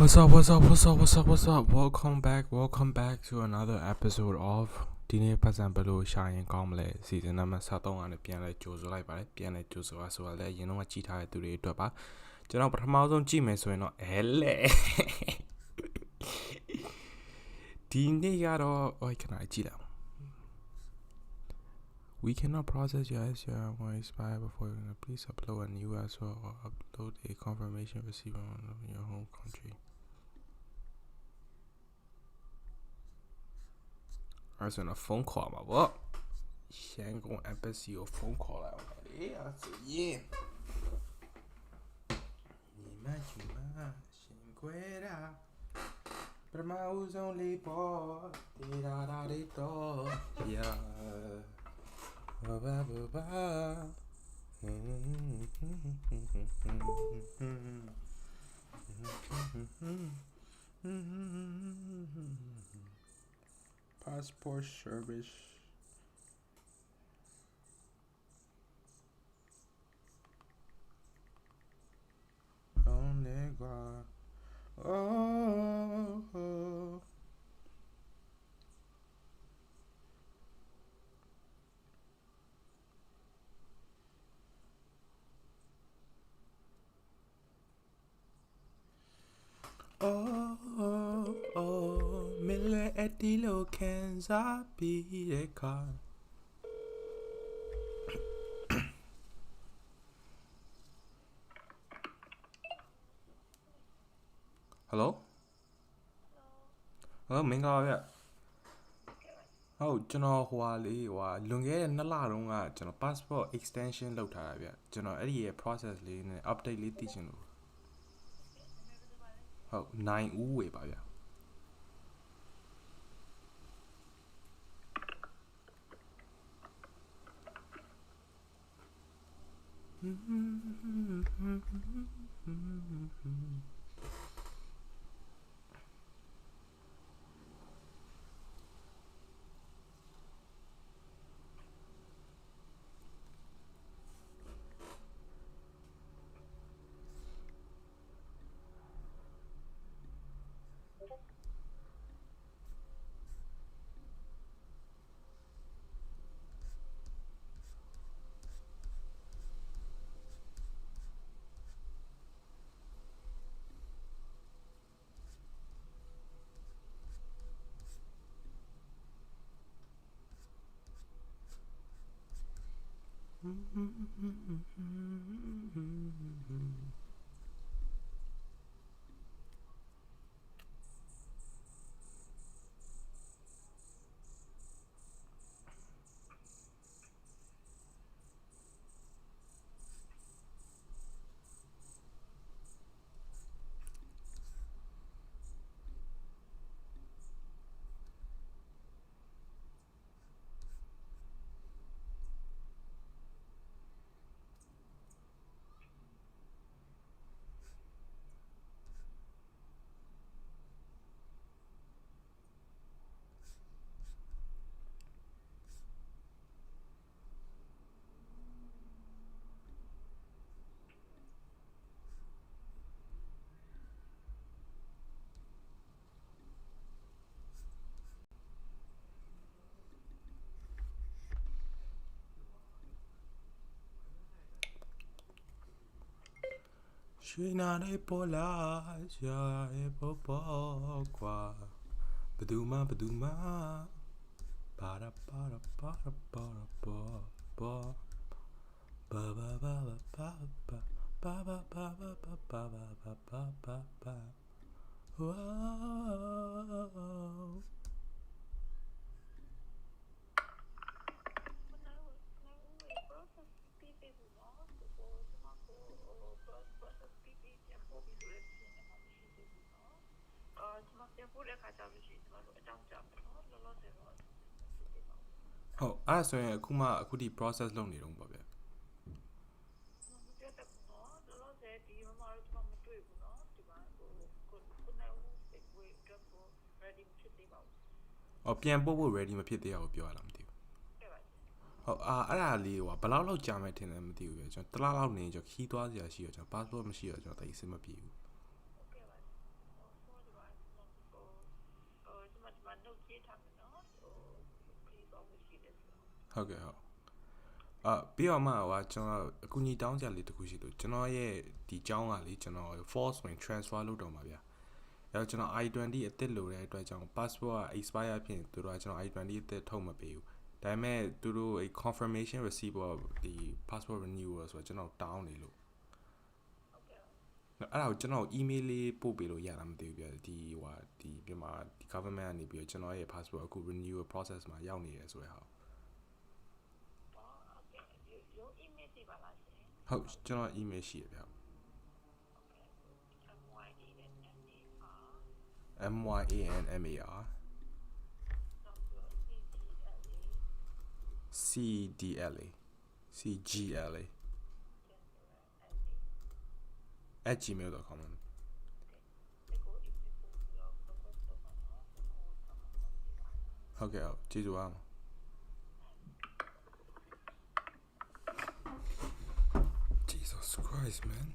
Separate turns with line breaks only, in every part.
What's up? What's up? What's up? What's up? What's up? Welcome back to another episode of ဒီနေ့ပတ်စံဘယ်လိုရှာရင်ကောင်းမလဲ season number 73ကနေပြန်လဲကြိုဆိုလိုက်ပါတယ်ပြန်လဲကြိုဆိုပါဆိုတော့လည်းအရင်တော့ကြည့်ထားတဲ့သူတွေအတွက်ပါကျွန်တော်ပထမဆုံးကြည့်မယ်ဆိုရင်တော့လေဒီနေ့ကတော့ခဏကြည့်လိုက် We cannot process your SR when expire before you please upload a new SR or upload a confirmation receipt on your home country. အဲ့ဆိုတော့ဖုန်းခေါ်မှာပေါ့ရှန်ကုန် embassy ကိုဖုန်းခေါ်လိုက်အောင်လေအဲ့ဆိုရင်ညီမရှင်ခွဲတာပထမဦးဆုံးလေးပေါ့တေရာရာလေးတော့ယာဘာဘာဘာ Passport service only God Mille Esty lo can be the car Hello မင်္ဂလာပါဗျဟုတ်ကျွန်တော်ဟိုလွန်ခဲ့တဲ့2လတုန်းကကျွန်တော် passport extension လုပ်ထားတာဗျကျွန်တော်အဲ့ဒီရဲ့ process လေးနဲ့ update လေးသိချင်လို့ဟုတ်နိုင်ဦးဝေပါဗျရွှေနာလေးပေါ်လာရှာရဲပေါ်ပေါ်ကွာဘယ်သူမှဘာရာဘာဘာဘာဘာဘာဘာဘာဘာဘာဘာဘာဘာဘာဘာဘာဘာဝါဟုတ်အဲ့ဆိုရင်အခုဒီ process လုပ်နေတော့ပေါ့ဗျပြန်ပို့ဖို့ ready မဖြစ်သေးအောင်ပြောရလားမသိဘူးဟုတ်အဲ့ဒါလေးဘယ်လောက်လောက်ကြာမယ်ထင်တယ်မသိဘူးဗျကျွန်တော်တစ်လလောက်နေကျွန်တော်ခီးသွားစရာရှိတော့ကျွန်တော် passport မရှိတော့ကျွန်တော်တိတ်အဆင်မပြေဘူးဟ ဟုတ်ကဲ့ဟုတ်ပြီးတော့မှကျွန်တော်အကူအညီတောင်းကြလေးတစ်ခုရှိလို့ကျွန်တော်ရဲ့ဒီကျောင်းကလေကျွန်တော် false when transfer လုပ်တော့မှာဗျာအဲ့တော့ကျွန်တော် I20 အသစ်လိုတဲ့အတွက်ကြောင့် passport က expire ဖြစ်ရင်သူတို့ကကျွန်တော် I20 အသစ်ထုတ်မပေးဘူးဒါပေမဲ့သူတို့ confirmation receipt ပေါ်ဒီ passport renewal ဆိုတော့ကျွန်တော်တောင်းနေလို့အဲ့ဒါကိုကျွန်တော် email လေးပို့ပေးလို့ရတာမသိဘူးဗျဒီမြန်မာဒီ government ကနေပြီးတော့ကျွန်တော်ရဲ့ passport အခု renewal process မှာရောက်နေတယ်ဆိုတဲ့ဟာဟုတ်ကျွန်တော် email ရှိတယ်ဗျMYANMAR CGLA @gmail.com ဟုတ်ကဲ့ကျေးဇူးပါJesus Christ man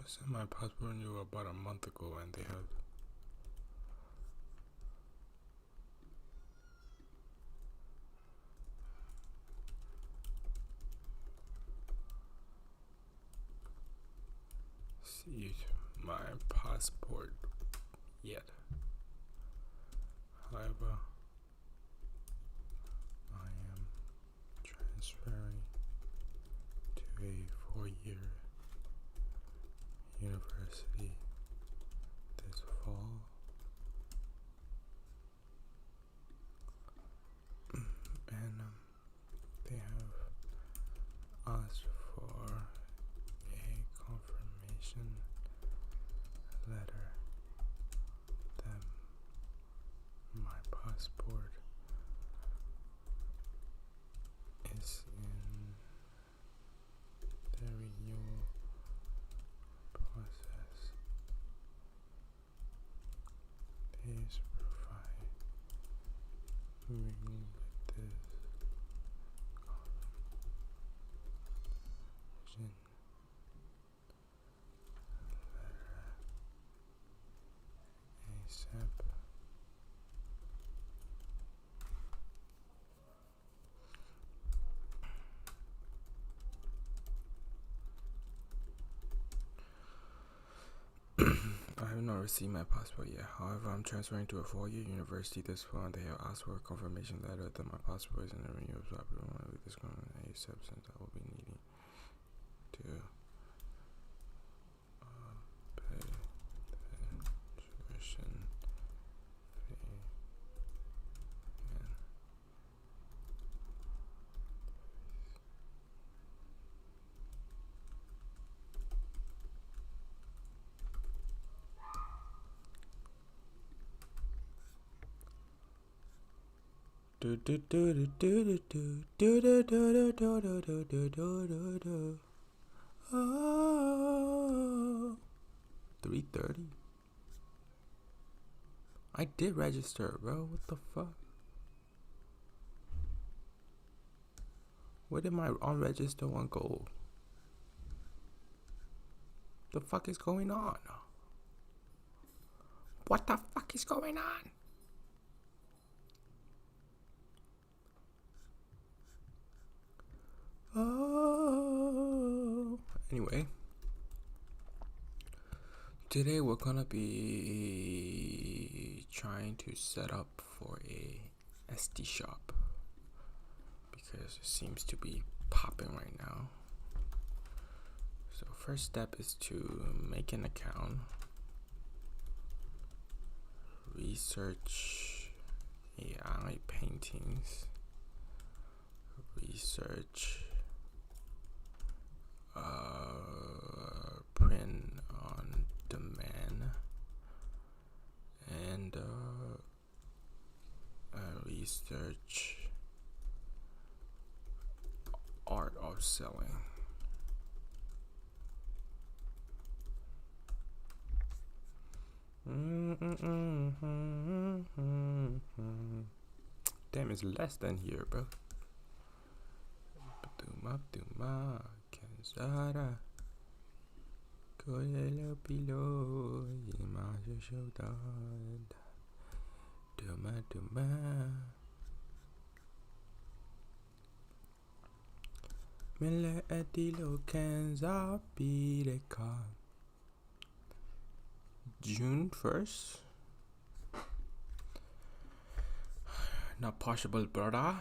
I sent my passport renewal about a month ago and they have see my passport yet. However, I am transferring to a 4-year university this fall. And they have asked for a confirmation letter that my passport is in the renewal process. Please provide me with this confirmation letter ASAP. I have not received my passport yet. However, I'm transferring to a 4-year university this fall, and they have asked for a confirmation letter that my passport is in the renewal process. This ASAP since I will be needing to pay the tuition fee and do do do do do do do do do do do do do do do. Oh, 3:30. I did register, bro. What the fuck? Where did my unregistered one go? The fuck is going on? What the fuck is going on? Oh. Anyway, today we're gonna be trying to set up for a Esty shop because it seems to be popping right now. So first step is to make an account, research AI paintings, research print on demand, and research art of selling. Damn, it's less than here, bro. June 1st? Not possible, brother.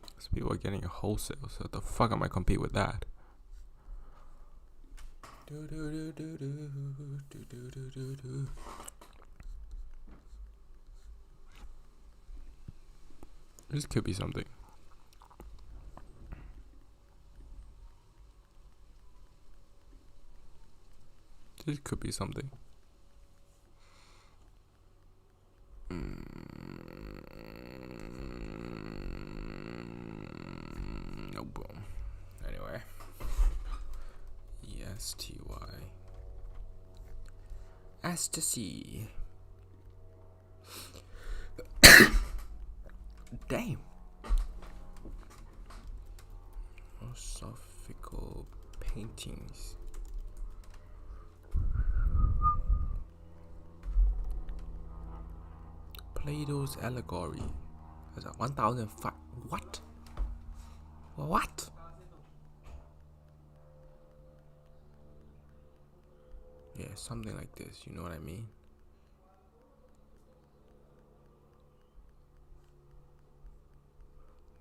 Because people are getting a wholesale, so the fuck am I compete with that? This could be something. This could be something. No boom. Anyway. Esty. Ecstasy. Damn. Philosophical paintings. Plato's allegory. That's a 1005. What? What? Yeah, something like this. You know what I mean?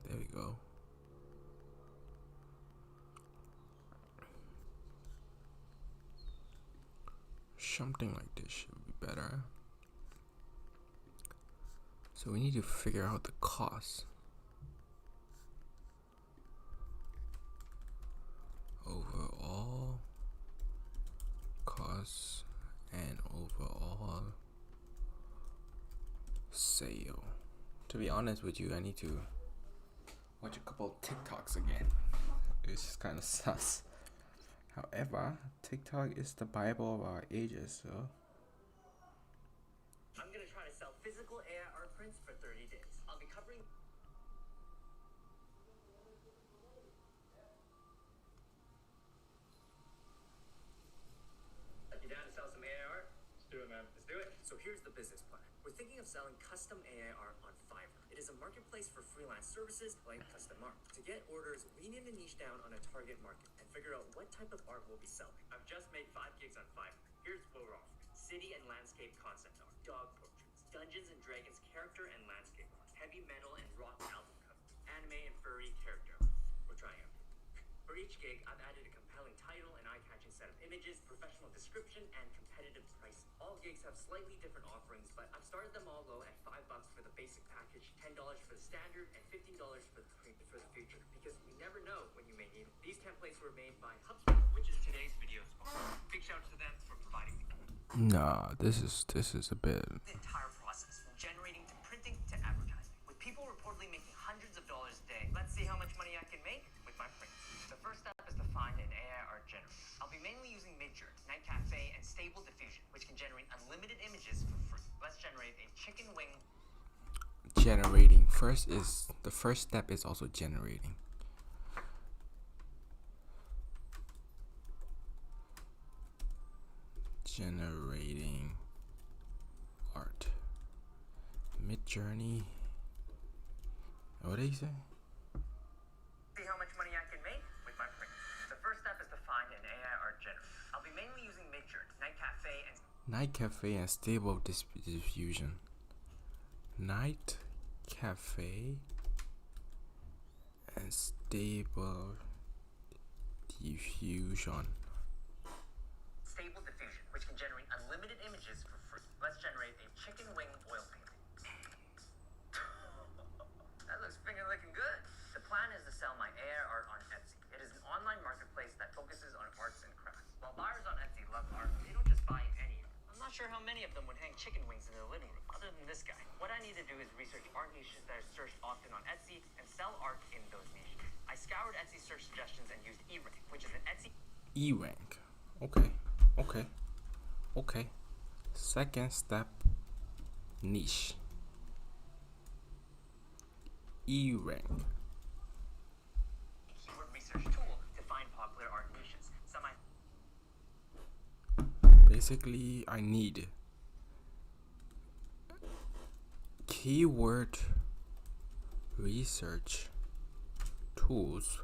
There we go. Something like this should be better. So we need to figure out the cost. Overall cost and overall sale. To be honest with you, I need to watch a couple of TikToks again. It's just kind of sus. However, TikTok is the Bible of our ages, so.
I'm gonna try to sell physical AI art prints for 30 days. I'll be covering. You down to sell some AI art? Let's do it, man. Let's do it. So here's the business plan. We're thinking of selling custom AI art on Fiverr. It is a marketplace for freelance services like custom art. To get orders, we need to niche down on a target market and figure out what type of art we'll be selling. I've just made 5 gigs on Fiverr. Here's what we're offering. City and landscape concept art, dog portraits, Dungeons and Dragons character and landscape art, heavy metal and rock album covers, anime and furry character art. We're trying out. For each gig, I've added a compelling title, an eye-catching set of images, professional description, and competitive pricing. All gigs have slightly different offerings, but I've started them all low at $5 for the basic package, $10 for the standard, and $15 for the future. Because you never know when you may need it. These templates were made by HubSpot, which is today's video sponsor. Big shout out to them for providing me.
Nah, this is a bit.
The entire process, from generating to printing to advertising. With people reportedly making hundreds of dollars a day, let's see how much money I can make with my prints. The first step is to find an AI art generator. I'll be mainly using Midjourney, Night Cafe, and Stable Diffusion, which can generate unlimited images for free. Let's generate a chicken wing.
Generating. The first step is also generating. Generating art. Midjourney. What did he say?
See how much money I can make with my prints. The first step is to find an AI art generator. I'll be mainly using Midjourney, Night Cafe, and
Stable Diffusion. Night Cafe and Stable Diffusion.
which can generate unlimited images for free. Let's generate a chicken wing oil painting. That looks finger looking good. The plan is to sell my AI art on Etsy. It is an online marketplace that focuses on arts and crafts. While buyers on Etsy love art, they don't just buy any art. I'm not sure how many of them would hang chicken wings in their living room, other than this guy. What I need to do is research art niches that are searched often on Etsy and sell art in those niches. I scoured Etsy search suggestions and used eRank, which is an Etsy
E-rank. Okay. Second step, niche. E-rank.
keyword research tool to find popular art niches.
Basically, I need keyword research tools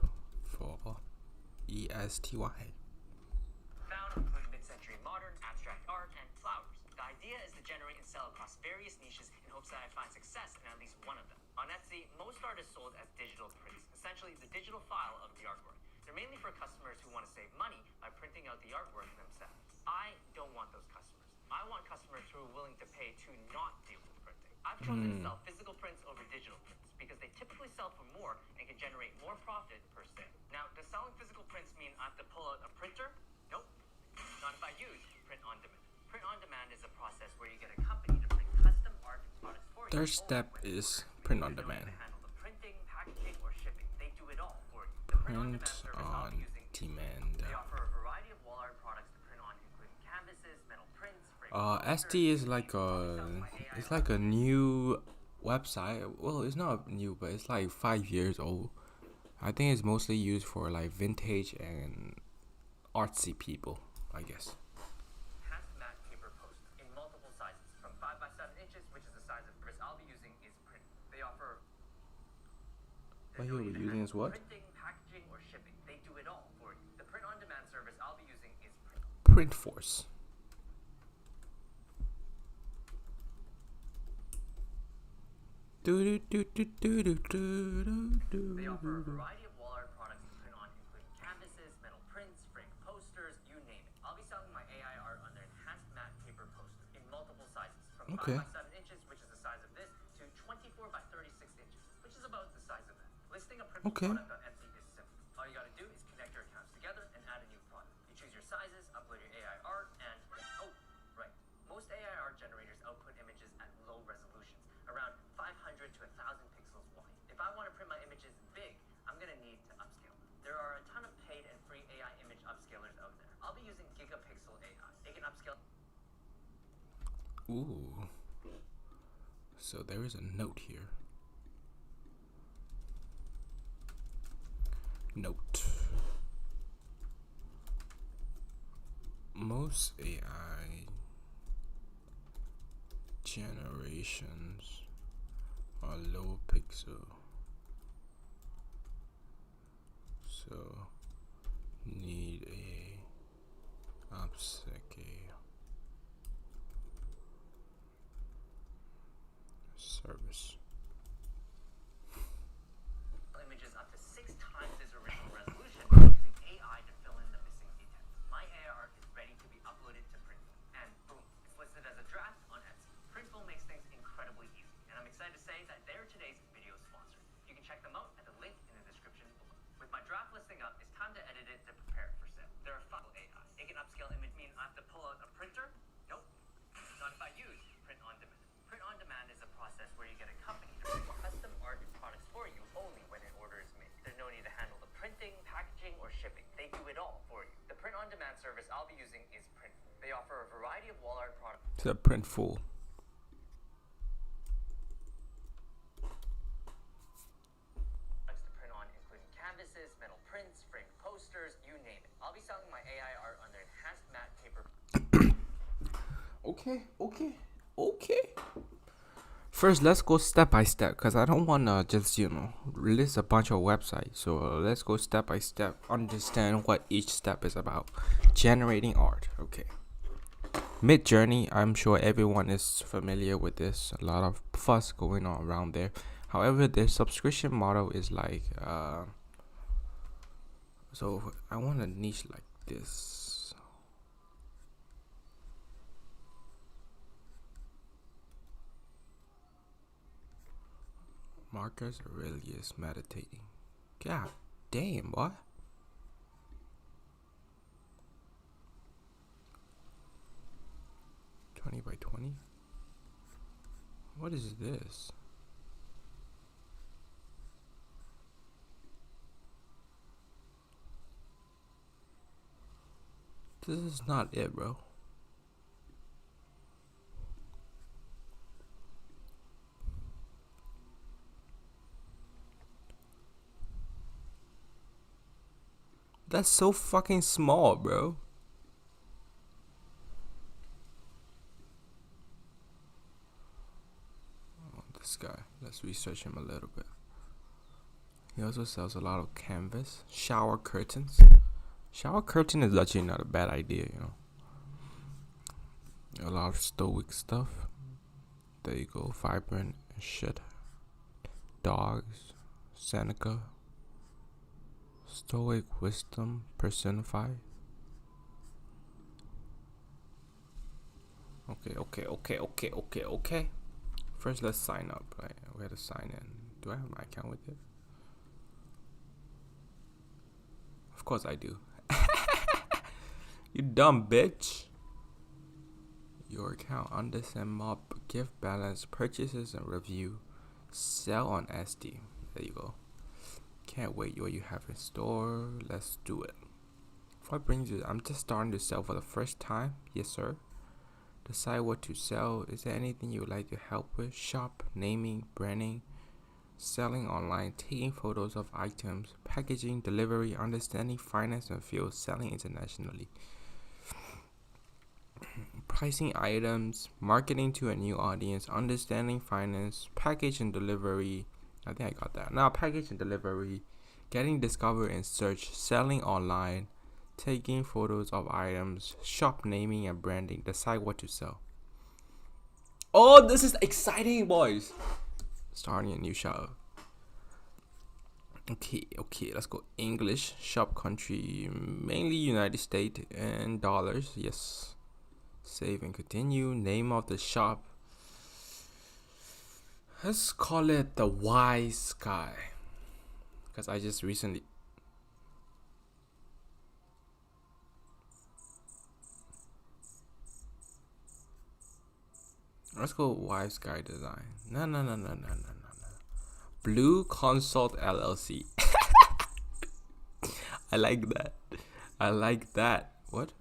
for Esty.
Found include mid-century modern, abstract art, and flowers. The idea is to generate and sell across various niches in hopes that I find success in at least one of them. On Etsy, most art is sold as digital prints, essentially the digital file of the artwork. They're mainly for customers who want to save money by printing out the artwork themselves. I don't want those customers. I want customers who are willing to pay to not deal with printing. I've chosen to sell physical prints over digital prints because they typically sell for more and can generate more profit per sale. Now, does selling physical prints mean I have to pull out a printer? Nope. Not if I use print on demand. Print on demand is a process where you get a company to print custom art products for you.
Third step is print on demand.
They handle the printing, packaging, or shipping. They do it all for you. The print on demand
Print
service I'll
on
be using
demand.
they offer a variety of wall art products to print on, including canvases, metal prints,
Esty is like a new website. Well, it's not new, but it's like 5 years old. I think it's mostly used for like vintage and artsy people, I guess.
Half matte paper poster in multiple sizes, from 5 by 7 inches, which is the size of the I'll be using is print. They offer.
What you'll be using is what?
Printing, packaging, or shipping. They do it all for you. The print on demand service I'll be using is print.
Print Force.
They offer a variety of wall art products to print on, including canvases, metal prints, framed posters, you name it. I'll be selling my AI art on their enhanced matte paper poster in multiple sizes, from 5 by 7 inches, which is the size of this, to 24 by 36 inches, which is about the size of that. Listing a printable product on Etsy is simple. All you gotta do is connect your accounts together and add a new product. You choose your sizes, upload your AI art, and most AI art generators output images at low resolutions, around 500 to 1,000 pixels wide. If I want to print my images big, I'm gonna need to upscale them. There are a ton of paid and free AI image upscalers out there. I'll be using Gigapixel AI. They can upscale.
Ooh. So there is a note here. Note. Most AI generations are low pixel, so need a upscale service.
Images up to 6 times its original resolution using AI to fill in the missing details. My AI art is ready to be uploaded to Printful, and boom, it's listed as a draft on Etsy. Printful makes things incredibly easy, and I'm excited to say that they're today's video sponsor. You can check them out at the link in the description below. With my draft listing up, it's time to edit it to prepare it for sale. There are 5 AI. It can upscale image mean I have to pull out a printer? Nope. Not if I use print on demand. Print on demand is a process where you get a company to print custom art and products for you only when an order is made. There's no need to handle the printing, packaging, or shipping. They do it all for you. The print on demand service I'll be using is Printful. They offer a variety of wall art products.
It's a Printful.
To print on, including canvases, metal prints, framed posters, you name it. I'll be selling my AI art on their enhanced matte paper.
Okay. First, let's go step by step because I don't want to just, list a bunch of websites. So let's go step by step, understand what each step is about. Generating art. Okay. Mid-Journey, I'm sure everyone is familiar with this. A lot of fuss going on around there. However, their subscription model is like, so I want a niche like this. Marcus Aurelius meditating. God damn, boy. By 20. What is this? This is not it, bro. That's so fucking small, bro. This guy, let's research him a little bit. He also sells a lot of canvas, shower curtains. Shower curtain is actually not a bad idea, you know. A lot of stoic stuff. There you go, vibrant shit. Dogs, Seneca, stoic wisdom personified. Okay. First, let's sign up. Right? We have to sign in. Do I have my account with it? Of course I do. You dumb bitch. Your account, understand mob, gift balance, purchases and review, sell on Esty. There you go. Can't wait what you have in store. Let's do it. What brings you? I'm just starting to sell for the first time. Yes, sir. Decide what to sell. Is there anything you would like to help with? Shop, naming, branding, selling online, taking photos of items, packaging, delivery, understanding finance and field, selling internationally, pricing items, marketing to a new audience, understanding finance, package and delivery. I think I got that. Now, package and delivery, getting discovered in search, selling online, taking photos of items, shop naming and branding, decide what to sell. Oh, this is exciting, boys. Starting a new shop. Okay, let's go English. Shop country, mainly United States and dollars. Yes. Save and continue. Name of the shop. Let's call it the Wise Guy. Because I just recently... Let's go Wise Guy Design. No. Blue Consult LLC. I like that. What?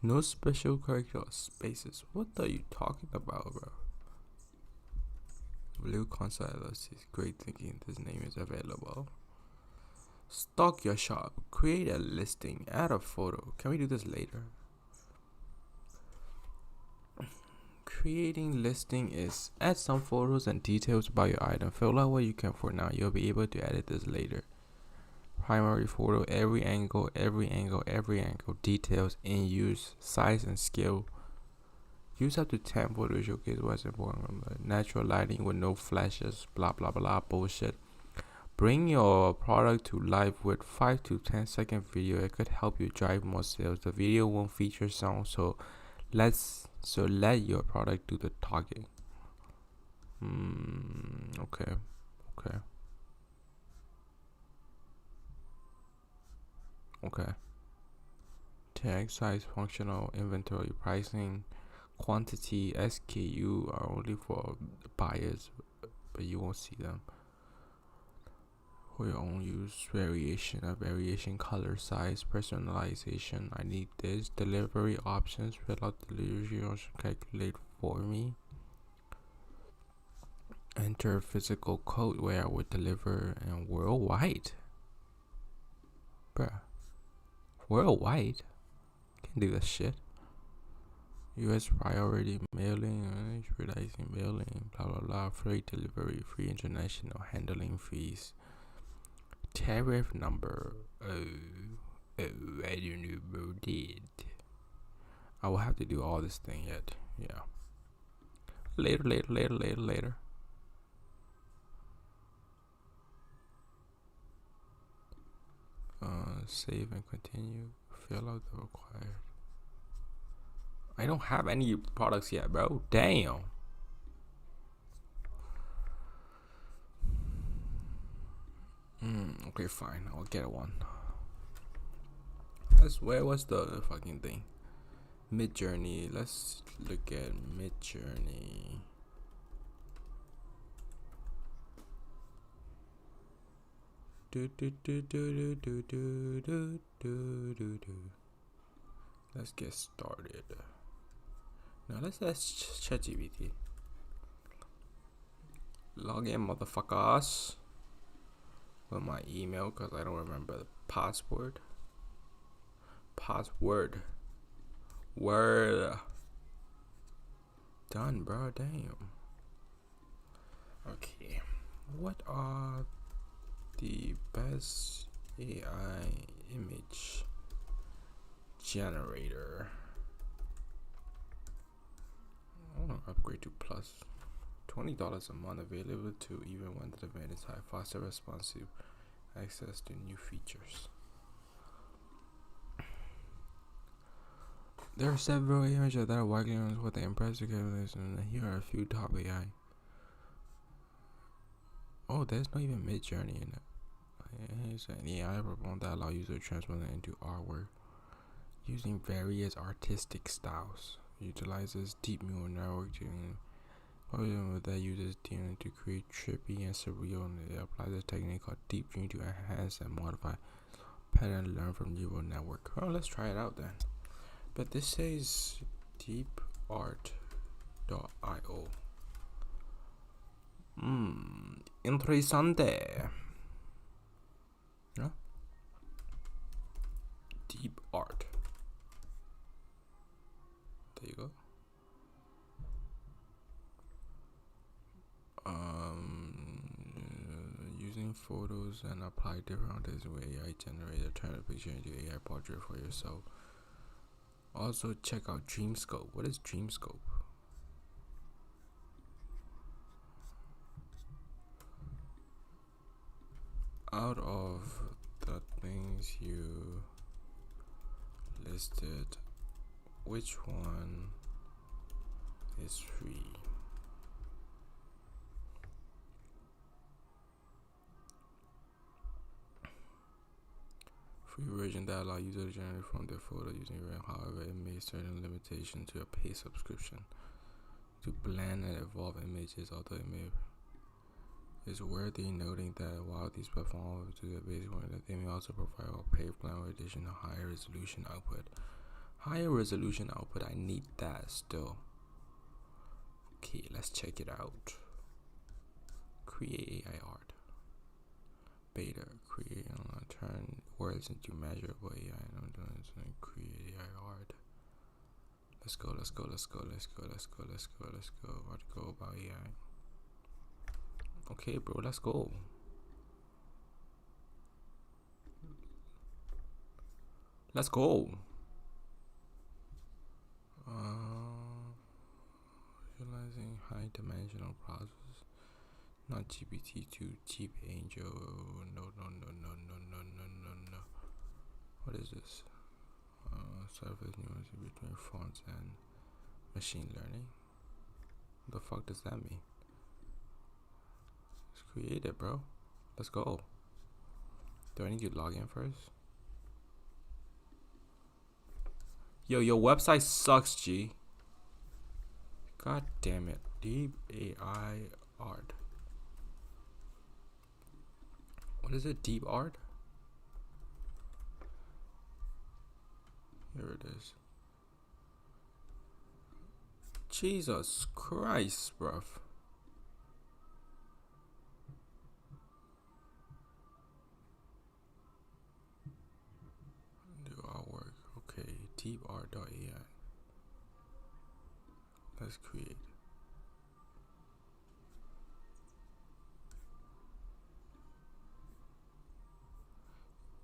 No special character or spaces. What are you talking about, bro? Blue Consult LLC is great thinking. This name is available. Stock your shop. Create a listing. Add a photo. Can we do this later? Creating listing is add some photos and details about your item. Fill out what you can for now. You'll be able to edit this later. Primary photo, every angle, details in use, size and scale. Use up to 10 photos, showcase what's important. Natural lighting with no flashes, blah blah blah bullshit. Bring your product to life with 5 to 10 second video. It could help you drive more sales. The video won't feature sound, so let your product do the talking. Okay. Tag, size, functional, inventory, pricing, quantity, SKU are only for buyers, but you won't see them. For your own use, variation, color, size, personalization. I need this. Delivery options, fill out delivery option, calculate for me. Enter physical code where I would deliver and worldwide. Bruh. Worldwide? Can't do that shit. US priority mailing, expediting mailing, blah blah blah, free delivery, free international handling fees. Tariff number. I don't know about it. I will have to do all this thing yet. Yeah. Later. Save and continue. Fill out the required. I don't have any products yet, bro. Damn. Okay, fine. I'll get one. Where was the fucking thing? Mid-Journey. Let's look at Mid-Journey. Let's get started. Now let's ChatGPT. Log in, motherfuckers. With my email, because I don't remember the password. Word. Done, bro. Damn. Okay. What are the best AI image generator? I want to upgrade to plus. $20 a month, available to even when the demand is high. Faster responsive access to new features. There are several images that are widely known with the impressive capabilities, and here are a few top AI. Oh, there's not even Mid-Journey in it. It's an AI program that allows users to transform it into artwork using various artistic styles. It utilizes deep neural network that uses DNA to create trippy and surreal, and it applies a technique called deep dream to enhance and modify pattern learned from neural network. Oh, let's try it out then. But this says deepart.io. Interessante. Yeah? Deep art. There you go. Using photos and apply different artists with AI generator, turn a picture into AI portrait for yourself. Also check out Dreamscope. What is Dreamscope? Out of the things you listed, which one is free? Free version that allows users to generate from their photo using RAM. However, it may certain limitations to a paid subscription to blend and evolve images, although it may is worthy noting that while these platforms do the basic one, that they may also provide a paid plan with additional higher resolution output. Higher resolution output, I need that still. Okay, let's check it out. Create AI art. Beta, create and turn words into measurable AI and create AI art. Let's go. What to go about AI? Okay, bro, let's go. Let's go. Visualizing high dimensional process. Not GPT-2, Cheap Angel. No. What is this? Surface nuance between fonts and machine learning. What the fuck does that mean? Let's create it, bro. Let's go. Do I need to log in first? Yo, your website sucks, G. God damn it. Deep AI art. What is it? Deep art? Here it is. Jesus Christ, bruv. Do artwork. Okay, deepart.ai. Let's create.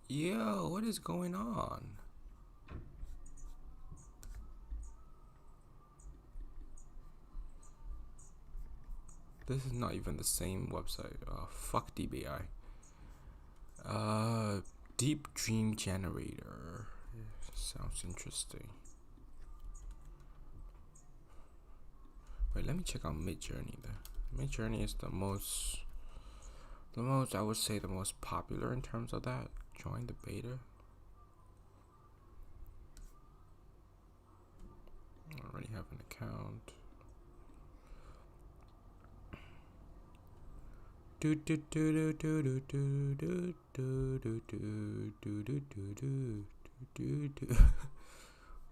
Yo, what is going on? This is not even the same website. Fuck DBI. Deep Dream Generator. Sounds interesting. Wait, let me check out Mid-Journey then. Mid-Journey is the I would say the most popular in terms of that. Join the beta. I already have an account.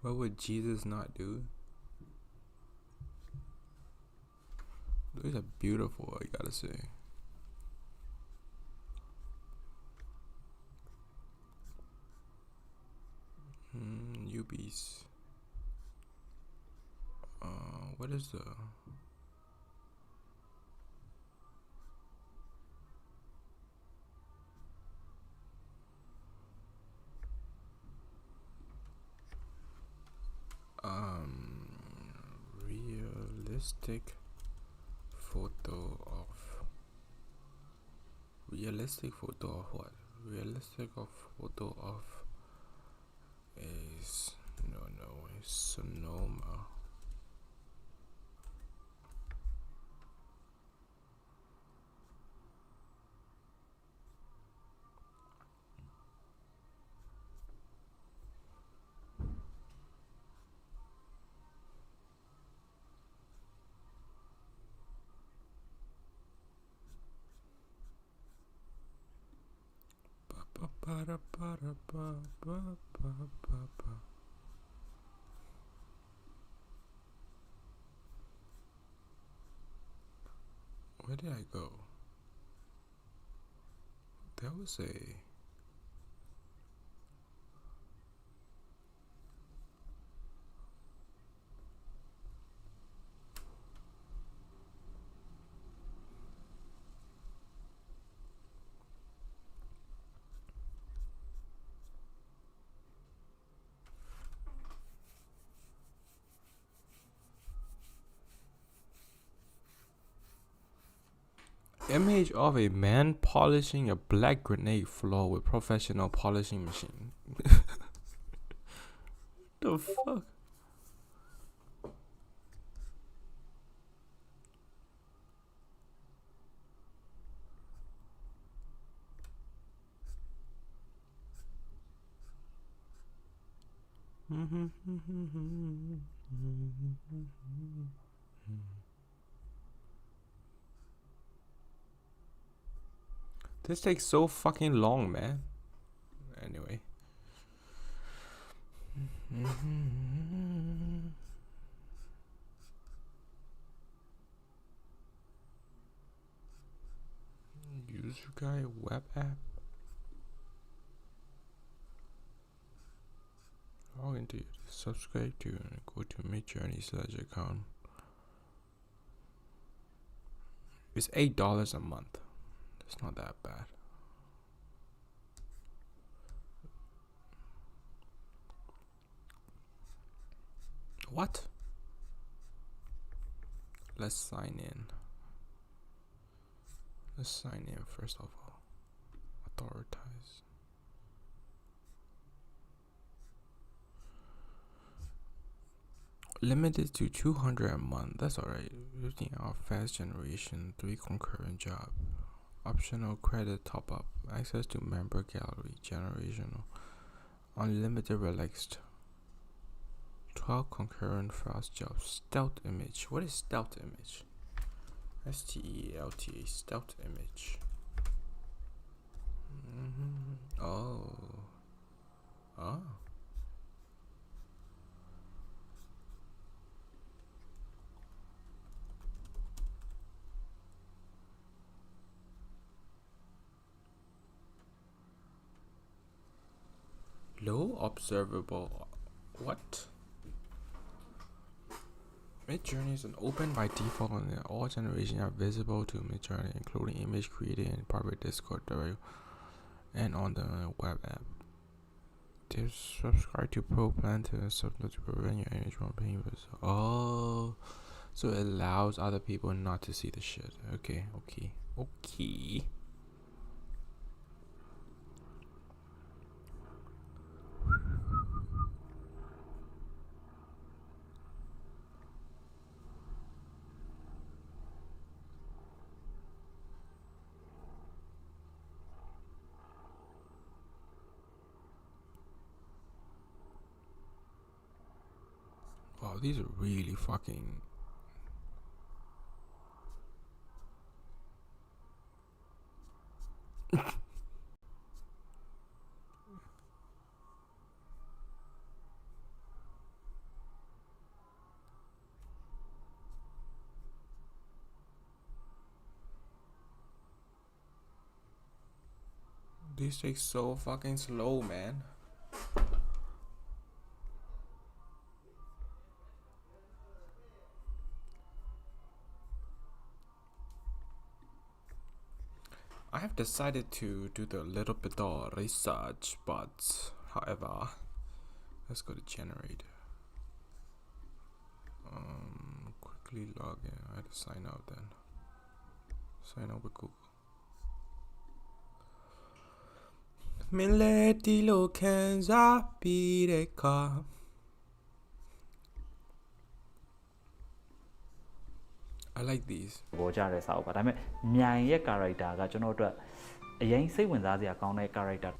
What would Jesus not do? These are beautiful, I gotta say. Newbies. What is the... realistic photo of... Realistic photo of what? Realistic of photo of a Sonoma. Where did I go? There was a... Image of a man polishing a black granite floor with professional polishing machine. The fuck? This takes so fucking long, man. Anyway. User guide web app. Log into it. Subscribe to and go to midjourney/account. It's $8 a month. It's not that bad. What? Let's sign in. Let's sign in first of all. Authorize. Limited to 200 a month. That's alright. 15 hour fast generation, 3 concurrent job. Optional credit top up. Access to member gallery. Generational. Unlimited relaxed. 12 concurrent fast jobs. Stealth image. What is stealth image? STELTA. Stealth image. Oh. Oh. Low observable. What? Midjourney is open by default and all generations are visible to Midjourney, including image created in private Discord direct and on the web app. Subscribe to Pro Plan to submit to prevent your image from being visible. Oh, so it allows other people not to see the shit. Okay. these are really fucking. These take so fucking slow, man. I have decided to do the little bit of research, but however, let's go to generate. Quickly log in. I had to sign out then. Sign up with Google. Milady lo canza pireka. I like these.
ဘောကြတဲ့စာအုပ်ပါဒါပေမဲ့မြိုင်ရဲ့ character ကကျွန်တော်တို့အရင်စိတ်ဝင်စားစရာကောင်းတဲ့ character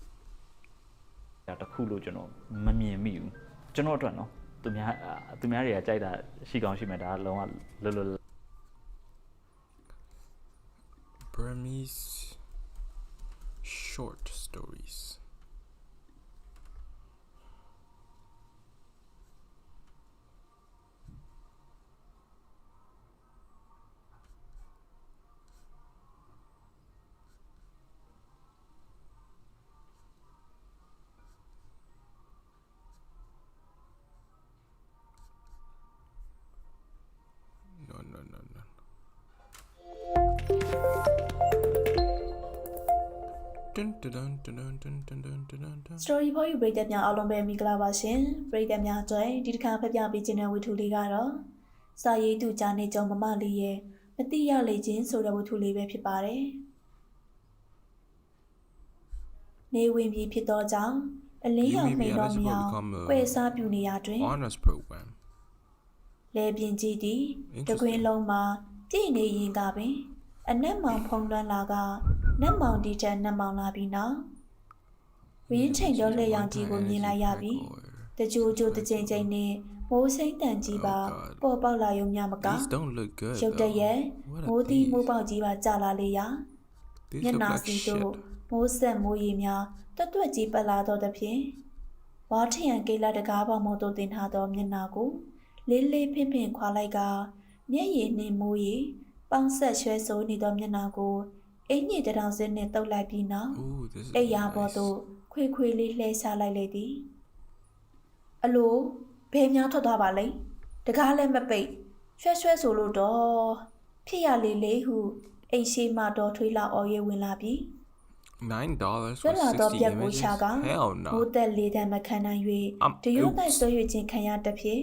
တစ်ခုလို့ကျွန်တော်မမြင်မိဘူးကျွန်တော်အတွက်နော်သူများတွေကကြိုက်တာရှိကောင်းရှိမယ်ဒါလုံးဝလွတ်
Burmese short stories. No.
Story ဖော်ယူပရိသတ်များအားလုံးပဲမင်္ဂလာပါရှင်ပရိသတ်များအတွက်ဒီတစ်ခါဖတ်ပြပေးခြင်းတဲ့ဝတ္ထုလေးကတော့စာရေးသူကြားနေကြုံမမလေးရဲ့မတိရလေခြင်းဆိုတဲ့ဝတ္ထုလေးပဲဖြစ်ပါတယ်နေဝင်ပြီးဖြစ်သောကြောင့်အလင်းရောင်မိန်တော်မြောင်ကွယ်စားပြူနေရတွင်
honors program
လေပြင်းကြီးသည်တကွင်းလုံးမှာပြည့်နေရင်ကပင်အနက်မောင်ဖုံးလွှမ်းလာကနက်မောင်ဒီတဲ့နက်မောင်လာပြီးနောက်ဝင်းချိန်တော့လက်ရောင်ကြီးကိုမြင်လိုက်ရပြီတကြိုတကြိမ်နဲ့မိုးစိမ့်တန်ကြီးပါပေါ်ပေါက်လာရုံများမက
These don't look good.
ရုတ်တရက်မိုးသီးမိုးပေါက်ကြီးပါကြာလာလေရာမျက်နှာစီတို့မိုးဆက်မိုးရီများတွတ်ကြီးပတ်လာတော့တဲ့ဖြင့်ဝါထရန်ကိလတကားပေါင်းမတို့တင်ထားသောမျက်နှာကိုလေးဖင်ခွာလိုက်ကမျက်ရည်နှင့်မိုးရီပေါင်းဆက်ရွှဲဆိုးနေသောမျက်နှာကိုအင်းကြီးတောင်စင်းနဲ့တုပ်လိုက်ပြီးနောက်အိယာပေါ်သို့ခွေလေးလှဲရှားလိုက်လေသည်အလိုဘဲများထွက်သွားပါလိမ့်တကားလည်းမပိတ်ရွှဲဆိုလို့တော့ဖြစ်ရလေးဟုအိမ်ရှိမှတော်ထွေးလာအော်ရဲဝင်လာပြီး
$9
for
for 60
ပြက်ကို
images?
ရှာက
Hell no.
ဘိုးသက်လေးတန်းမခံနိုင်၍တရွတ်တိုက်ဆွဲ၍ခြင်းခံရတဲ့ဖြင့်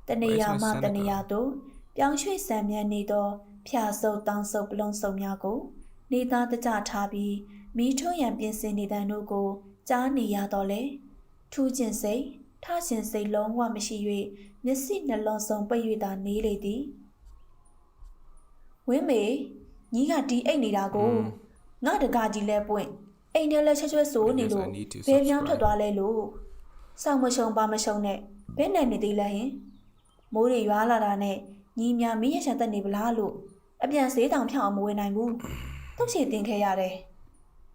တနေရာမှတနေရာသို့ပြောင်းရွှေ့ဆံမြန်းနေသောဖျာဆုပ်တောင်းဆုပ်ပလုံးစုံများကိုနေသားတကြထားပြီးမီးထွန်းရန်ပြင်ဆင်နေတဲ့တို့ကိုကြားနေရတော့လေထူးကျင်စိတ်ထရှင်စိတ်လုံးဝမရှိ၍မျက်စိနှလုံးစုံပိတ်၍သာနေလေသည်ဝင်းမေညီကဒီအိတ်နေတာကိုငါတကားကြီးလဲပွင့်အိမ်ထဲလဲချွတ်ဆိုးနေလို့ဘယ်ပြောင်းထွက်သွားလဲလို့စောင့်မရှုံပါမရှုံနဲ့ဘယ်နဲ့နေသေးလဲဟင်မိုးတွေရွာလာတာနဲ့ညီများမီးရရှမ်းတက်နေပလားလို့အပြန်ဆေးတောင်ဖြောင်းအောင်မဝေနိုင်ဘူးတော့ချေတင်ခဲ့ရတယ်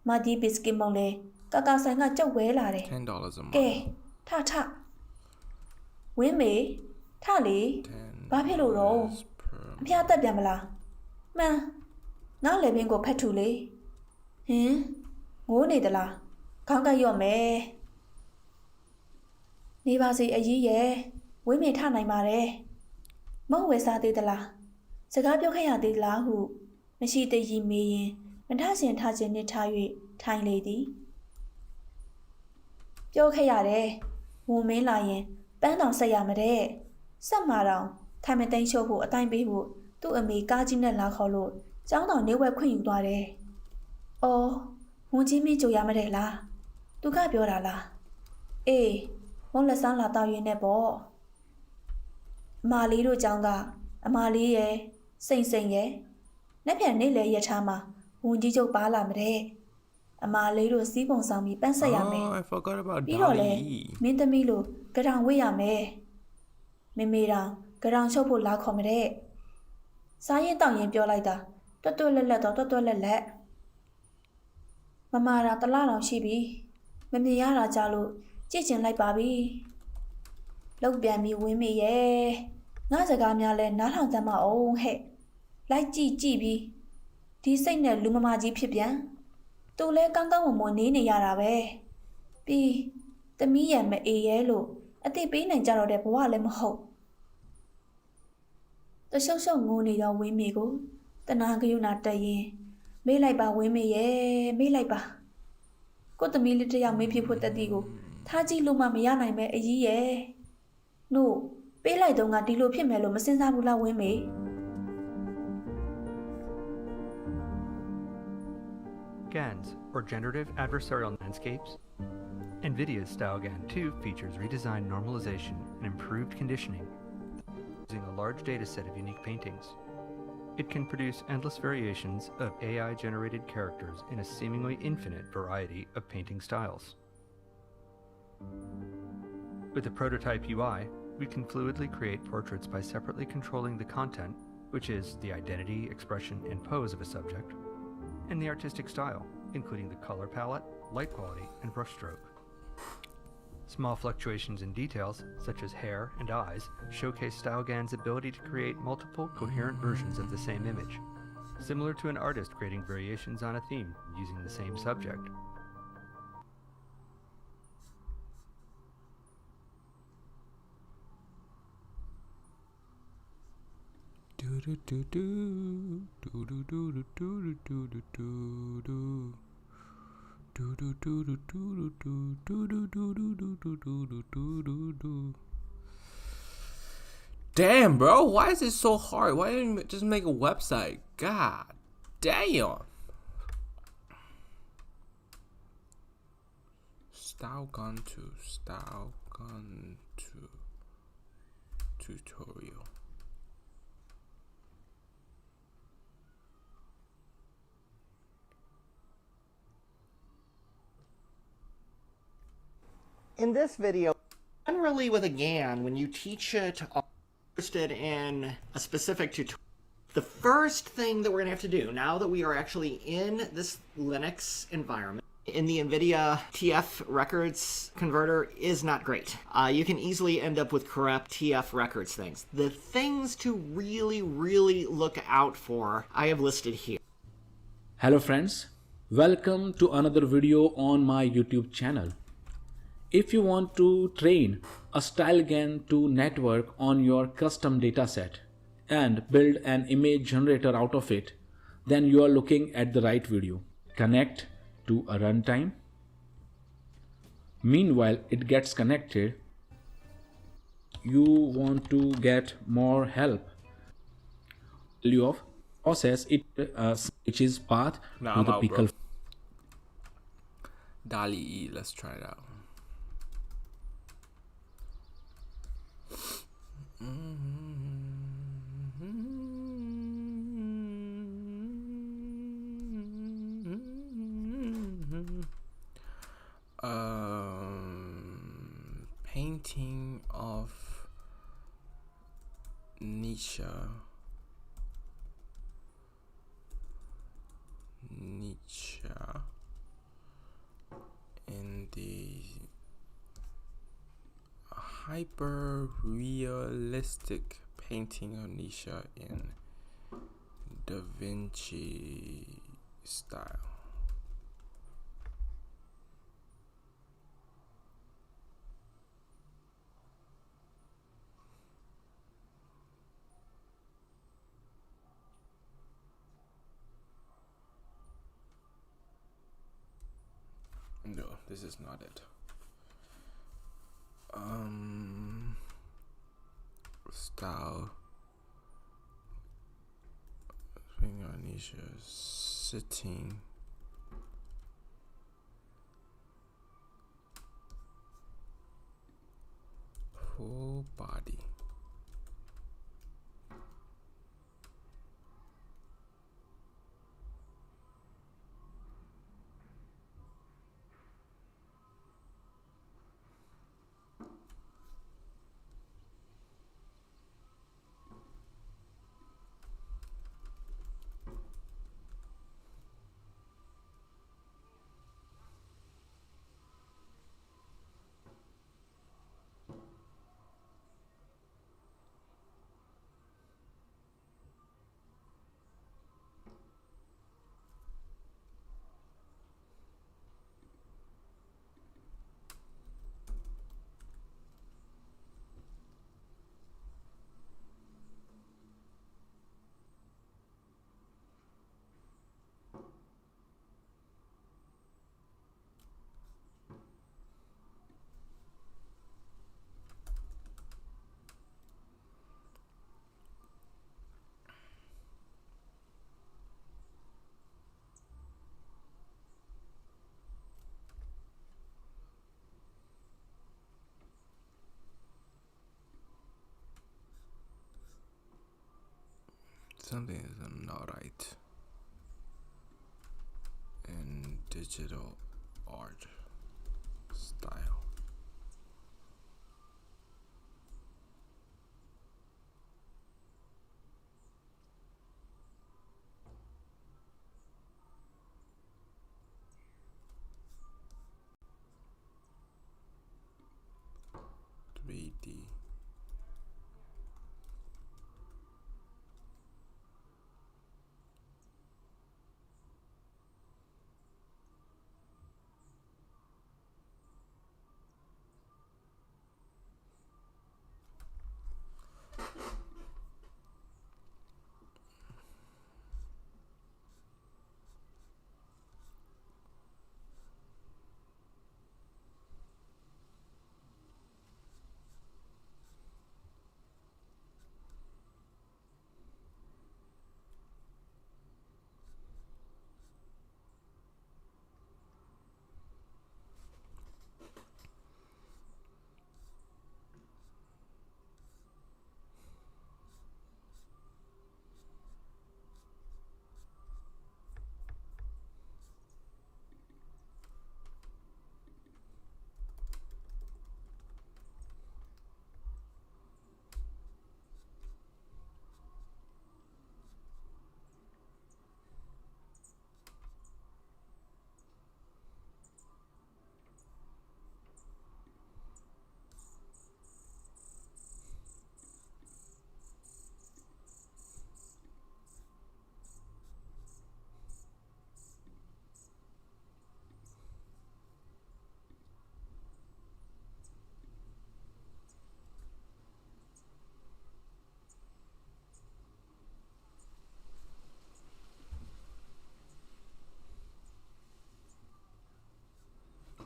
မာဒီဘစ်ကစ်မုံလဲကာကာဆိုင်ကကြောက်ဝဲလာတယ်
$10 a month.
ကဲထဝင်းမေထလေဘာဖြစ်လို့တော့အဖျားတက်ပြန်မလားမှန်ငါလေပင်ကိုဖတ်ထူလေဟင်ငိုးနေသလားခေါင်းကရော့မယ်နေပါစေအကြီးရဲ့ဝင်းမေထနိုင်ပါတယ်မဟုတ်ဝယ်စားသေးသလားစကားပြောခဲ့ရသေးလားဟုမရှိတည်မေးရင်မထရှင်ထခြင်းနဲ့ထား၍ထိုင်လေသည်ပြောခဲ့ရတယ်ဝန်မင်းလာရင်ပန်းတောင်ဆက်ရမတဲ့ဆက်မှာတော့ထိုင်မသိမ်းချို့ဖို့အတိုင်းပေးဖို့သူ့အမေကားကြီးနဲ့လာခေါ်လို့ကျောင်းတော်နေဝက်ခွင့်ယူသွားတယ်။အော်ဝန်ကြီးမင်းကြိုရမတဲ့လား။သူကပြောတာလား။အေးမုံလက်ဆန်းလာတောက်ရင်းနဲ့ပေါ့။အမလေးတို့ကျောင်းကအမလေးရဲ့စိန်ရဲ့နှစ်ပြန်နေလေရထားမှာဝန်ကြီးချုပ်ပါလာမတဲ့အမလေးတို့စီးပုံဆောင်ပြီးပန်းဆက်ရမယ်
I forgot about
ပြီးတော့လေ
Dolly.
မင်းသမီးလိုကြောင်ဝေ့ရမယ် မေမေတောင်ဂရောင်ချုပ်ဖို့လာခေါ်မတဲ့စားရင်တောက်ရင်ပြောလိုက်တာတွတ်တွတ်လက်လက်တော့တွတ်တွတ်လက်လက်မမတာတလားတောင်ရှိပြီမမြင်ရတာကြလို့ကြည့်ချင်လိုက်ပါပြီလောက်ပြန်ပြီးဝင်းမေရဲ့ငါစကားများလဲနားထောင်တတ်မအောင်ဟဲ့လိုက်ကြည့်ပြီးဒီစိတ်နဲ့လူမမကြီးဖြစ်ပြန်သူလဲကောင်းကောင်းမွန်မွန်နေနေရတာပဲပြီးသမီးရံမအေးရဲလို့အသိပေးနိုင်ကြတော့တဲ့ဘဝလည်းမဟုတ်တရှုပ်ရှုပ်ငိုနေတော့ဝင်းမေကိုတနာကယုနာတက်ရင်မေးလိုက်ပါဝင်းမေရဲ့မေးလိုက်ပါကိုသမီးလေးတစ်ယောက်မေးဖြစ်ဖို့တက်တီကိုထားကြည့်လို့မှမရနိုင်ပဲအကြီးရဲ့နို့ပေးလိုက်တော့ငါဒီလိုဖြစ်မယ်လို့မစင်စားဘူးလားဝင်းမေ
GANs, or Generative Adversarial Landscapes. NVIDIA's StyleGAN 2 features redesigned normalization and improved conditioning using a large dataset of unique paintings. It can produce endless variations of AI-generated characters in a seemingly infinite variety of painting styles. With the prototype UI, we can fluidly create portraits by separately controlling the content, which is the identity, expression, and pose of a subject, and the artistic style, including the color palette, light quality, and brushstroke. Small fluctuations in details, such as hair and eyes, showcase StyleGAN's ability to create multiple coherent versions of the same image, similar to an artist creating variations on a theme using the same subject.
Damn, bro, why is it so hard? Why didn't you just make a website? God damn. StyleGAN 2 tutorial.
In this video, generally with a GAN, when you teach it interested in a specific tutorial, the first thing that we're going to have to do, now that we are actually in this Linux environment, in the NVIDIA TF records converter is not great. You can easily end up with corrupt TF records things. The things to really look out for, I have listed here.
Hello friends, welcome to another video on my YouTube channel. If you want to train a StyleGAN 2 network on your custom dataset and build an image generator out of it, then you are looking at the right video. Connect to a runtime. Meanwhile, it gets connected. You want to get more help. Value of process it switches path to the pickle.
DALL-E E, let's try it out. Painting of Nietzsche in the hyper realistic painting of Nietzsche in Da Vinci style. No, this is not it. Style. Nietzsche sitting. Full body. something is not right in digital art style. D.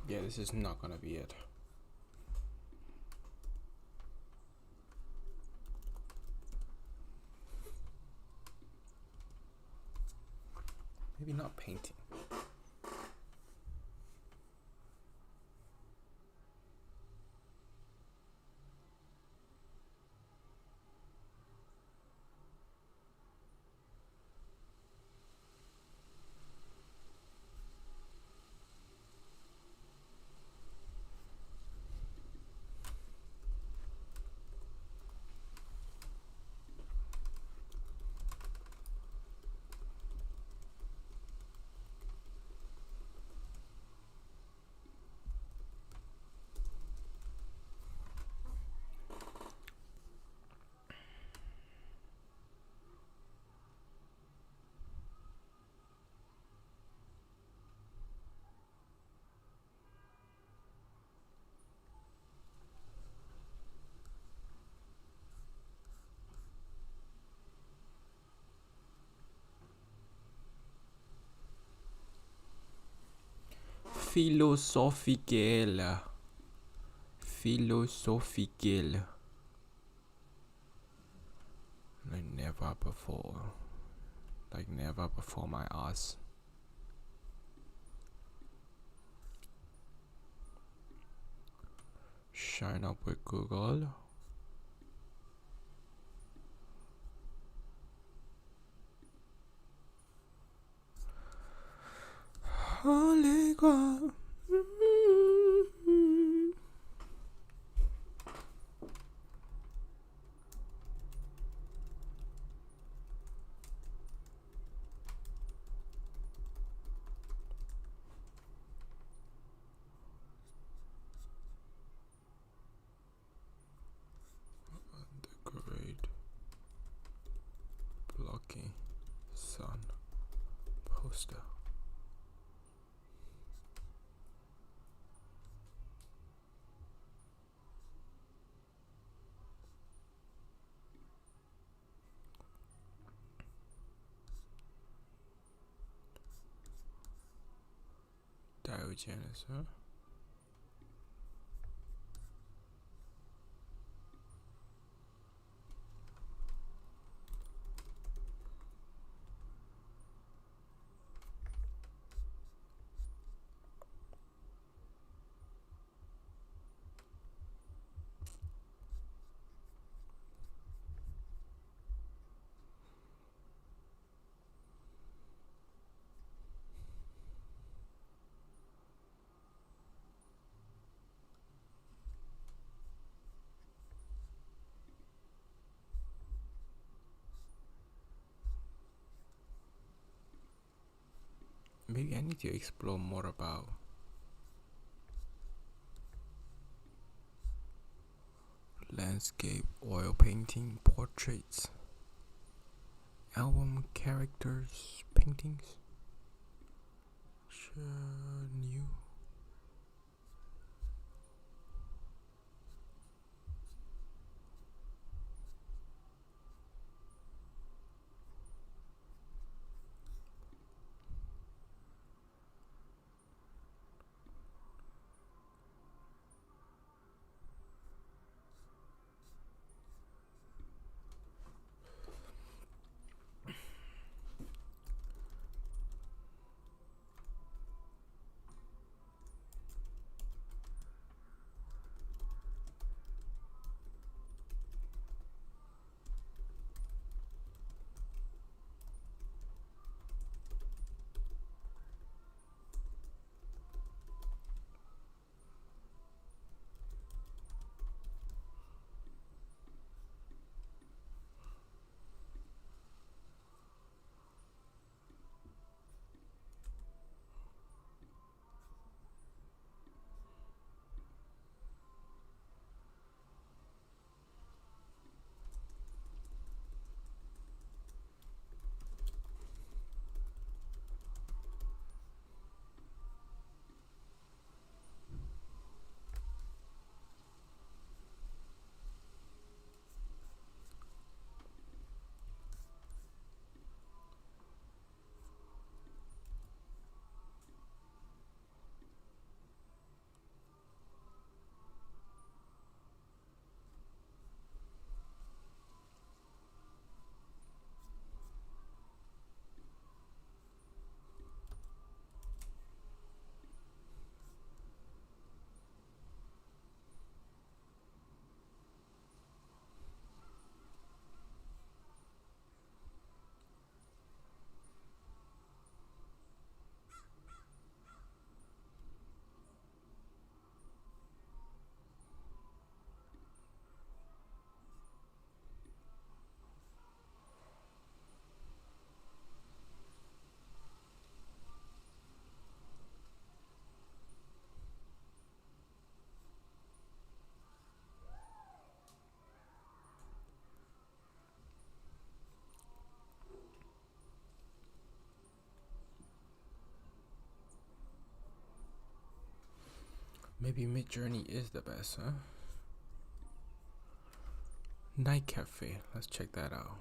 Yeah, this is not gonna be it. Maybe not painting. Philosophical. Philosophical. Like never before. Like never before my ass. Shine up with Google. Holy God. Decorate. Blocking. Sun. Poster. Diogenes, huh? Maybe I need to explore more about landscape, oil painting, portraits, album characters, paintings. Sure, new. Maybe Midjourney is the best, huh? Night Cafe. Let's check that out.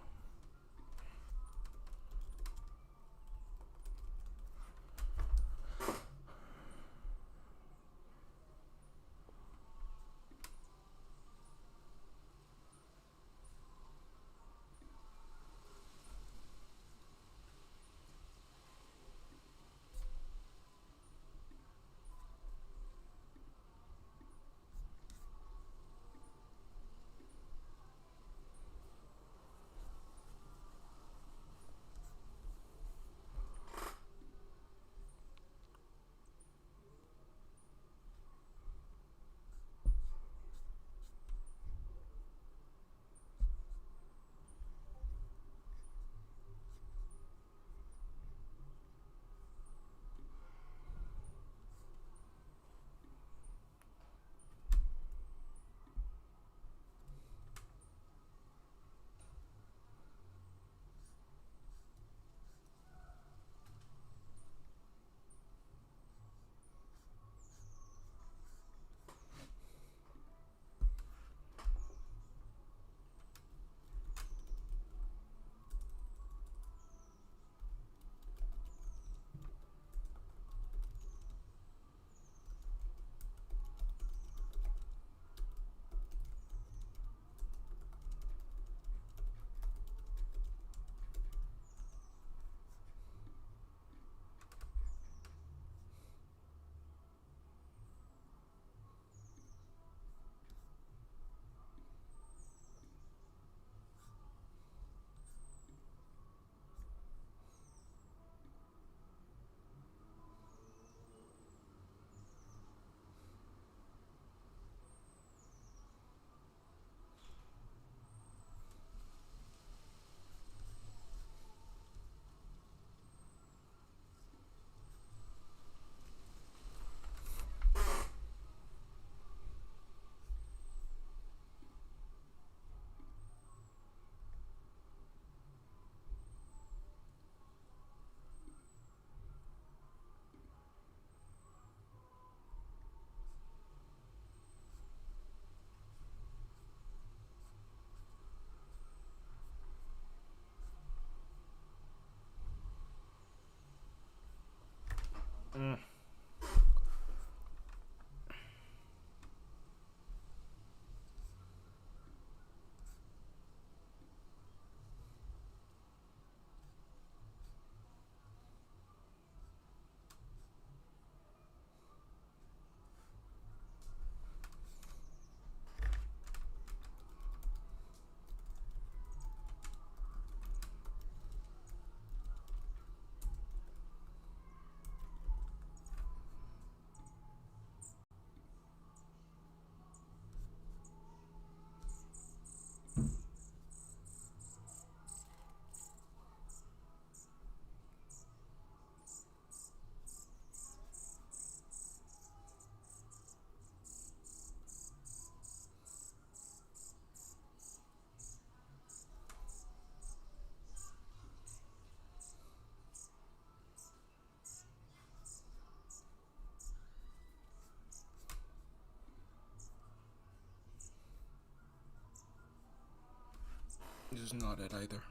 is not it either.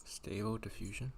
Stable diffusion.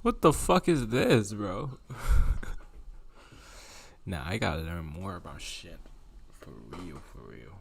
What the fuck is this, bro? Nah, I gotta learn more about shit. For real, for real.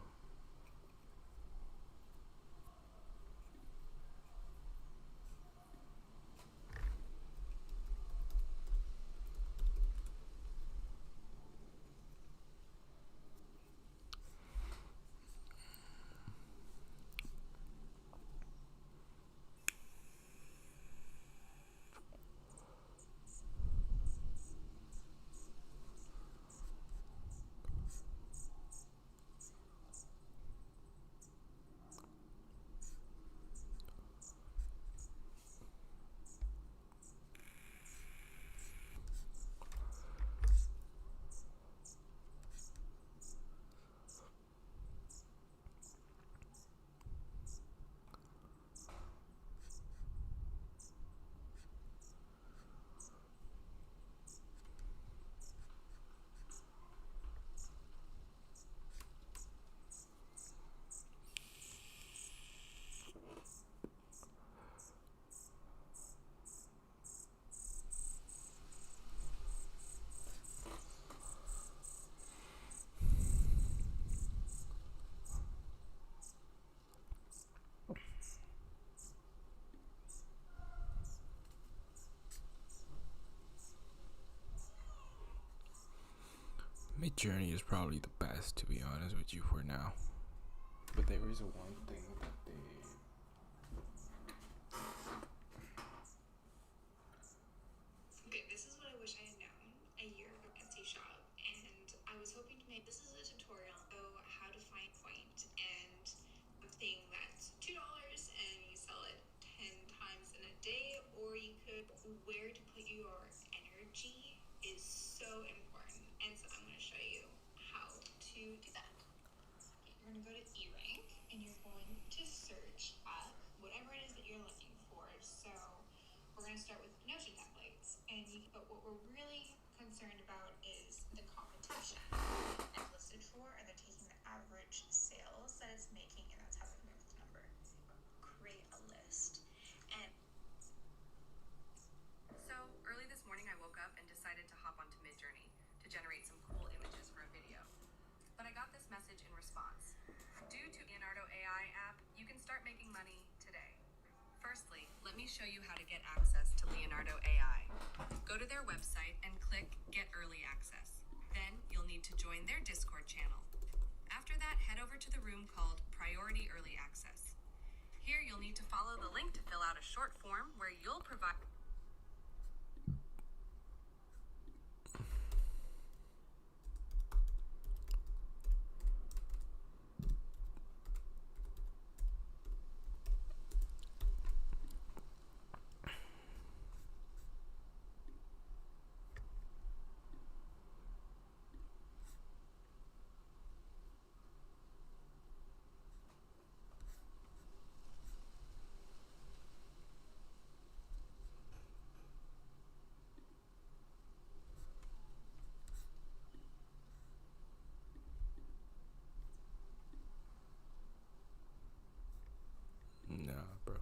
Midjourney is probably the best, to be honest with you, for now. But there is one thing that they...
Okay, this is what I wish I had known a year ago at Esty shop, and I was hoping to make this is a tutorial on how to find point and something that's $2 and you sell it 10 times in a day, or you could where to put your energy is so important, and so I'm going to show you how to do that. You're going to go to eRank and you're going to search up whatever it is that you're looking for. So we're going to start with Notion templates, but what we're really concerned about is the competition. And listed for, and they're taking the average sales that it's making, and that's how they're coming up with the number. Create a list. And so early this morning, I woke up and decided to hop onto Midjourney to generate some cool images for a video. But I got
got this message in response. Due to Leonardo AI app, you can start making money today. Firstly, let me show you how to get access to Leonardo AI. Go to their website and click Get Early Access. Then you'll need to join their Discord channel. After that, head over to the room called Priority Early Access. Here you'll need to follow the link to fill out a short form where you'll provide
Nah, bro.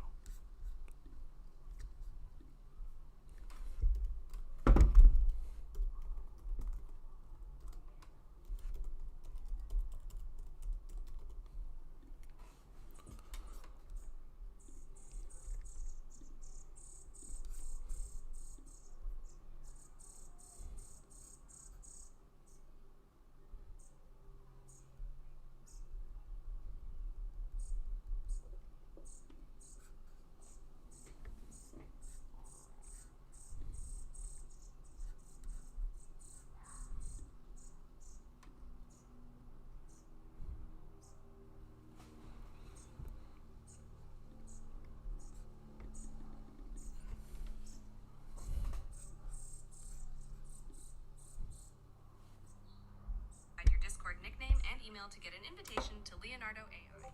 your Discord nickname and email to get an invitation to Leonardo AI.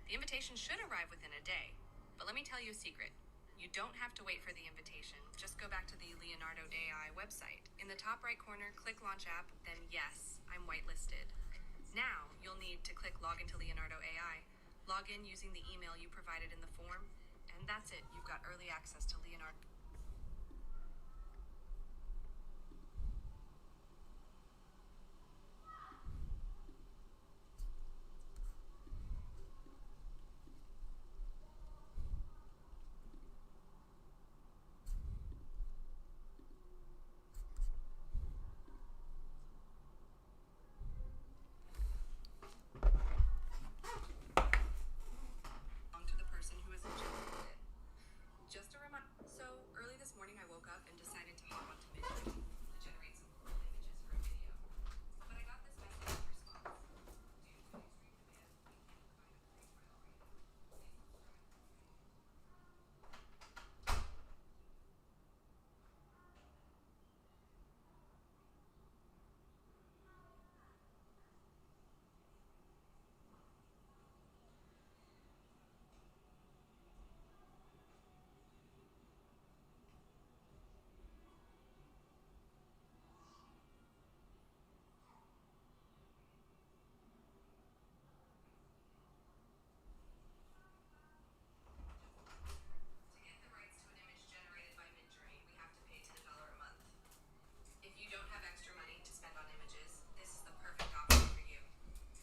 The invitation should arrive within a day, but let me tell you a secret. You don't have to wait for the invitation. Just go back to the Leonardo AI website. In the top right corner, click Launch App, then yes, I'm whitelisted. Now, you'll need to click Log into Leonardo AI. Log in using the email you provided in the form, and that's it. You've got early access to Leonardo. To the person who is in charge of it. Just a reminder. So early this morning, I woke up and decided to hop onto Midjourney to generate some cool images for a video. But I got this message in response. Due to extreme demand, we can't provide a free trial right now. To get the rights to an image generated by Midjourney, we have to pay $10 a month. If you don't have extra money to spend on images, this is the perfect option for you.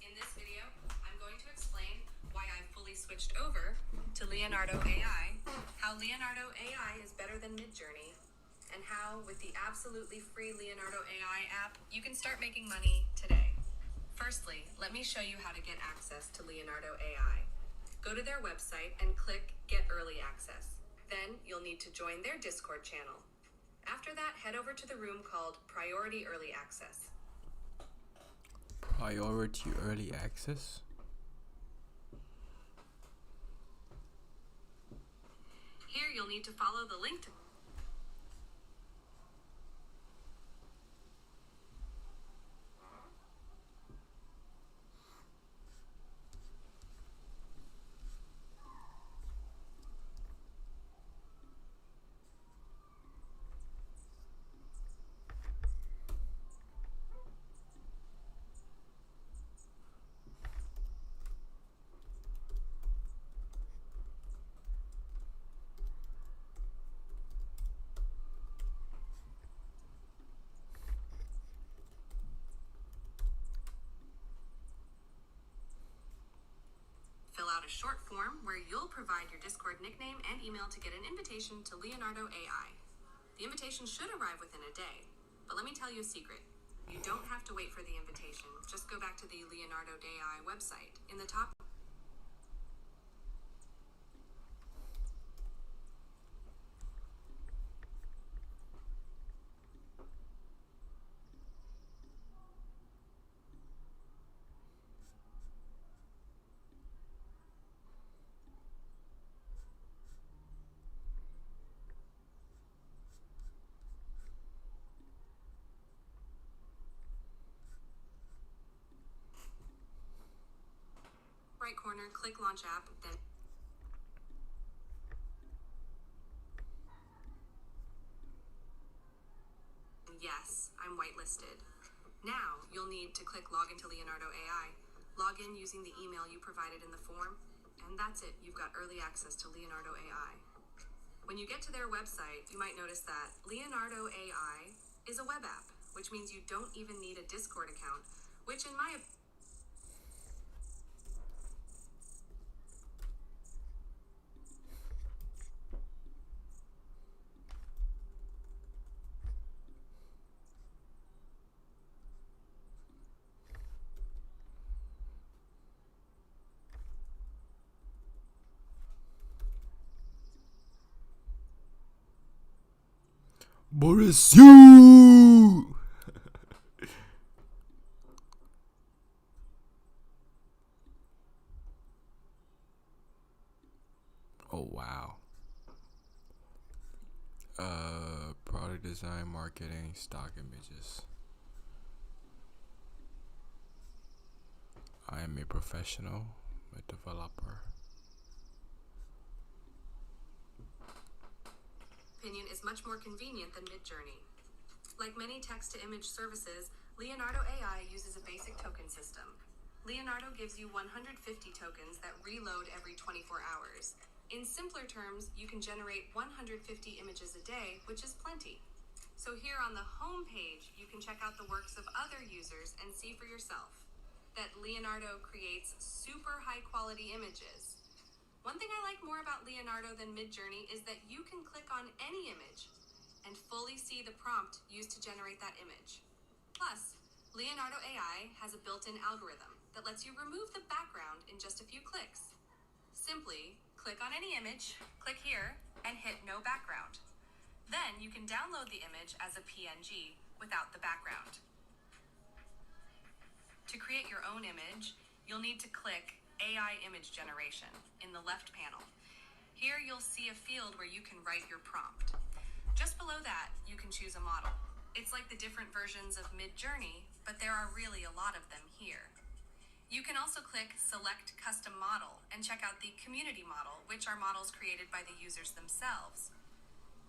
In this video, I'm going to explain why I've fully switched over to Leonardo AI, how Leonardo AI is better than Midjourney, and how, with the absolutely free Leonardo AI app, you can start making money today. Firstly, let me show you how to get access to Leonardo AI. Go to their website and click Get Early Access. Then you'll need to join their Discord channel. After that, head over to the room called Priority Early Access.
Priority early access?
Here you'll need to follow the link to out a short form where you'll provide your Discord nickname and email to get an invitation to Leonardo AI. The invitation should arrive within a day, but let me tell you a secret. You don't have to wait for the invitation. Just go back to the Leonardo AI website. In the top right corner, click Launch App, then yes, I'm whitelisted. Now, you'll need to click Log into Leonardo AI. Log in using the email you provided in the form, and that's it. You've got early access to Leonardo AI. When you get to their website, you might notice that Leonardo AI is a web app, which means you don't even need a Discord account, which in my
Boris, you. Oh wow. Product design, marketing, stock images. I am a professional, a developer.
opinion is much more convenient than Midjourney. Like many text-to-image services, Leonardo AI uses a basic token system. Leonardo gives you 150 tokens that reload every 24 hours. In simpler terms, you can generate 150 images a day, which is plenty. So here on the home page, you can check out the works of other users and see for yourself that Leonardo creates super high-quality images. One thing I like more about Leonardo than Midjourney is that you can click on any image and fully see the prompt used to generate that image. Plus, Leonardo AI has a built-in algorithm that lets you remove the background in just a few clicks. Simply click on any image, click here, and hit no background. Then you can download the image as a PNG without the background. To create your own image, you'll need to click AI Image Generation in the left panel. Here you'll see a field where you can write your prompt. Just below that, you can choose a model. It's like the different versions of Midjourney, but there are really a lot of them here. You can also click Select Custom Model and check out the Community Model, which are models created by the users themselves.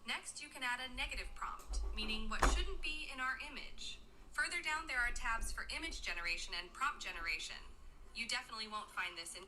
Next, you can add a negative prompt, meaning what shouldn't be in our image. Further down, there are tabs for image generation and prompt generation. You definitely won't find this in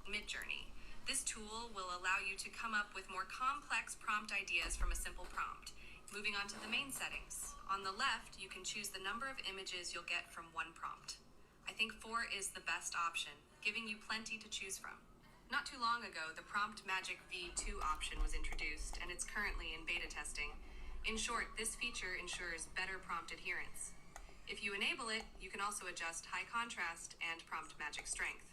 Midjourney. This tool will allow you to come up with more complex prompt ideas from a simple prompt. Moving on to the main settings. On the left, you can choose the number of images you'll get from one prompt. I think 4 is the best option, giving you plenty to choose from. Not too long ago, the Prompt Magic V2 option was introduced, and it's currently in beta testing. In short, this feature ensures better prompt adherence. If you enable it, you can also adjust high contrast and prompt magic strength.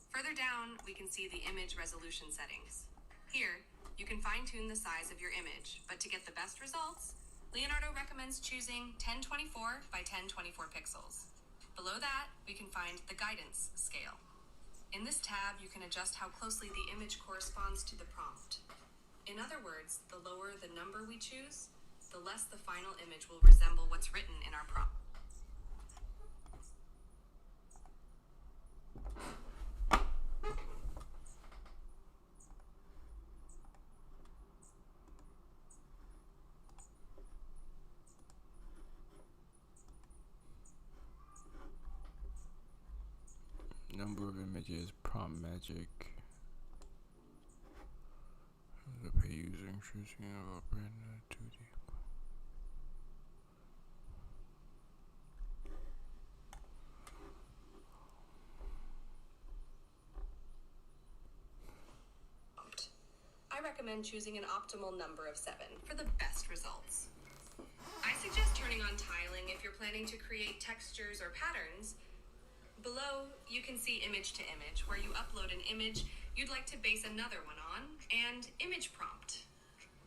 Further down, we can see the image resolution settings. Here, you can fine-tune the size of your image, but to get the best results, Leonardo recommends choosing 1024 by 1024 pixels. Below that, we can find the guidance scale. In this tab, you can adjust how closely the image corresponds to the prompt. In other words, the lower the number we choose, the less the final image will resemble what's written in our prompt.
images, prompt magic. The pay user choosing of a brand new 2D.
I recommend choosing an optimal number of 7 for the best results. I suggest turning on tiling if you're planning to create textures or patterns. Below, you can see image to image, where you upload an image you'd like to base another one on, and image prompt.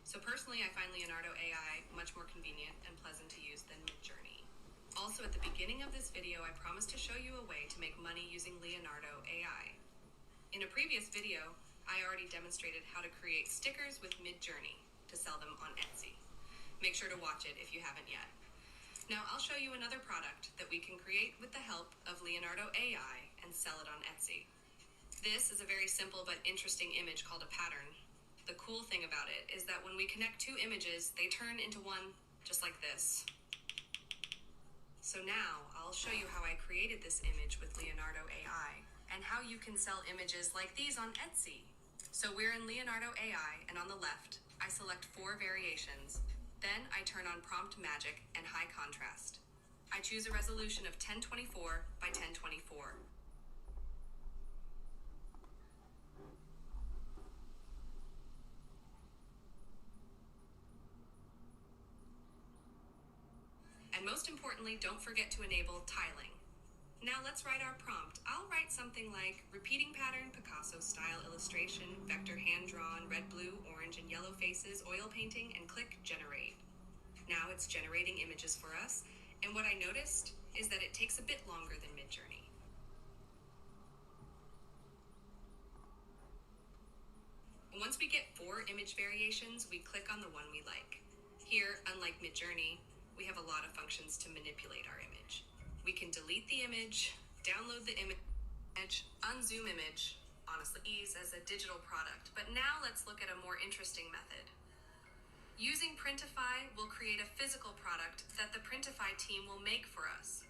So personally, I find Leonardo AI much more convenient and pleasant to use than Midjourney. Also, at the beginning of this video, I promised to show you a way to make money using Leonardo AI. In a previous video, I already demonstrated how to create stickers with Midjourney to sell them on Etsy. Make sure to watch it if you haven't yet. Now I'll show you another product that we can create with the help of Leonardo AI and sell it on Etsy. This is a very simple but interesting image called a pattern. The cool thing about it is that when we connect 2 images, they turn into one just like this. So now I'll show you how I created this image with Leonardo AI and how you can sell images like these on Etsy. So we're in Leonardo AI, and on the left, I select 4 variations. Then I turn on prompt magic and high contrast. I choose a resolution of 1024 by 1024. And most importantly, don't forget to enable tiling. Now let's write our prompt. I'll write something like repeating pattern, Picasso style illustration, vector hand drawn, red, blue, orange, and yellow faces, oil painting, and click generate. Now it's generating images for us, and what I noticed is that it takes a bit longer than Midjourney. Once we get 4 image variations, we click on the one we like. Here, unlike Midjourney, we have a lot of functions to manipulate our image. We can delete the image, download the image, unzoom image, honestly, ease as a digital product. But now let's look at a more interesting method. Using Printify, we'll create a physical product that the Printify team will make for us.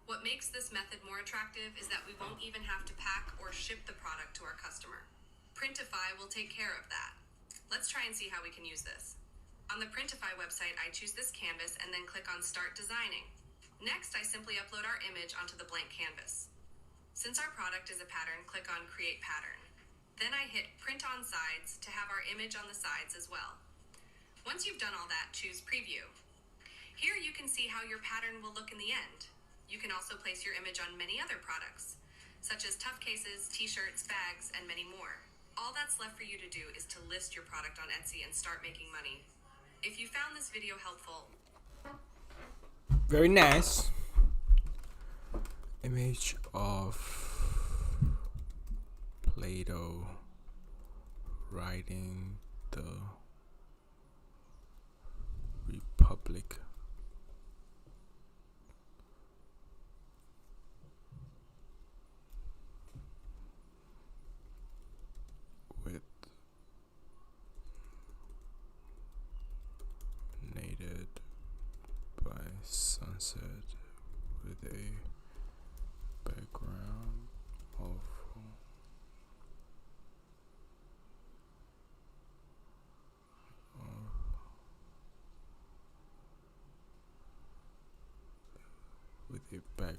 What makes this method more attractive is that we won't even have to pack or ship the product to our customer. Printify will take care of that. Let's try and see how we can use this. On the Printify website, I choose this canvas and then click on Start Designing. Next, I simply upload our image onto the blank canvas. Since our product is a pattern, click on Create Pattern. Then I hit Print on Sides to have our image on the sides as well. Once you've done all that, choose Preview. Here you can see how your pattern will look in the end. You can also place your image on many other products, such as tough cases, t-shirts, bags, and many more. All that's left for you to do is to list your product on Etsy and start making money. If you found this video helpful,
very nice image of Plato riding the Republic. With nated by sunset with a background of with a back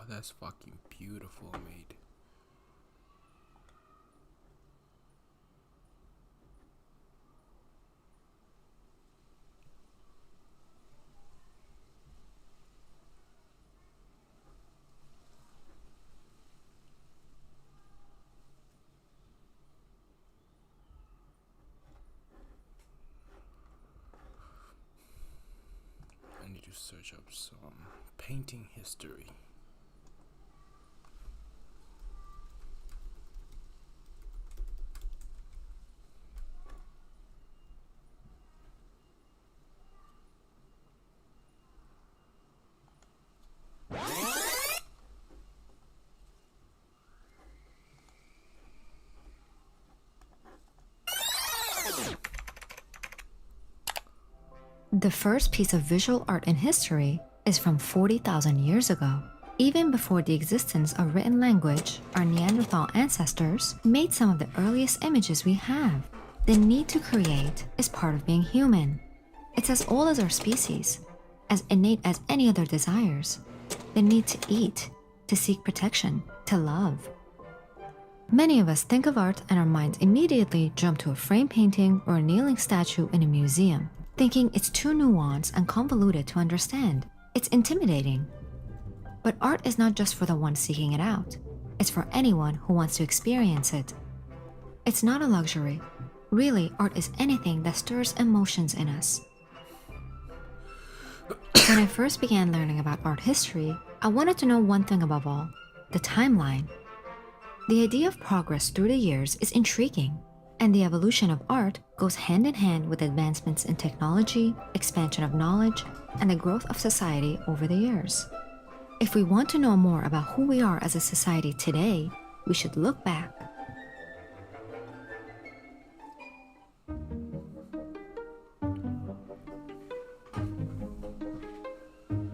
that's fucking beautiful, mate. I need to search up some painting history.
The first piece of visual art in history is from 40,000 years ago. Even before the existence of written language, our Neanderthal ancestors made some of the earliest images we have. The need to create is part of being human. It's as old as our species, as innate as any other desires. The need to eat, to seek protection, to love. Many of us think of art and our minds immediately jump to a frame painting or a kneeling statue in a museum, thinking it's too nuanced and convoluted to understand. It's intimidating. But art is not just for the one seeking it out. It's for anyone who wants to experience it. It's not a luxury. Really, art is anything that stirs emotions in us. When I first began learning about art history, I wanted to know one thing above all: the timeline. The idea of progress through the years is intriguing, and the evolution of art goes hand in hand with advancements in technology, expansion of knowledge, and the growth of society over the years. If we want to know more about who we are as a society today, we should look back.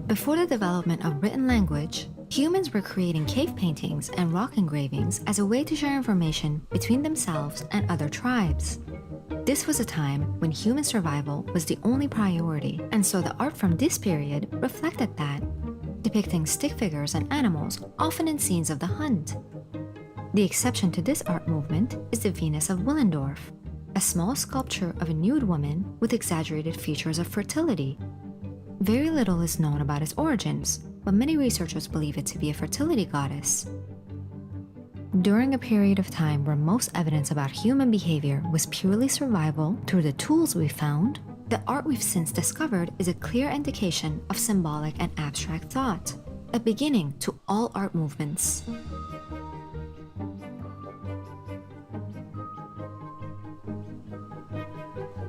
Before the development of written language, humans were creating cave paintings and rock engravings as a way to share information between themselves and other tribes. This was a time when human survival was the only priority, and so the art from this period reflected that, depicting stick figures and animals, often in scenes of the hunt. The exception to this art movement is the Venus of Willendorf, a small sculpture of a nude woman with exaggerated features of fertility. Very little is known about its origins, but many researchers believe it to be a fertility goddess. During a period of time where most evidence about human behavior was purely survival through the tools we found, the art we've since discovered is a clear indication of symbolic and abstract thought, a beginning to all art movements.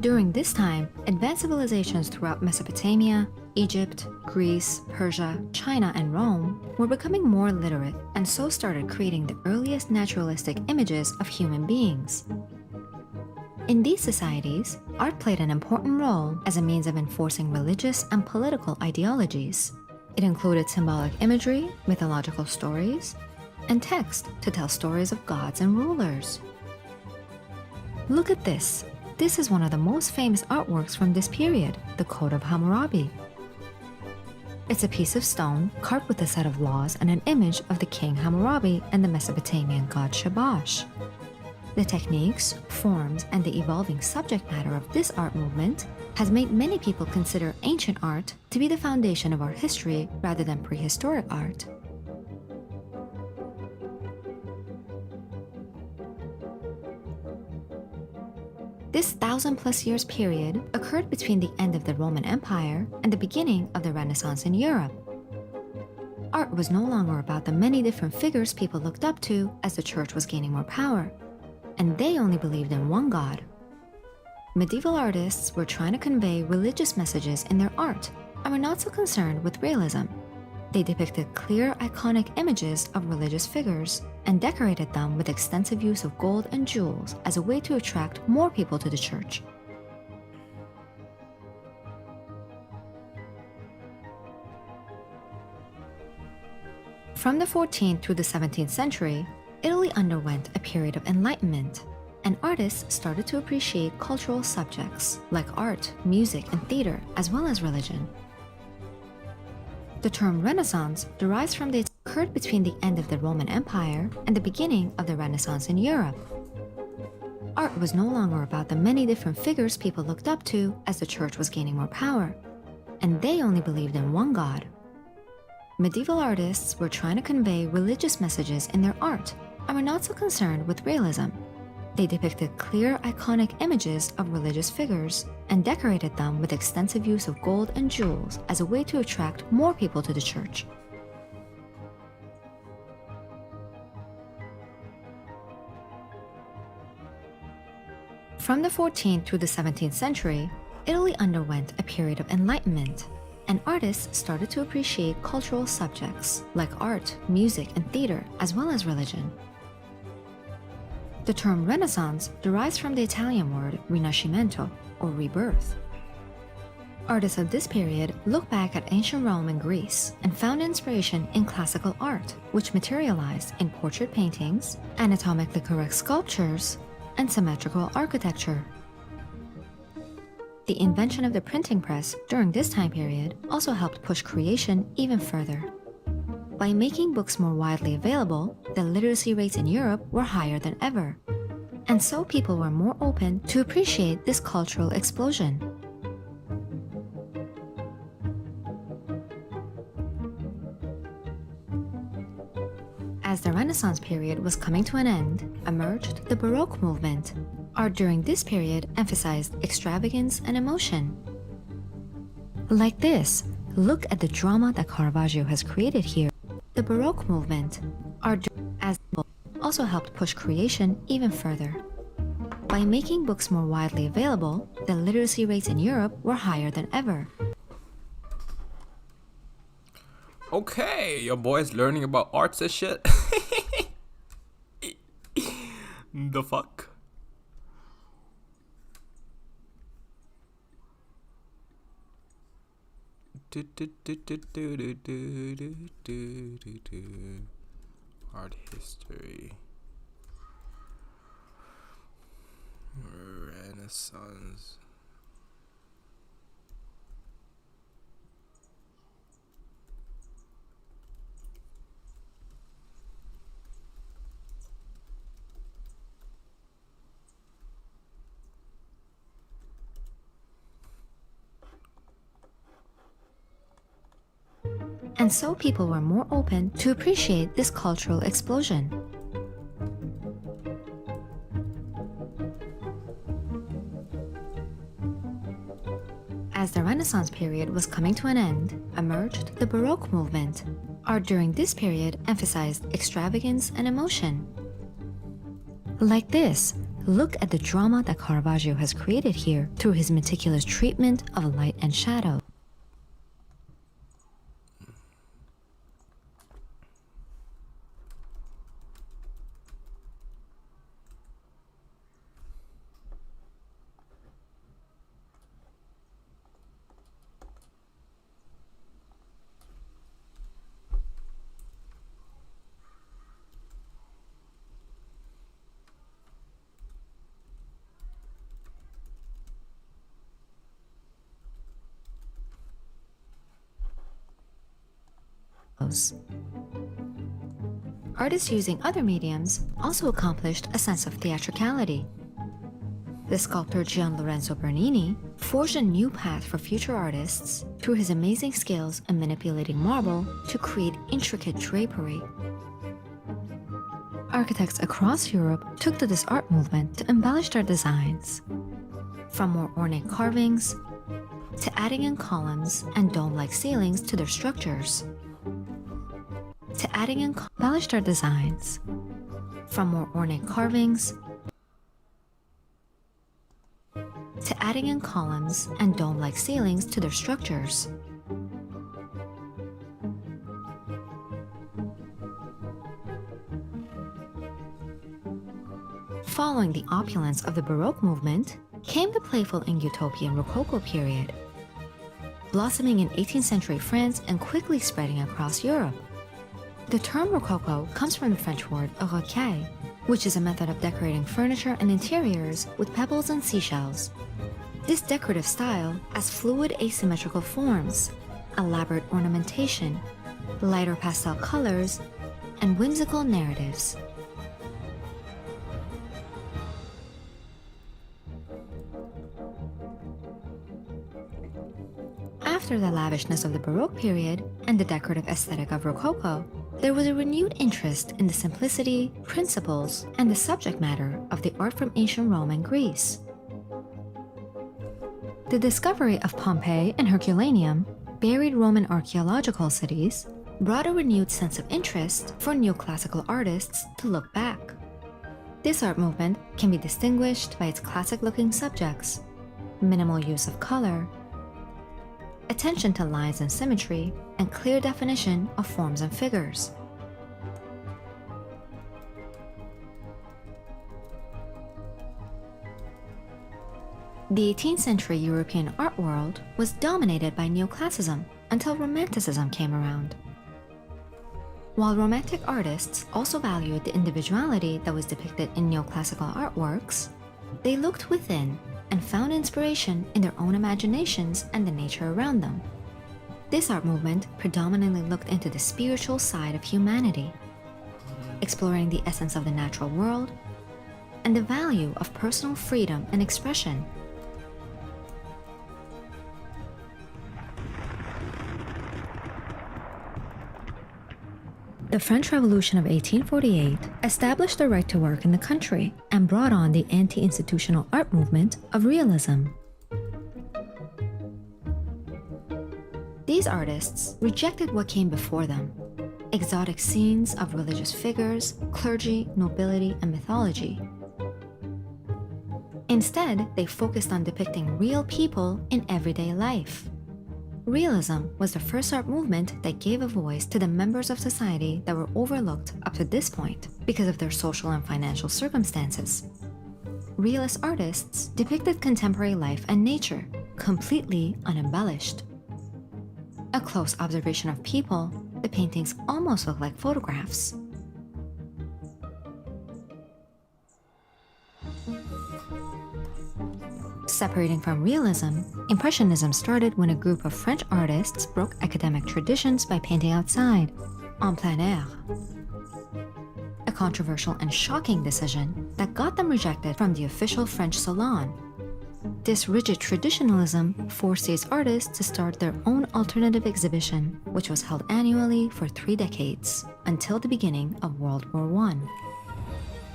During this time, advanced civilizations throughout Mesopotamia, Egypt, Greece, Persia, China, and Rome were becoming more literate, and so started creating the earliest naturalistic images of human beings. In these societies, art played an important role as a means of enforcing religious and political ideologies. It included symbolic imagery, mythological stories, and text to tell stories of gods and rulers. Look at this. This is one of the most famous artworks from this period, the Code of Hammurabi. It's a piece of stone carved with a set of laws and an image of the king Hammurabi and the Mesopotamian god Shamash. The techniques, forms, and the evolving subject matter of this art movement has made many people consider ancient art to be the foundation of art history rather than prehistoric art. This 1,000+ years period occurred between the end of the Roman Empire and the beginning of the Renaissance in Europe. Art was no longer about the many different figures people looked up to as the church was gaining more power, and they only believed in one god. Medieval artists were trying to convey religious messages in their art and were not so concerned with realism. They depicted clear, iconic images of religious figures and decorated them with extensive use of gold and jewels as a way to attract more people to the church. From the 14th through the 17th century, Italy underwent a period of enlightenment, and artists started to appreciate cultural subjects like art, music, and theater, as well as religion. The term Renaissance derives from the occurred between the end of the Roman Empire and the beginning of the Renaissance in Europe. Art was no longer about the many different figures people looked up to as the church was gaining more power, and they only believed in one god. Medieval artists were trying to convey religious messages in their art and were not so concerned with realism. They depicted clear, iconic images of religious figures and decorated them with extensive use of gold and jewels as a way to attract more people to the church. From the 14th through the 17th century, Italy underwent a period of enlightenment, and artists started to appreciate cultural subjects like art, music, and theater, as well as religion. The term Renaissance derives from the Italian word rinascimento, or rebirth. Artists of this period look back at ancient Rome and Greece and found inspiration in classical art, which materialized in portrait paintings, anatomically correct sculptures, and symmetrical architecture. The invention of the printing press during this time period also helped push creation even further. By making books more widely available, the literacy rates in Europe were higher than ever, and so people were more open to appreciate this cultural explosion. As the Renaissance period was coming to an end, emerged the Baroque movement. Art during this period emphasized extravagance and emotion. Like this, look at the drama that Caravaggio has created here. The Baroque movement, art as also helped push creation even further. By making books more widely available, the literacy rates in Europe were higher than ever.
Okay, your boy's learning about arts and shit. The fuck? Art history. Renaissance.
And so people were more open to appreciate this cultural explosion. As the Renaissance period was coming to an end, emerged the Baroque movement. Art during this period emphasized extravagance and emotion. Like this, look at the drama that Caravaggio has created here through his meticulous treatment of light and shadow. Artists using other mediums also accomplished a sense of theatricality. The sculptor Gian Lorenzo Bernini forged a new path for future artists through his amazing skills in manipulating marble to create intricate drapery. Architects across Europe took to this art movement to embellish their designs, from more ornate carvings to adding in columns and dome-like ceilings to their structures. Embellished their designs, from more ornate carvings to adding in columns and dome-like ceilings to their structures. Following the opulence of the Baroque movement came the playful and utopian Rococo period, blossoming in 18th century France and quickly spreading across Europe. The term Rococo comes from the French word rocaille, which is a method of decorating furniture and interiors with pebbles and seashells. This decorative style has fluid asymmetrical forms, elaborate ornamentation, lighter pastel colors, and whimsical narratives. After the lavishness of the Baroque period and the decorative aesthetic of Rococo, there was a renewed interest in the simplicity, principles, and the subject matter of the art from ancient Rome and Greece. The discovery of Pompeii and Herculaneum, buried Roman archaeological cities, brought a renewed sense of interest for neoclassical artists to look back. This art movement can be distinguished by its classic-looking subjects, minimal use of color, attention to lines and symmetry, and clear definition of forms and figures. The 18th century European art world was dominated by neoclassicism until Romanticism came around. While Romantic artists also valued the individuality that was depicted in neoclassical artworks, they looked within and found inspiration in their own imaginations and the nature around them. This art movement predominantly looked into the spiritual side of humanity, exploring the essence of the natural world and the value of personal freedom and expression. The French Revolution of 1848 established the right to work in the country and brought on the anti-institutional art movement of realism. These artists rejected what came before them: exotic scenes of religious figures, clergy, nobility, and mythology. Instead, they focused on depicting real people in everyday life. Realism was the first art movement that gave a voice to the members of society that were overlooked up to this point because of their social and financial circumstances. Realist artists depicted contemporary life and nature, completely unembellished. A close observation of people, the paintings almost look like photographs. Separating from realism, Impressionism started when a group of French artists broke academic traditions by painting outside, en plein air. A controversial and shocking decision that got them rejected from the official French salon. This rigid traditionalism forced these artists to start their own alternative exhibition, which was held annually for 3 decades, until the beginning of World War I.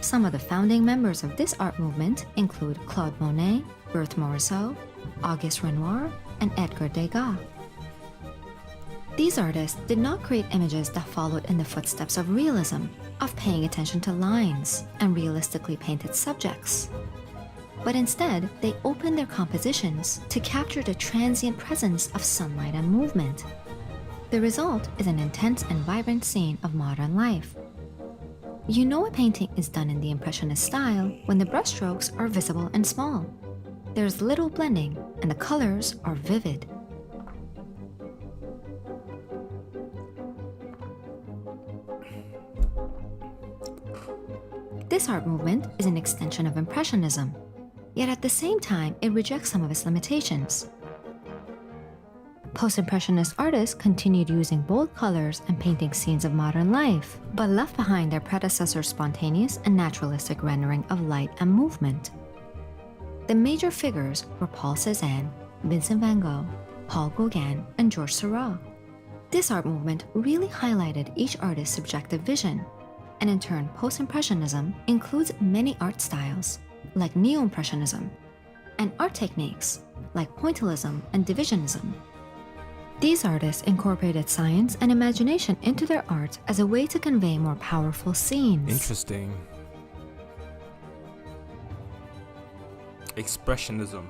Some of the founding members of this art movement include Claude Monet, Berthe Morisot, Auguste Renoir, and Edgar Degas. These artists did not create images that followed in the footsteps of realism, of paying attention to lines and realistically painted subjects. But instead, they opened their compositions to capture the transient presence of sunlight and movement. The result is an intense and vibrant scene of modern life. You know a painting is done in the Impressionist style when the brushstrokes are visible and small. There's little blending, and the colors are vivid. This art movement is an extension of Impressionism, yet at the same time it rejects some of its limitations. Post-Impressionist artists continued using bold colors and painting scenes of modern life, but left behind their predecessors' spontaneous and naturalistic rendering of light and movement. The major figures were Paul Cézanne, Vincent van Gogh, Paul Gauguin, and Georges Seurat. This art movement really highlighted each artist's subjective vision, and in turn, Post-Impressionism includes many art styles, like Neo-Impressionism, and art techniques, like Pointillism and Divisionism. These artists incorporated science and imagination into their art as a way to convey more powerful scenes.
Interesting. Expressionism.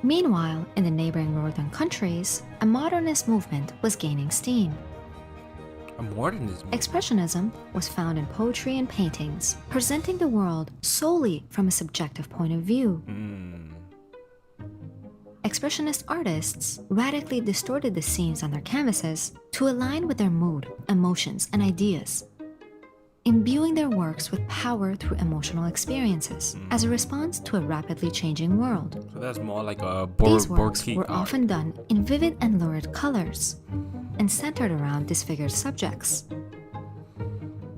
Meanwhile, in the neighboring northern countries, a modernist movement was gaining steam.
A modernism.
Expressionism was found in poetry and paintings, presenting the world solely from a subjective point of view. Expressionist artists radically distorted the scenes on their canvases to align with their mood, emotions, and ideas. imbuing their works with power through emotional experiences as a response to a rapidly changing world.
So that's more like a
These works
Borky
were
art.
often done in vivid and lurid colors and centered around disfigured subjects.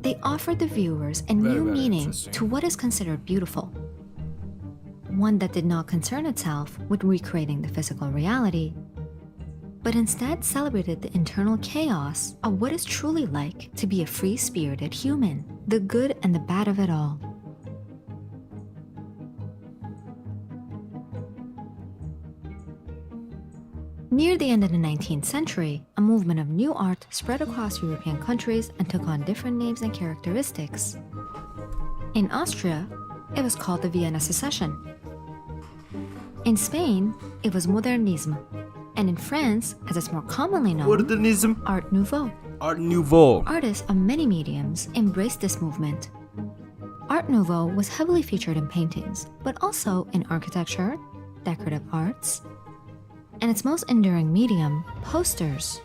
They offered the viewers a new
very
meaning
interesting.
to what is considered beautiful, one that did not concern itself with recreating the physical reality, but instead celebrated the internal chaos of what it's truly like to be a free-spirited human, the good and the bad of it all. Near the end of the 19th century, a movement of new art spread across European countries and took on different names and characteristics. In Austria, it was called the Vienna Secession. In Spain, it was Modernisme, and in France, as it's more commonly known,
Modernism.
Art Nouveau.
Art Nouveau.
Artists of many mediums embraced this movement. Art Nouveau was heavily featured in paintings, but also in architecture, decorative arts, and its most enduring medium, posters.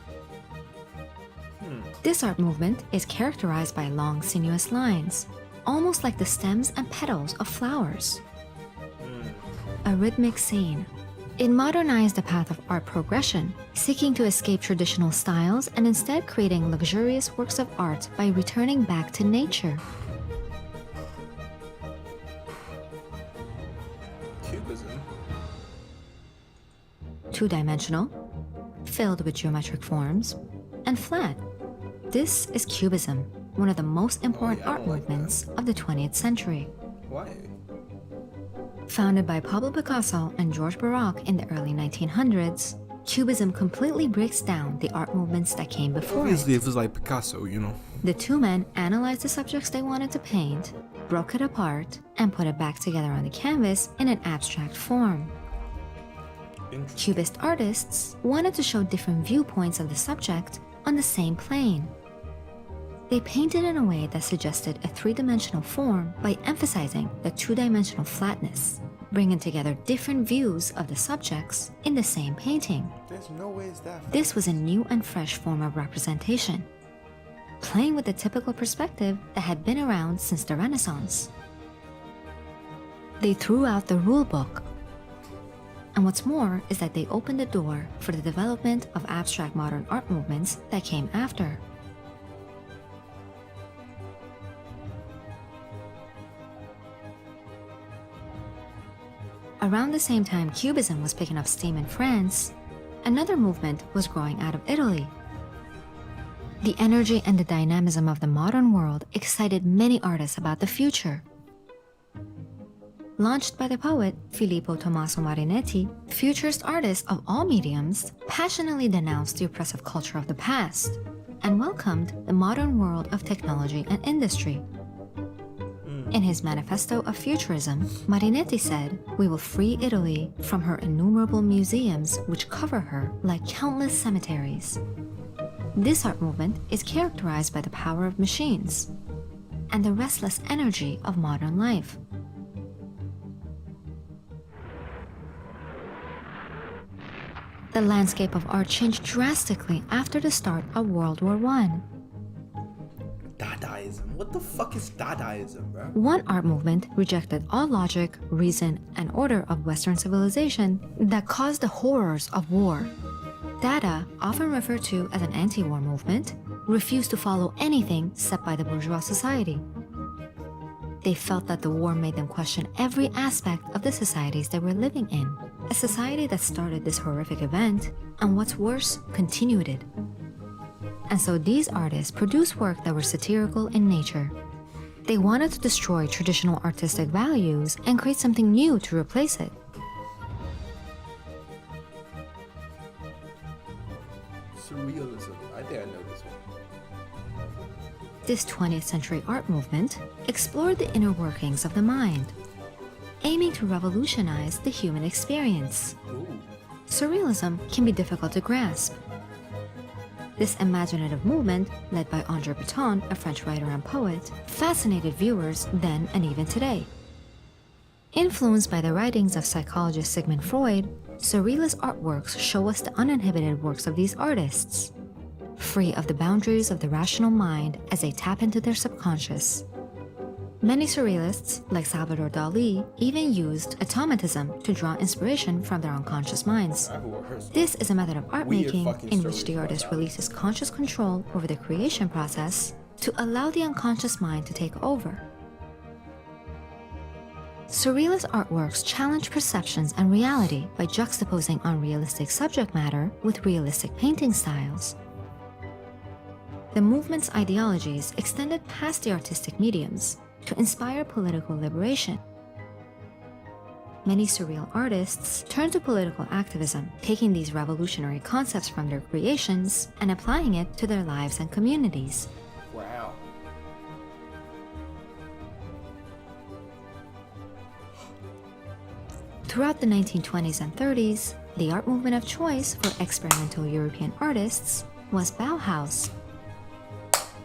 This art movement is characterized by long, sinuous lines, almost like the stems and petals of flowers. A rhythmic scene. It modernized the path of art progression, seeking to escape traditional styles and instead creating luxurious works of art by returning back to nature.
Cubism.
Two-dimensional, filled with geometric forms, and flat. This is Cubism, one of the most important
yeah, I
art
don't like
movements of the 20th century.
Why?
Founded by Pablo Picasso and George Baroque in the early 1900s, Cubism completely breaks down the art movements that came before
Obviously,
it.
it was like Picasso, you know.
The two men analyzed the subjects they wanted to paint, broke it apart, and put it back together on the canvas in an abstract form. Cubist artists wanted to show different viewpoints of the subject on the same plane. They painted in a way that suggested a three-dimensional form by emphasizing the two-dimensional flatness, bringing together different views of the subjects in the same painting.
There's no way it's that.
This was a new and fresh form of representation, playing with the typical perspective that had been around since the Renaissance. They threw out the rule book. And what's more is that they opened the door for the development of abstract modern art movements that came after. Around the same time Cubism was picking up steam in France, another movement was growing out of Italy. The energy and the dynamism of the modern world excited many artists about the future. Launched by the poet Filippo Tommaso Marinetti, futurist artists of all mediums passionately denounced the oppressive culture of the past and welcomed the modern world of technology and industry. In his Manifesto of Futurism, Marinetti said, "We will free Italy from her innumerable museums which cover her like countless cemeteries." This art movement is characterized by the power of machines and the restless energy of modern life. The landscape of art changed drastically after the start of World War I.
Dadaism. What the fuck is Dadaism, bro?
One art movement rejected all logic, reason, and order of Western civilization that caused the horrors of war. Dada, often referred to as an anti-war movement, refused to follow anything set by the bourgeois society. They felt that the war made them question every aspect of the societies they were living in, a society that started this horrific event, and what's worse, continued it. And so these artists produced work that were satirical in nature. They wanted to destroy traditional artistic values and create something new to replace it.
Surrealism. I think I know this one.
This 20th century art movement explored the inner workings of the mind, aiming to revolutionize the human experience.
Ooh.
Surrealism can be difficult to grasp. This imaginative movement, led by André Breton, a French writer and poet, fascinated viewers then and even today. Influenced by the writings of psychologist Sigmund Freud, surrealist artworks show us the uninhibited works of these artists. free of the boundaries of the rational mind as they tap into their subconscious. Many surrealists, like Salvador Dali, even used automatism to draw inspiration from their unconscious minds. This is a method of art making in which the artist releases conscious control over the creation process to allow the unconscious mind to take over. Surrealist artworks challenge perceptions and reality by juxtaposing unrealistic subject matter with realistic painting styles. The movement's ideologies extended past the artistic mediums to inspire political liberation. Many surreal artists turned to political activism, taking these revolutionary concepts from their creations and applying it to their lives and communities.
Wow.
Throughout the 1920s and 30s, the art movement of choice for experimental European artists was Bauhaus.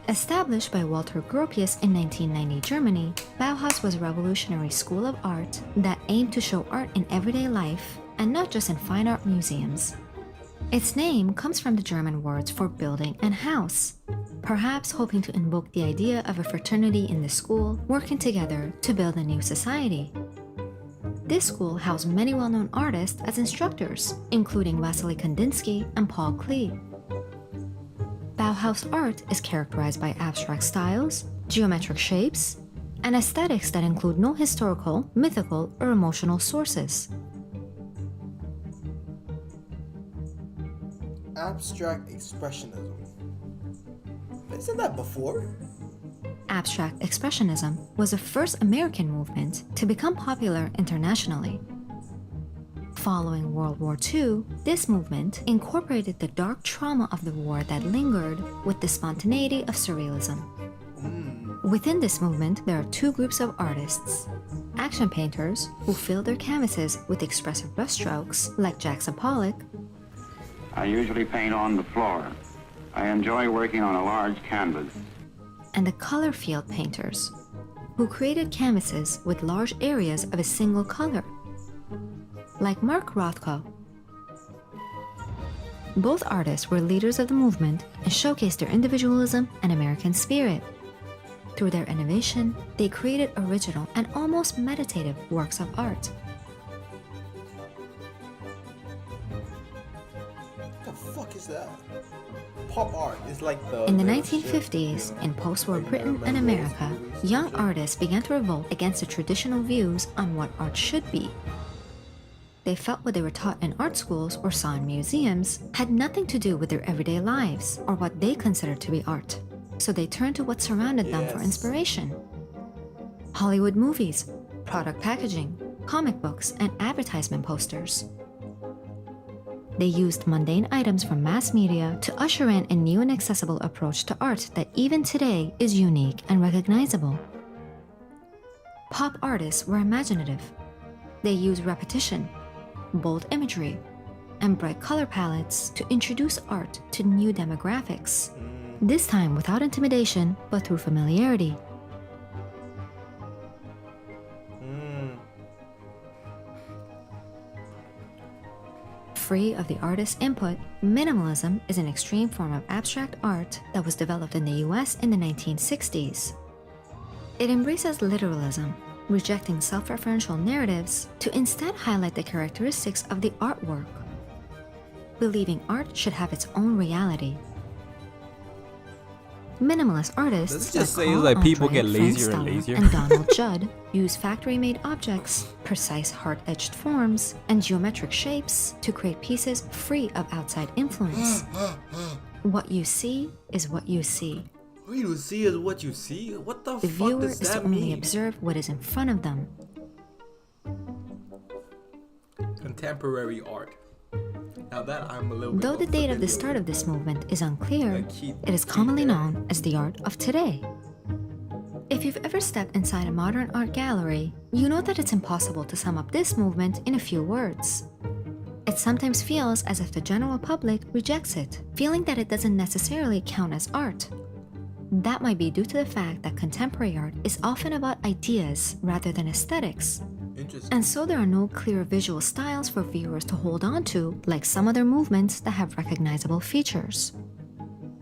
Established by Walter Gropius in 1990 Germany, Bauhaus was a revolutionary school of art that aimed to show art in everyday life and not just in fine art museums. Its name comes from the German words for building and house, perhaps hoping to invoke the idea of a fraternity in the school working together to build a new society. This school housed many well-known artists as instructors, including Vasily Kandinsky and Paul Klee. Bauhaus art is characterized by abstract styles, geometric shapes, and aesthetics that include no historical, mythical, or emotional sources.
Abstract expressionism. Isn't that before?
Abstract expressionism was the first American movement to become popular internationally. Following World War II, this movement incorporated the dark trauma of the war that lingered with the spontaneity of surrealism. Within this movement, there are two groups of artists: action painters, who fill their canvases with expressive brushstrokes, like Jackson Pollock.
I usually paint on the floor. I enjoy working on a large canvas.
And the color field painters, who created canvases with large areas of a single color, like Mark Rothko. Both artists were leaders of the movement and showcased their individualism and American spirit. Through their innovation, they created original and almost meditative works of art.
What the fuck is that? Pop art is like the...
In the
real
1950s,
shit,
in post-war
Like
Britain and
Marilyn
America,
Monroe's
young
movies.
artists began to revolt against the traditional views on what art should be. They felt what they were taught in art schools or saw in museums had nothing to do with their everyday lives or what they considered to be art. So they turned to what surrounded them for
Yes.
inspiration. Hollywood movies, product packaging, comic books, and advertisement posters. They used mundane items from mass media to usher in a new and accessible approach to art that even today is unique and recognizable. Pop artists were imaginative. They used repetition, bold imagery, and bright color palettes to introduce art to new demographics, this time without intimidation but through familiarity. Free of the artist's input, minimalism is an extreme form of abstract art that was developed in the US in the 1960s. It embraces literalism, rejecting self-referential narratives to instead highlight the characteristics of the artwork, believing art should have its own reality. Minimalist artists
Does it just
like
say
Carl
like people
Andre,
get
Frank
lazier and
Stella,
lazier?
and Donald Judd use factory-made objects, precise hard-edged forms, and geometric shapes to create pieces free of outside influence. What you see is what you see.
What you see is what you see? What the
The
fuck
viewer
does
is to
that
only
mean?
observe what is in front of them.
Contemporary art. Now that I'm a little bit
Though the
more
date of the
familiar
start
with.
of this movement is unclear,
Like, keep-
it is
keep
commonly
there.
known as the art of today. If you've ever stepped inside a modern art gallery, you know that it's impossible to sum up this movement in a few words. It sometimes feels as if the general public rejects it, feeling that it doesn't necessarily count as art. That might be due to the fact that contemporary art is often about ideas rather than aesthetics.
Interesting.
And so there are no clear visual styles for viewers to hold on to, like some other movements that have recognizable features.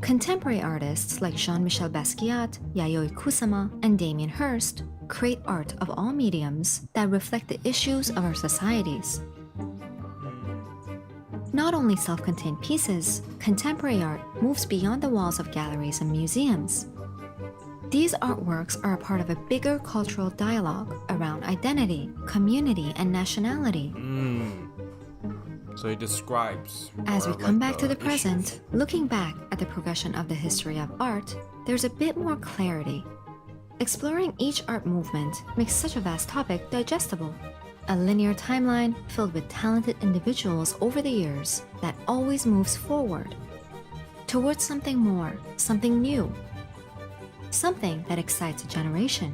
Contemporary artists like Jean-Michel Basquiat, Yayoi Kusama, and Damien Hirst create art of all mediums that reflect the issues of our societies. Not only self-contained pieces, contemporary art moves beyond the walls of galleries and museums. These artworks are a part of a bigger cultural dialogue around identity, community, and nationality.
So it describes.
As we come back to the present, looking back at the progression of the history of art, there's a bit more clarity. Exploring each art movement makes such a vast topic digestible. A linear timeline filled with talented individuals over the years that always moves forward towards something more, something new, something that excites a generation.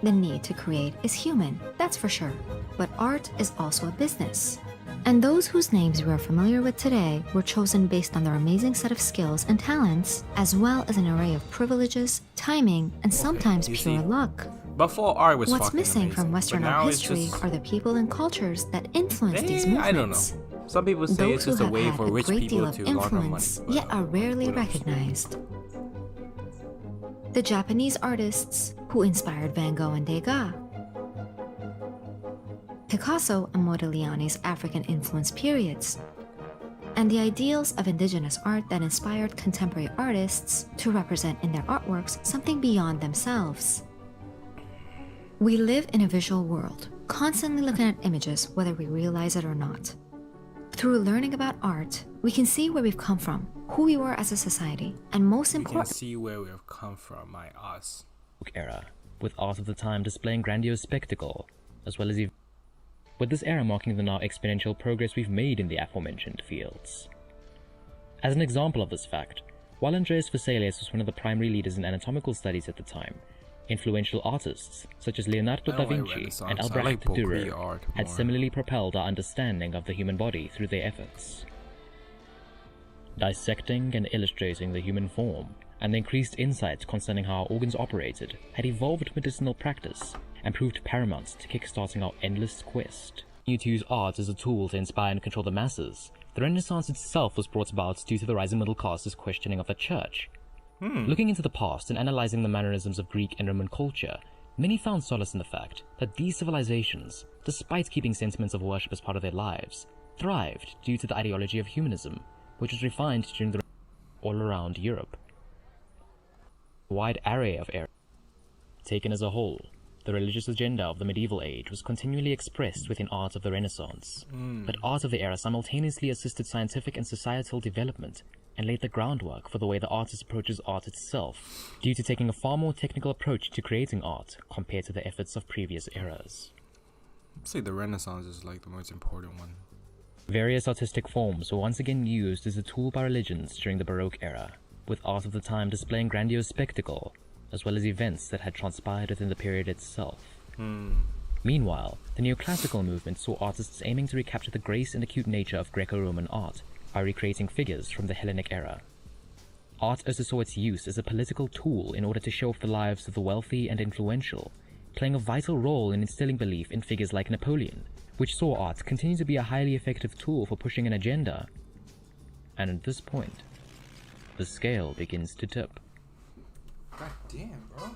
The need to create is human, that's for sure, but art is also a business. And those whose names we are familiar with today were chosen based on their amazing set of skills and talents, as well as an array of privileges, timing, and sometimes pure luck.
Before art was
What's
fucking
missing
amazing,
from Western
but
art
now it's
history
just-
are the people and cultures that influence these movements.
I don't know. Some people say
Those
it's
who
just a
have
way
had
for
a
rich
great deal
people
of
to launder money.
influence,
but,
yet are rarely
who knows?
recognized. The Japanese artists who inspired Van Gogh and Degas, Picasso and Modigliani's African-influenced periods, and the ideals of indigenous art that inspired contemporary artists to represent in their artworks something beyond themselves. We live in a visual world, constantly looking at images whether we realize it or not. Through learning about art, we can see where we've come from, who we were as a society, and most
You can
importantly,
see where we have come from, my us.
Era, with art of the time displaying grandiose spectacle, as well as with this era marking the now exponential progress we've made in the aforementioned fields. As an example of this fact, while Andreas Vesalius was one of the primary leaders in anatomical studies at the time, influential artists such as Leonardo
I
da
don't like
Vinci
Renaissance.
and
I
Albrecht
like Beaupré
Dürer
art
had
more.
similarly propelled our understanding of the human body through their efforts. Dissecting and illustrating the human form, and the increased insights concerning how our organs operated had evolved medicinal practice and proved paramount to kickstarting our endless quest. To use art as a tool to inspire and control the masses, the Renaissance itself was brought about due to the rising middle class's questioning of the church. Looking into the past and analyzing the mannerisms of Greek and Roman culture, many found solace in the fact that these civilizations, despite keeping sentiments of worship as part of their lives, thrived due to the ideology of humanism, which was refined during the all around Europe. A wide array of eras. Taken as a whole, the religious agenda of the medieval age was continually expressed within art of the Renaissance, but art of the era simultaneously assisted scientific and societal development and laid the groundwork for the way the artist approaches art itself, due to taking a far more technical approach to creating art compared to the efforts of previous eras.
I'd say the Renaissance is like the most important one.
Various artistic forms were once again used as a tool by religions during the Baroque era, with art of the time displaying grandiose spectacle, as well as events that had transpired within the period itself. Meanwhile, the neoclassical movement saw artists aiming to recapture the grace and acute nature of Greco-Roman art by recreating figures from the Hellenic era. Art also saw its use as a political tool in order to show off the lives of the wealthy and influential, playing a vital role in instilling belief in figures like Napoleon, which saw art continue to be a highly effective tool for pushing an agenda. And at this point, the scale begins to tip.
God damn, bro.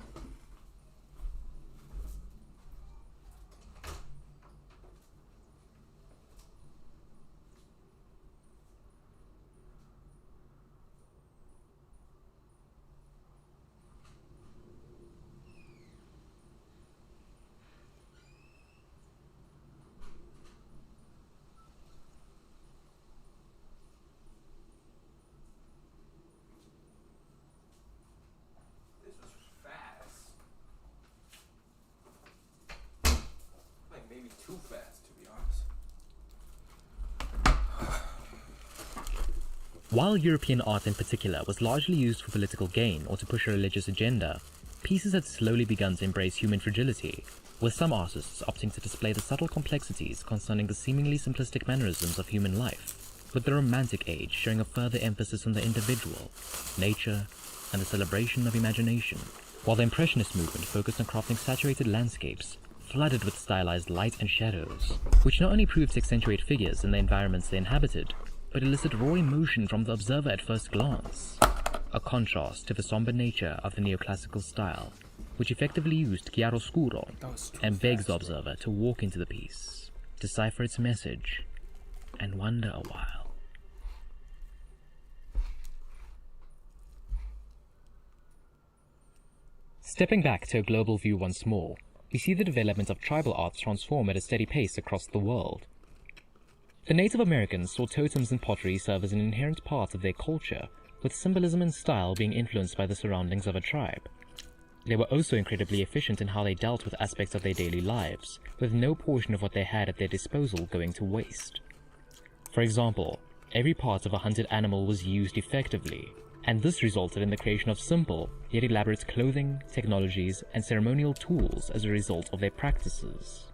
Maybe too fast, to be honest.
While European art in particular was largely used for political gain or to push a religious agenda, pieces had slowly begun to embrace human fragility, with some artists opting to display the subtle complexities concerning the seemingly simplistic mannerisms of human life, with the Romantic age showing a further emphasis on the individual, nature, and the celebration of imagination, while the Impressionist movement focused on crafting saturated landscapes, flooded with stylized light and shadows, which not only proved to accentuate figures and the environments they inhabited, but elicit raw emotion from the observer at first glance, a contrast to the somber nature of the neoclassical style, which effectively used chiaroscuro and begs the observer to walk into the piece, decipher its message, and wonder a while. Stepping back to a global view once more, we see the development of tribal arts transform at a steady pace across the world. The Native Americans saw totems and pottery serve as an inherent part of their culture, with symbolism and style being influenced by the surroundings of a tribe. They were also incredibly efficient in how they dealt with aspects of their daily lives, with no portion of what they had at their disposal going to waste. For example, every part of a hunted animal was used effectively, and this resulted in the creation of simple, yet elaborate clothing, technologies, and ceremonial tools as a result of their practices.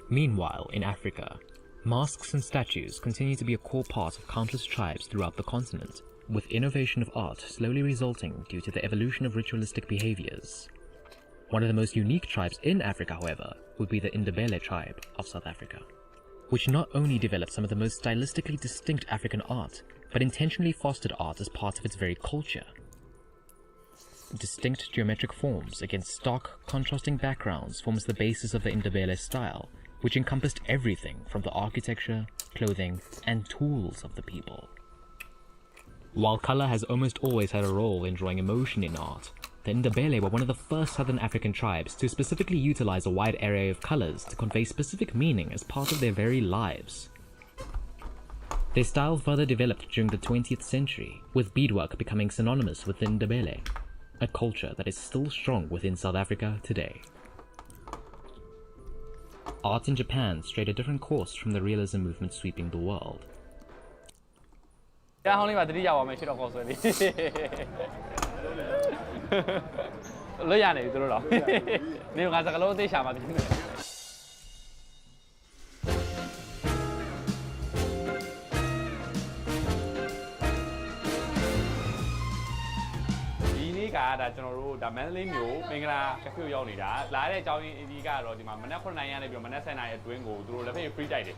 Meanwhile, in Africa, masks and statues continue to be a core part of countless tribes throughout the continent, with innovation of art slowly resulting due to the evolution of ritualistic behaviors. One of the most unique tribes in Africa, however, would be the Ndebele tribe of South Africa, which not only developed some of the most stylistically distinct African art, but intentionally fostered art as part of its very culture. Distinct geometric forms against stark, contrasting backgrounds forms the basis of the Ndebele style, which encompassed everything from the architecture, clothing, and tools of the people. While color has almost always had a role in drawing emotion in art, the Ndebele were one of the first Southern African tribes to specifically utilize a wide array of colors to convey specific meaning as part of their very lives. Their style further developed during the 20th century, with beadwork becoming synonymous with the Ndebele, a culture that is still strong within South Africa today. Art in Japan strayed a different course from the realism movement sweeping the world.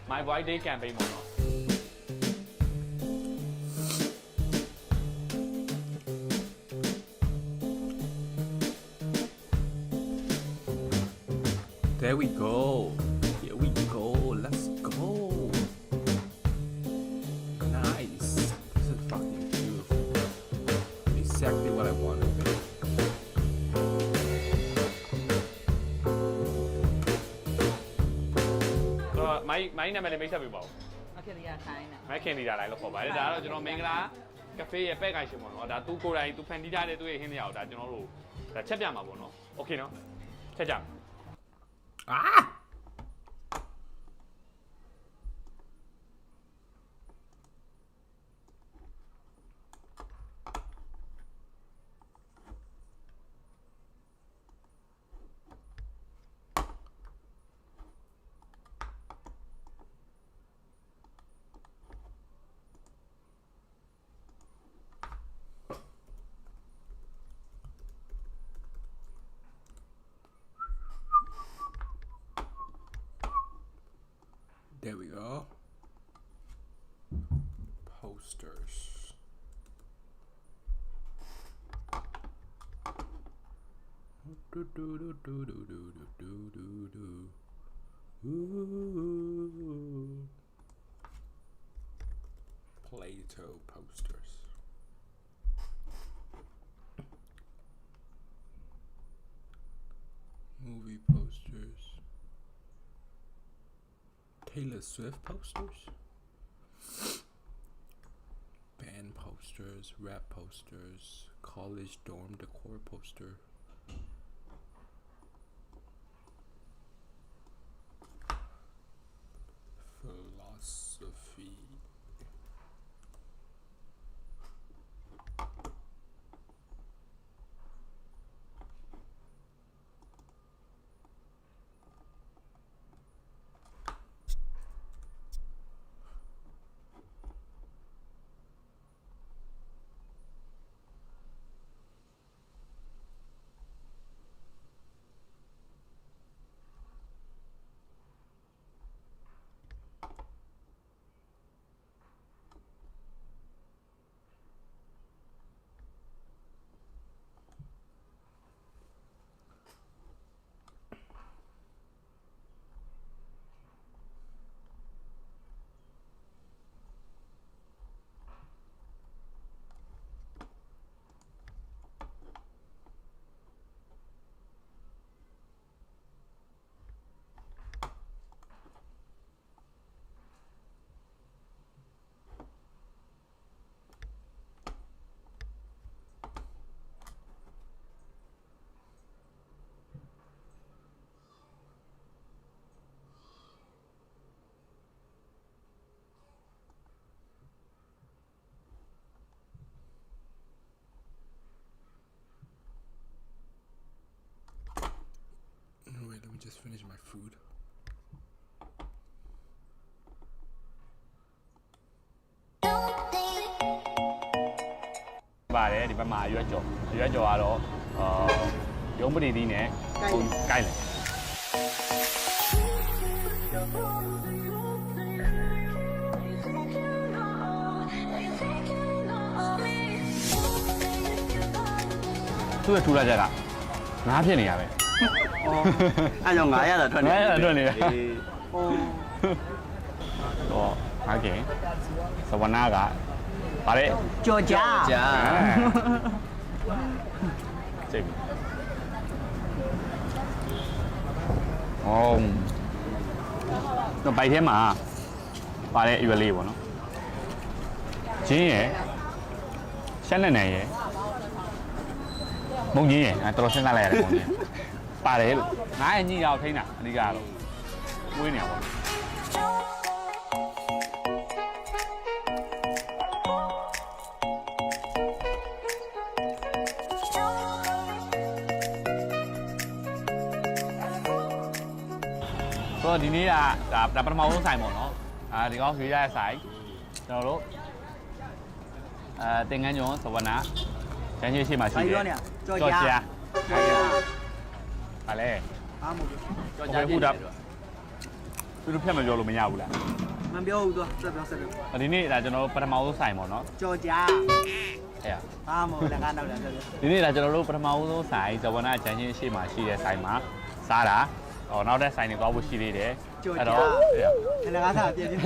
My Boy Day campaign.
There we go. Here we go. Let's go. Nice. This is fucking beautiful. Exactly what I wanted.
My name is Mr. Bibo. Okay, yeah, fine. My candy that I look for. But I don't know, Mingla, cafe, a bag I should want, or that two go to Pendita to him out that you know. The Chapyama bono. Okay, no? Chapyam.
Ah! There we go. Posters. Plato posters. Movie posters. Taylor Swift posters, band posters, rap posters, college dorm decor poster, philosophy. my food.
ပါတယ်ဒီဘက်မှာရွက်ကြော်ကတော့ရုံးပရိသီးနဲ့ကိုကိုင်းတယ်သူ့ရဲ့ထူလာချက်ကငါးဖြစ်နေရပဲ
အဲ့ကြောင့်900တာထွက်နေ
900တာထွက်နေတယ်ဟောငါကင်စဝနာကဗါတဲ့
ကြော်ကြ
ကြည့်ပြီတော့ပိုက်ထဲမှာပါတဲ့အရွယ်လေးပေါ့နော်ဂျင်းရယ်ရှက်လက်နယ်ရယ်မုံကြီးရယ်တော်တော်စဉ်းစားလိုက်ရတယ်မုံကြီးပါတယ်လို့ငါ့ရဲ့ညှိရောက်ထိန်းတာအဓိကတော့ဝေးနေရပါတော့ဒီနေ့ကဒါပထမဆုံးဆိုင်ပေါ့နော်ဒီကောင်းရွေးရတဲ့ဆိုင်ကျွန်တော်တို့တင်ငန်းကျော်စဝနာကျန်းချင်းရှိမှရှိတယ်ကြော်ကြားဟာလေအားမဟုတ်ကြော်ကြားဘူးဒါသူတို့ဖြတ်မပြောလို့မရဘူးလား
မပြောဘူးတော့ဆက်ပြော
ဒီနေ့ဒါကျွန်တော်တို့ပထမဆုံးဆိုင်ပေါ့နော်
ကြော်ကြား
အဲ့
အားမဟုတ်လည်းကားနောက်လည်းပြော
ဒီနေ့ဒါကျွန်တော်တို့ပထမဆုံးဆိုင်စဝနာကျန်းချင်းရှိမှရှိတဲ့ဆိုင်မှာစားတာနောက်တဲ့ဆိုင်တွေသွားဖို့ရှိသေးတယ်
အဲ့တော့လည်းကားစားပြည့်ပြည့်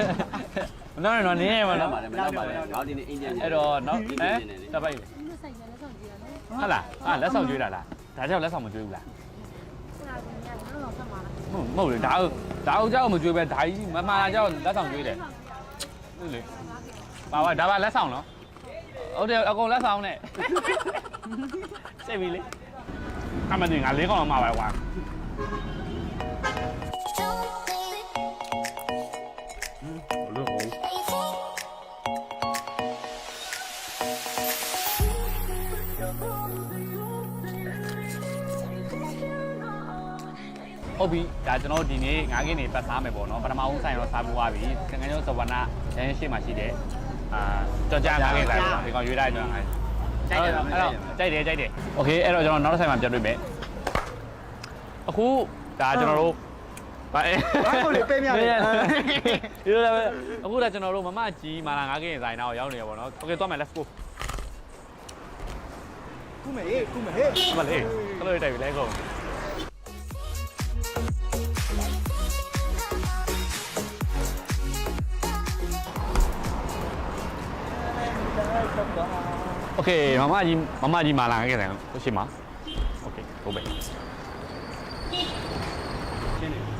နော်နင်းရမှာနော်
နောက်ဒီနေ့အင်ဂျင်
အဲ့တော့နော်တပိုက်ဟုတ်လားလက်ဆောင်ကျွေးတာလားဒါကြောင့်လက်ဆောင်မကျွေးဘူးလားမဟုတ်လေဒါကြောင့်မကျွေးပဲဒါကြီးမမှားတာကြောင့်လက်ဆောင်ကျွေးတယ်ဟုတ်လေပါဒါပါလက်ဆောင်နော်ဟုတ်တယ်အကုန်လက်ဆောင်နဲ့စိတ်ပြီလေအမတင်ငါ၄កောင်တော့မှာပါကွာဟုတ်ပြီဒါကျွန်တော်ဒီနေ့9ခင်းနေပတ်စားမယ်ပေါ့နော်ပထမဦးဆိုင်တော့စားပြီးသွားပြီငငယ်ကျော်စဝနာရင်းရှိမှရှိတယ်ကြော်ကြ9ခင်းဆိုင်ပေါ့ဒီကောင်ရွေးလိုက်တော့ကြိုက်တယ်โอเคအဲ့တော့ကျွန်တော်နောက်ဆိုင်မှာပြန်တွေ့မယ်အခုဒါကျွန်တော်တို့
ဘာကိုလေပေးမြတယ်
ဒီလိုပဲအခုဒါကျွန်တော်တို့မမကြီးမာလာ9ခင်းဆိုင်တော့ရောက်နေရပေါ့နော်โอเคသွားမယ် let's go
ကူမယ်ဟေး
မလေးကလေးတိုက်ပြီလဲကုန်โอเคမမကြီးမာလာခဲ့တယ်ဟုတ်ရှိမှာโอเคဟုတ်ပြီ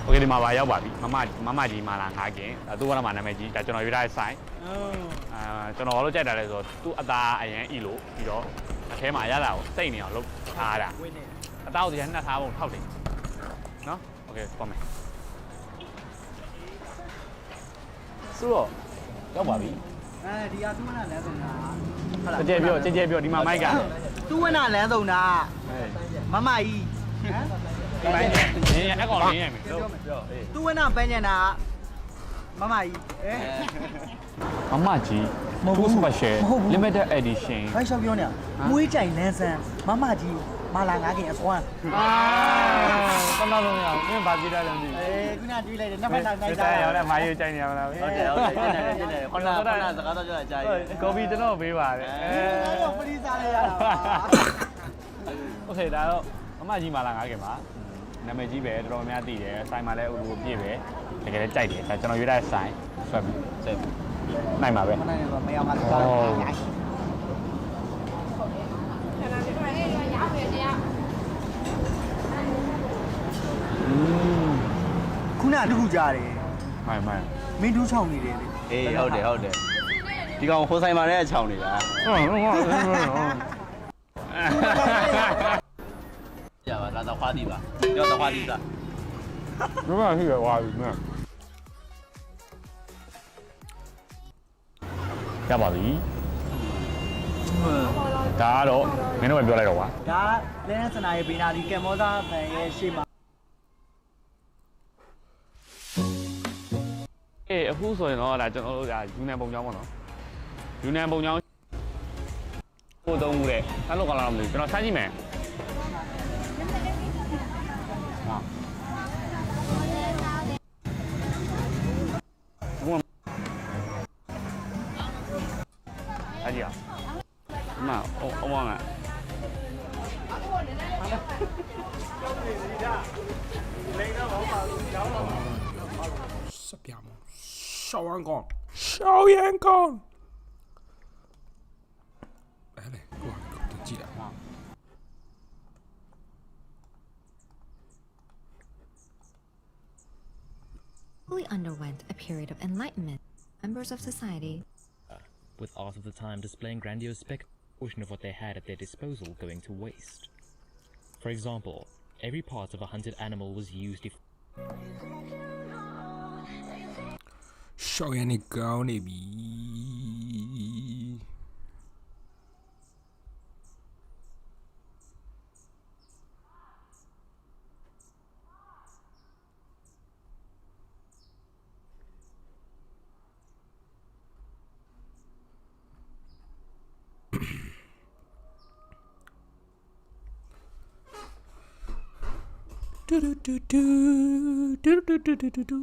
โอเคဒီမှာပါရောက်ပါပြီမမကြီးမာလာငါးကင်သူ့ဘက်မှာနာမည်ကြီးဒါကျွန်တော်ရွေးထားတဲ့ဆိုင်ကျွန်တော်လို့ကြိုက်တာလဲဆိုတော့သူ့အသားအရင်ဤလို့ပြီးတော့အထဲမှာရတာကိုစိတ်နေအောင်လုပ်ထားတာအသားကိုဒီကနှစ်ထားပုံထောက်တယ်နော်โอเคသွားမယ်ဆိုတော့ရောက်ပါပြီ
ဒီဟာသူ့ဝနာလမ်းဆုံးတာ
ဟုတ်လားကြဲပြောဒီမှာမိုက်က
သူ့ဝနာလမ်းဆုံးတာမမကြီး
ဟမ်ဒီပိုင်းအကောင်လေးရမယ်ပြော
သူ့ဝနာပန်းညံတာမမကြီး
မမကြီး2 special limited edition
ဘာရှောက်ပြောနေမွေးကြိုင်လန်းဆန်းမမကြီးမာလာ9ခင်အစွမ်း
တမလုံးရအောင်မင်းဘာကြည့်တာလဲမသိ
ခုနတွေးလိုက်တယ်နှစ်ဖက်နိုင်ကြ
တယ်ရောလဲမာယူကြိုင်နေရမလား
ဟုတ်တယ်ခုနစကားတော့ပြောတာကြား
ပြီကော်ဖီကျွန်တော်ပေးပါတယ်
တော့ပရိစားရရတာ
โอเคဒါတော့မမကြီးမာလာ9ခင်ပါနာမည်ကြီးပဲတော်တော်များသိတယ်ဆိုင်မှာလည်းအူပြည့်ပဲတကယ်လည်းကြိုက်တယ်ဒါကျွန်တော်ရွေးတဲ့ဆိုင်ဆွဲပြီးနိုင်ပါပဲ
နိုင်ပါမရောက်တာခုနတခုကြားတယ်
မှန်
မင်းဒူးချောင်းနေတယ်
လေအေးဟုတ်တယ်ဒီကောင်ဟိုဆိုင်မှာလည်းချောင်းနေတာရပါလာတော့ခွားသည်ပါကြောက်တော့ခွားသည်သား
ဘယ်မှာရှိရဝါပြီမင်းရပါပြီဒါကတော့မင်းတို့ပဲပြောလိုက်တော့ကွာ
ဒါလဲစနာရဲ့ဘေနာဒီကမ်မောသားဖန်ရဲ့ရှေ့မှာ
အခုဆိုရင်တော့ဒါကျွန်တော်တို့ဒါယူနန်ပုံကြောင်းပေါ့နော်ယူနန်ပုံကြောင်းဟိုသုံးဦးတဲ့အဲ့လိုကောင်းလားမသိဘူးကျွန်တော်စမ်းကြည့်မယ်အဲ့ဒီอ่ะမအောင်အောင်อ่ะ
十表吗？小阳光，小阳光。哎嘞，哇，都记得哇。
Fully underwent a period of enlightenment. Members of society,
with art of the time displaying grandiose portion of what they had at their disposal going to waste. For example, every part of a hunted animal was used if
少爷你高你逼。嘟嘟嘟嘟嘟嘟嘟嘟嘟嘟。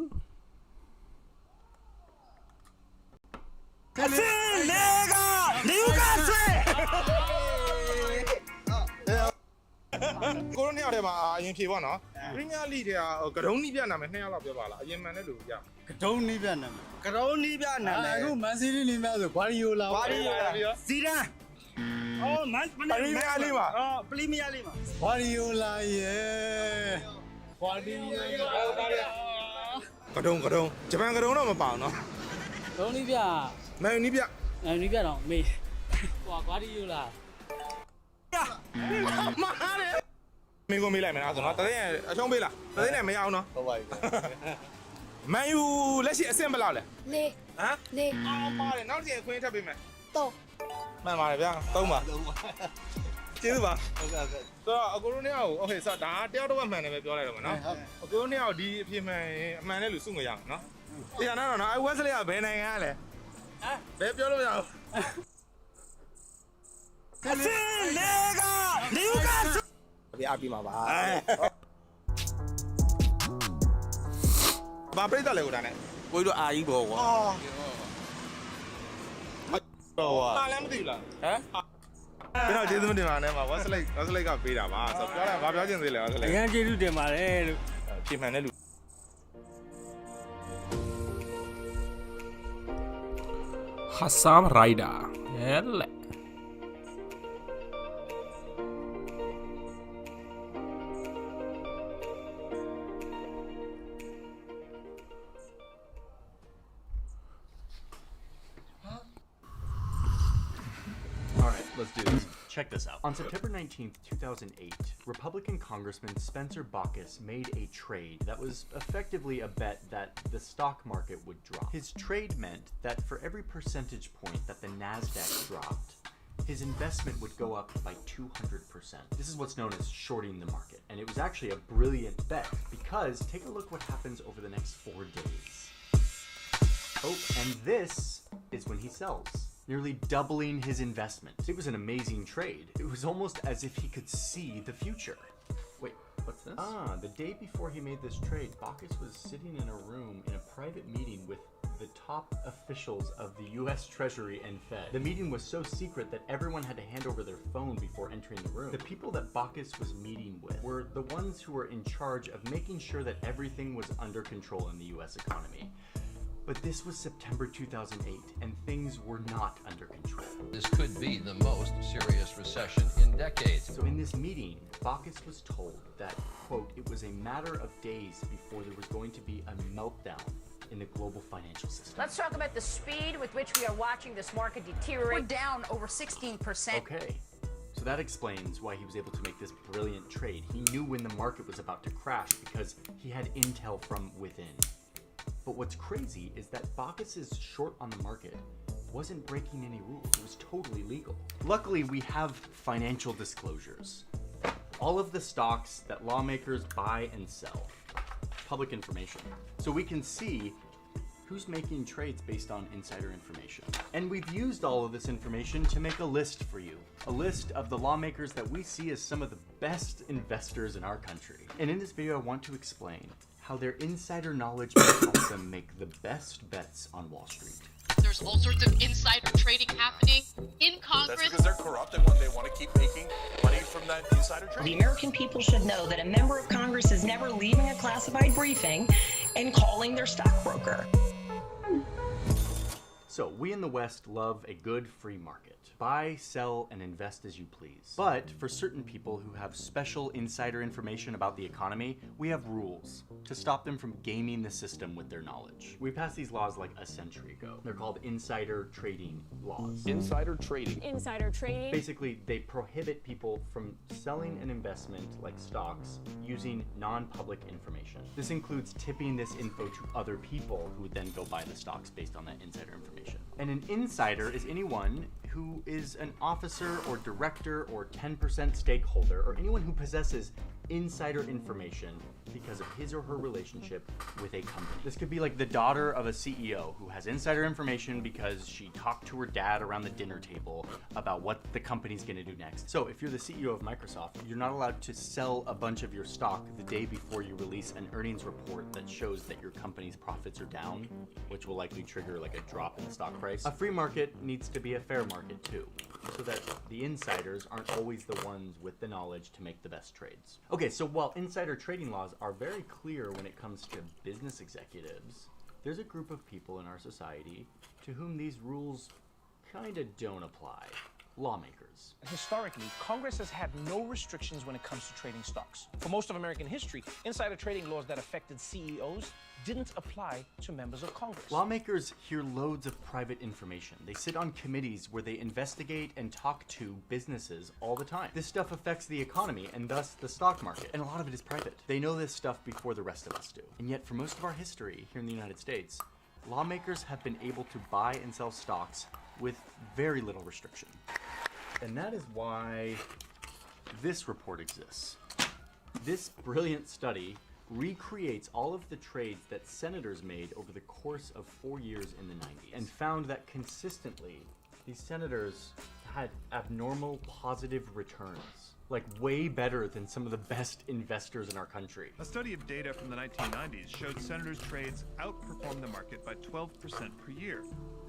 ကိုတို့နှစ်ယောက်တည်းမှာအရင်ဖြေပေါ့နော်ပရီးမီးယားလိတဲ့ကဒုံးနီးပြနာမယ်နှစ်ယောက်လောက်ပြောပါလားအရင်မှန်တဲ့လူပြကဒုံးနီးပြနာမယ်ကဒုံးနီးပြနာမယ်အခုမန်စီးတီးနီးပြဆိုဂွာဒီယိုလာပြီးတော့ဇီဒန်အော်မန်ပရီးမီးယားလိမှာပရီးမီးယားလိမှာဂွာဒီယိုလာရဲ့ဂွာဒီယိုလာကဒုံဂျပန်ကဒုံတော့မပေါအောင်နော်
ဒုံးနီးပြ
မန်နီးပြ
နီးပြတော့မေးဂွာဒီယိုလာ
မားတယ်မင်းကိုမေးလိုက်မယ်နော်ဆိုတော့တသိန်းအချုံးပေးလားတသိန်းနဲ့မရအောင်နော်ဟုတ်ပါပြီမန်ယူလက်ရှိအဆင့်ဘယ်လောက်လဲ
၄
ဟမ်
၄
အော်ပါတယ်နောက်တစ်ချိန်ခွင့်ထပ်ပေးမယ်
၃
မှန်ပါတယ်ဗျာ၃ပါကျေးဇူးပါဟုတ်ကဲ့ဆိုတော့အကိုတို့နှစ်ယောက်ကိုโอเคဆိုတော့ဒါတယောက်တော့မှန်တယ်ပဲပြောလိုက်တော့မယ်နော်အကိုတို့နှစ်ယောက်ဒီအဖြစ်မှန်ရင်အမှန်နဲ့လူစုငွေရအောင်နော်တရားနာတော့နော်အဲဝက်စလေးကဘယ်နိုင်ငံကလဲဟမ်ဘယ်ပြောလို့မရဘူးအစင်းလေကဒီကပြအပြီးမှာပါဘာပြိတ္တလဲကိုဒါနဲ့ကိုတို့အာကြီးဘောကွာတော့ဟာလည်းမသိဘူးလားဟမ်ကျွန်တော်ကျေးဇူးတင်ပါတယ်မှာဝက်စလိတ်ကပေးတာပါဆိုတော့ပြောတာဘာပြောချင်သေးလဲဝက်စလိတ်
အရင်ကျေးဇူးတင်ပါတယ်လို့
ပြင်မှန်တဲ့လူ
Hassam Rider ရဲ့လေ
Let's do this. Check this out. On September 19th, 2008, Republican Congressman Spencer Baucus made a trade that was effectively a bet that the stock market would drop. His trade meant that for every percentage point that the NASDAQ dropped, his investment would go up by 200%. This is what's known as shorting the market. And it was actually a brilliant bet because take a look what happens over the next 4 days. Oh, and this is when he sells, nearly doubling his investment. It was an amazing trade. It was almost as if he could see the future. Wait, what's this? Ah, the day before he made this trade, Baucus was sitting in a room in a private meeting with the top officials of the US Treasury and Fed. The meeting was so secret that everyone had to hand over their phone before entering the room. The people that Baucus was meeting with were the ones who were in charge of making sure that everything was under control in the US economy. But this was September 2008, and things were not under control.
This could be the most serious recession in decades.
So in this meeting, Baucus was told that, quote, it was a matter of days before there was going to be a meltdown in the global financial system.
Let's talk about the speed with which we are watching this market deteriorate.
We're down over 16%.
Okay. So that explains why he was able to make this brilliant trade. He knew when the market was about to crash because he had intel from within. But what's crazy is that Baucus's short on the market wasn't breaking any rules. It was totally legal. Luckily, we have financial disclosures. All of the stocks that lawmakers buy and sell. Public information. So we can see Who's making trades based on insider information? And we've used all of this information to make a list for you. A list of the lawmakers that we see as some of the best investors in our country. And in this video, I want to explain how their insider knowledge may help them make the best bets on Wall Street.
There's all sorts of insider trading happening in Congress.
That's because they're corrupt and they want to keep making money from that insider trading.
The American people should know that a member of Congress is never leaving a classified briefing and calling their stockbroker.
So, we in the West love a good free market. Buy, sell, and invest as you please. But for certain people who have special insider information about the economy, we have rules to stop them from gaming the system with their knowledge. We passed these laws like a century ago. They're called insider trading laws.
Insider trading.
Insider trading.
Basically, they prohibit people from selling an investment like stocks using non-public information. This includes tipping this info to other people who would then go buy the stocks based on that insider information. And an insider is anyone who is an officer or director or 10% stakeholder or anyone who possesses insider information because of his or her relationship with a company. This could be like the daughter of a CEO who has insider information because she talked to her dad around the dinner table about what the company's gonna do next. So if you're the CEO of Microsoft, you're not allowed to sell a bunch of your stock the day before you release an earnings report that shows that your company's profits are down, which will likely trigger like a drop in the stock price. A free market needs to be a fair market too, so that the insiders aren't always the ones with the knowledge to make the best trades. Okay, so while insider trading laws are very clear when it comes to business executives, there's a group of people in our society to whom these rules kinda don't apply. Lawmakers.
Historically, Congress has had no restrictions when it comes to trading stocks. For most of American history, insider trading laws that affected CEOs didn't apply to members of Congress.
Lawmakers hear loads of private information. They sit on committees where they investigate and talk to businesses all the time. This stuff affects the economy and thus the stock market, and a lot of it is private. They know this stuff before the rest of us do. And yet for most of our history here in the United States, lawmakers have been able to buy and sell stocks with very little restriction. And that is why this report exists. This brilliant study recreates all of the trades that senators made over the course of 4 years in the 90s and found that consistently these senators had abnormal positive returns, like way better than some of the best investors in our country.
A study of data from the 1990s showed senators' trades outperformed the market by 12% per year.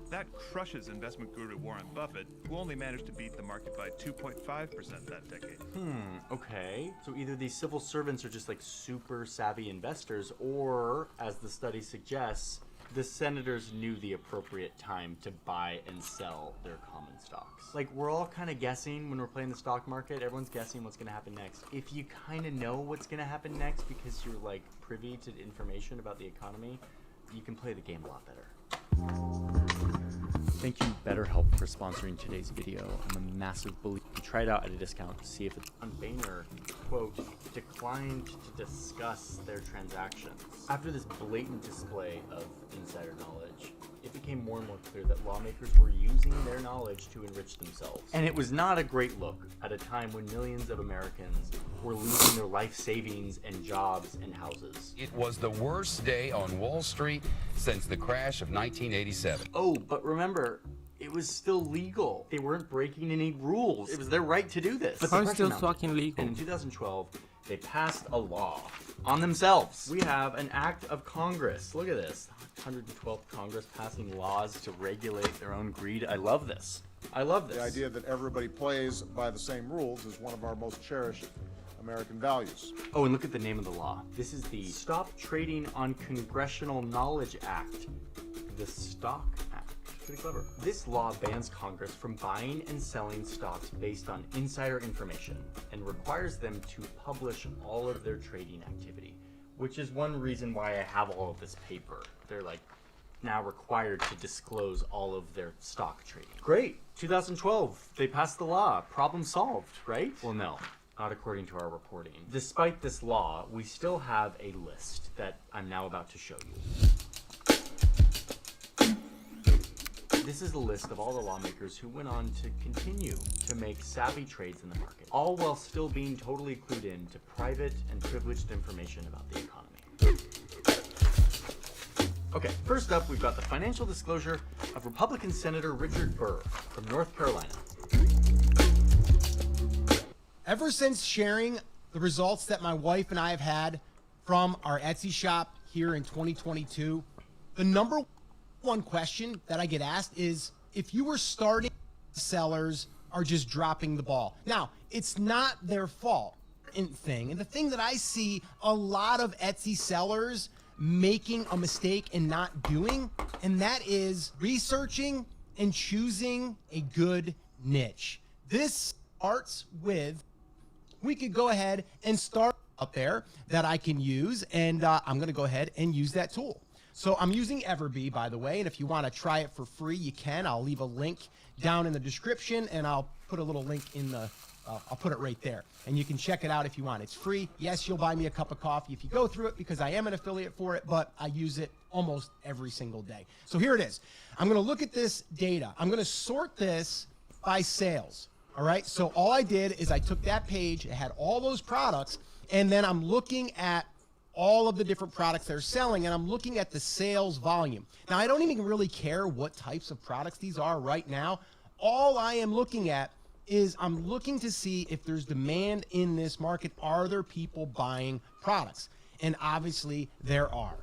That crushes investment guru Warren Buffett, who only managed to beat the market by 2.5% that decade.
Okay. So either these civil servants are just like super savvy investors, or, as the study suggests, the senators knew the appropriate time to buy and sell their common stocks. Like, we're all kind of guessing when we're playing the stock market. Everyone's guessing what's going to happen next. If you kind of know what's going to happen next because you're like privy to information about the economy, you can play the game a lot better. Thank you, BetterHelp, for sponsoring today's video. I'm a massive believer. Try it out at a discount to see if it's on Boehner, quote, declined to discuss their transactions. After this blatant display of insider knowledge, it became more and more clear that lawmakers were using their knowledge to enrich themselves. And it was not a great look at a time when millions of Americans were losing their life savings and jobs and houses.
It was the worst day on Wall Street since the crash of 1987.
Oh, but remember, it was still legal. They weren't breaking any rules. It was their right to do this. But
How is still fucking legal?
And in 2012, they passed a law on themselves. We have an act of Congress. Look at this. 112th Congress passing laws to regulate their own greed. I love this. I love this.
The idea that everybody plays by the same rules is one of our most cherished American values.
Oh, and look at the name of the law. This is the Stop Trading on Congressional Knowledge Act. The Stock Act. Pretty clever. This law bans Congress from buying and selling stocks based on insider information and requires them to publish all of their trading activity, which is one reason why I have all of this paper. They're like now required to disclose all of their stock trading. Great. 2012, they passed the law. Problem solved, right? Well, no. Not according to our reporting. Despite this law, we still have a list that I'm now about to show you. This is a list of all the lawmakers who went on to continue to make savvy trades in the market, all while still being totally clued in to private and privileged information about the economy. Okay, first up, we've got the financial disclosure of Republican Senator Richard Burr from North Carolina.
Ever since sharing the results that my wife and I have had from our Etsy shop here in 2022, the number one question that I get asked is if you were starting, sellers are just dropping the ball. Now, it's not their fault and the thing that I see a lot of Etsy sellers making a mistake and not doing, and that is researching and choosing a good niche. This starts with, we could go ahead and start up there that I can use, and I'm going to go ahead and use that tool. So I'm using Everbee, by the way, and if you want to try it for free, you can. I'll leave a link down in the description, and I'll put a little link in the I'll put it right there, and you can check it out if you want. It's free. Yes, you'll buy me a cup of coffee if you go through it because I am an affiliate for it, but I use it almost every single day. So here it is. I'm going to look at this data. I'm going to sort this by sales. All right. So all I did is I took that page, it had all those products, and then I'm looking at all of the different products they're selling, and I'm looking at the sales volume. Now, I don't even really care what types of products these are right now. All I am looking at is I'm looking to see if there's demand in this market. Are there people buying products? And obviously there are.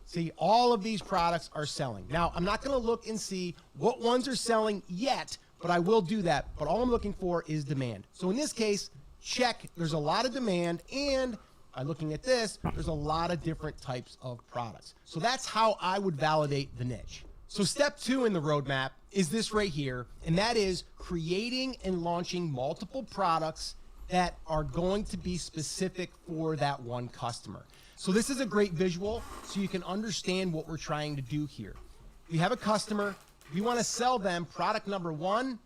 See, all of these products are selling. Now, I'm not going to look and see what ones are selling yet, but I will do that. But all I'm looking for is demand. So in this case, check, there's a lot of demand, and by looking at this, there's a lot of different types of products. So that's how I would validate the niche. So step 2 in the roadmap is this right here, and that is creating and launching multiple products that are going to be specific for that one customer. So this is a great visual so you can understand what we're trying to do here. We have a customer, we want to sell them product number 1,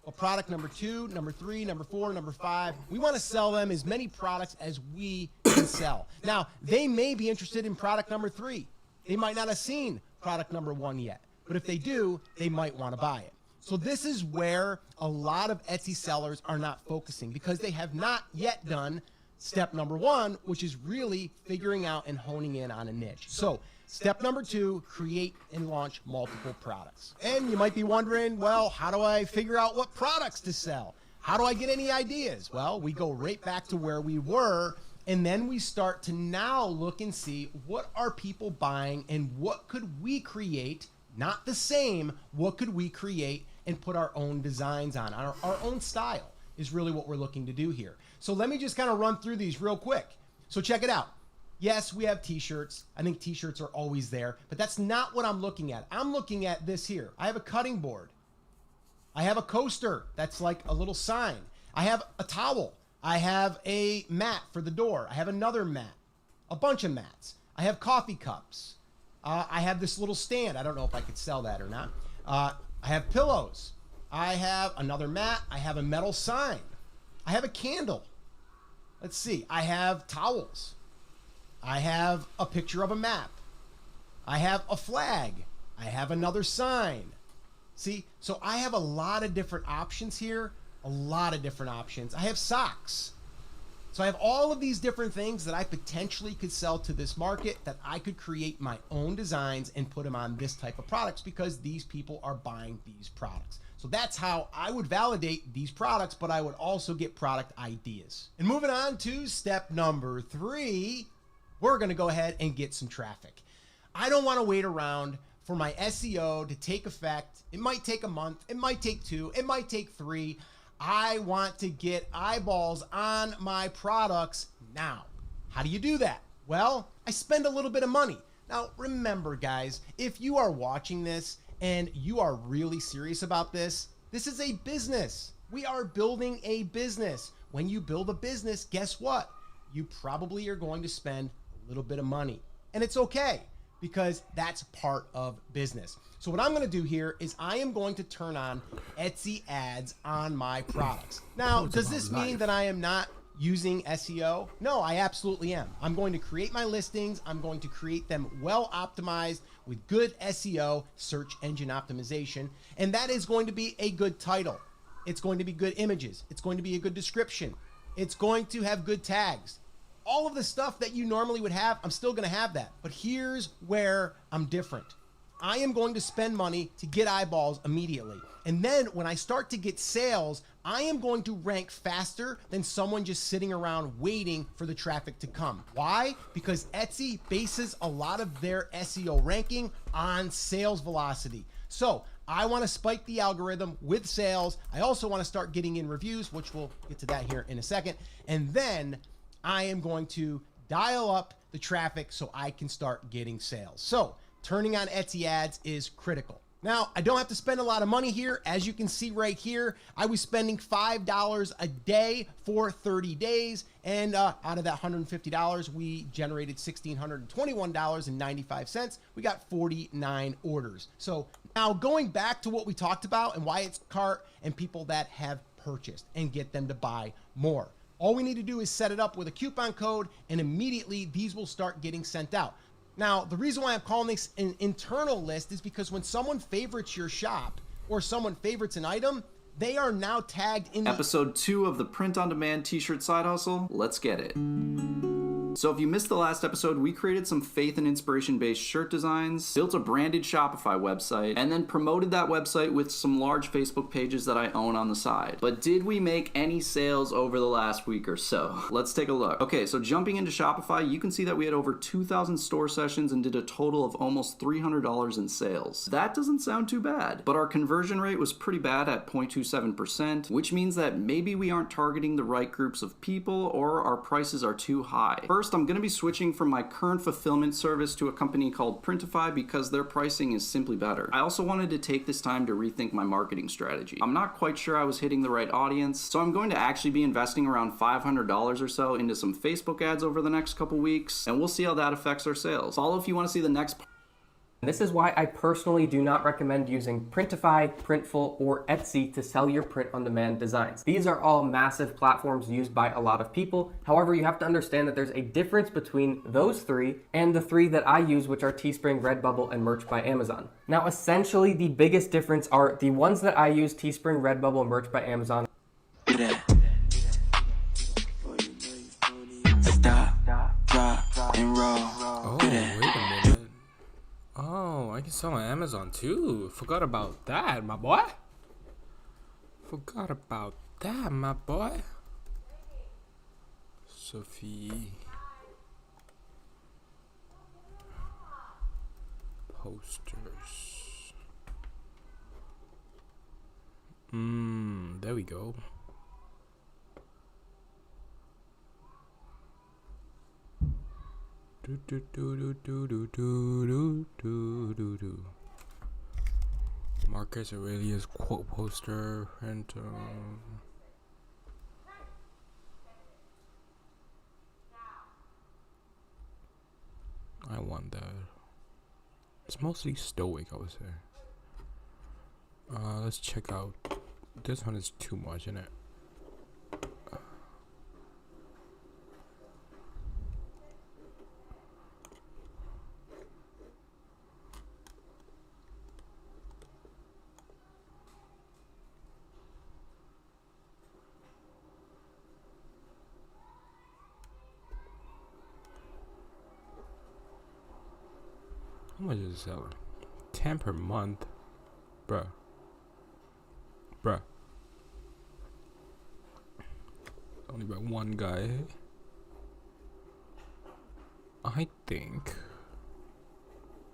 or product number 2, number 3, number 4, number 5. We want to sell them as many products as we can sell. Now, they may be interested in product number 3. They might not have seen product number 1 yet. But if they do, they might want to buy it. So this is where a lot of Etsy sellers are not focusing because they have not yet done step number 1, which is really figuring out and honing in on a niche. So step number 2, create and launch multiple products. And you might be wondering, well, how do I figure out what products to sell? How do I get any ideas? Well, we go right back to where we were, and then we start to now look and see what are people buying and what could we create. Not the same, what could we create and put our own designs on? Our own style is really what we're looking to do here. So let me just kind of run through these real quick. So check it out. Yes, we have t-shirts. I think t-shirts are always there, but that's not what I'm looking at. I'm looking at this here. I have a cutting board. I have a coaster that's like a little sign. I have a towel. I have a mat for the door. I have another mat, a bunch of mats. I have coffee cups. I have this little stand. I don't know if I could sell that or not. I have pillows. I have another mat. I have a metal sign. I have a candle. Let's see. I have towels. I have a picture of a map. I have a flag. I have another sign. See? So I have a lot of different options here. A lot of different options. I have socks. So I have all of these different things that I potentially could sell to this market that I could create my own designs and put them on this type of products because these people are buying these products. So that's how I would validate these products, but I would also get product ideas. And moving on to step number 3, we're going to go ahead and get some traffic. I don't want to wait around for my SEO to take effect. It might take a month. It might take 2. It might take 3. I want to get eyeballs on my products now. How do you do that? Well, I spend a little bit of money. Now, remember, guys, if you are watching this and you are really serious about this, this is a business. We are building a business. When you build a business, guess what? You probably are going to spend a little bit of money. And it's okay because that's part of business. So what I'm going to do here is I am going to turn on Etsy ads on my products. Now, does this mean that I am not using SEO? No, I absolutely am. I'm going to create my listings. I'm going to create them well optimized with good SEO, search engine optimization, and that is going to be a good title. It's going to be good images. It's going to be a good description. It's going to have good tags. All of the stuff that you normally would have, I'm still gonna have that. But here's where I'm different. I am going to spend money to get eyeballs immediately. And then when I start to get sales, I am going to rank faster than someone just sitting around waiting for the traffic to come. Why? Because Etsy bases a lot of their SEO ranking on sales velocity. So I want to spike the algorithm with sales. I also want to start getting in reviews, which we'll get to that here in a second. And then I am going to dial up the traffic so I can start getting sales. So turning on Etsy ads is critical. Now, I don't have to spend a lot of money here. As you can see right here, I was spending $5 a day for 30 days. And out of that $150, we generated $1,621.95. We got 49 orders. So now going back to what we talked about and why it's cart and people that have purchased and get them to buy more. All we need to do is set it up with a coupon code and immediately these will start getting sent out. Now, the reason why I'm calling this an internal list is because when someone favorites your shop or someone favorites an item, they are now tagged in
Episode 2 of the print-on-demand t-shirt side hustle. Let's get it. So if you missed the last episode, we created some faith and inspiration-based shirt designs, built a branded Shopify website, and then promoted that website with some large Facebook pages that I own on the side. But did we make any sales over the last week or so? Let's take a look. Okay, so jumping into Shopify, you can see that we had over 2,000 store sessions and did a total of almost $300 in sales. That doesn't sound too bad, but our conversion rate was pretty bad at 0.27%, which means that maybe we aren't targeting the right groups of people or our prices are too high. First, I'm going to be switching from my current fulfillment service to a company called Printify because their pricing is simply better. I also wanted to take this time to rethink my marketing strategy. I'm not quite sure I was hitting the right audience, so I'm going to actually be investing around $500 or so into some Facebook ads over the next couple weeks, and we'll see how that affects our sales. Follow if you want to see the next part.
This is why I personally do not recommend using Printify, Printful, or Etsy to sell your print-on-demand designs. These are all massive platforms used by a lot of people. However, you have to understand that there's a difference between those three and the three that I use, which are Teespring, Redbubble, and Merch by Amazon. Now, essentially, the biggest difference are the ones that I use, Teespring, Redbubble, and Merch by Amazon.
Stop, drop, and roll.
Oh, wait a minute. Oh, I can sell on Amazon too. Forgot about that, my boy. Forgot about that, my boy. Sophie. Posters. There we go. Marcus Aurelius quote poster and I want that. It's mostly stoic, I would say. Let's check out. This one is too much, isn't it? How much is it selling? 10 per month? Bruh. Only by one guy. I think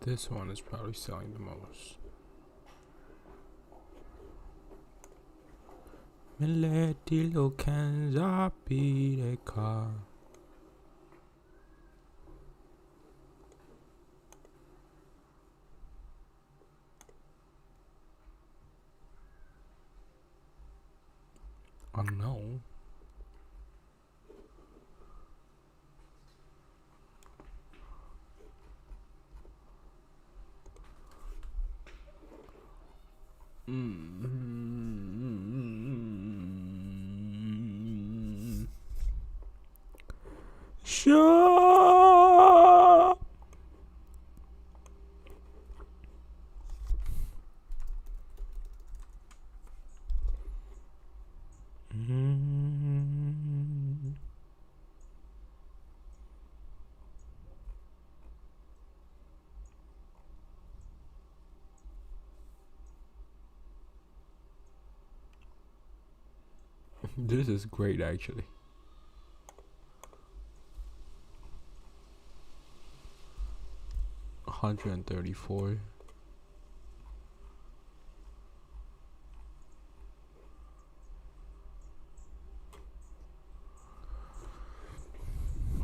this one is probably selling the most. Melody kan zapi de car. Unknown. Sure. This is great, actually. $134.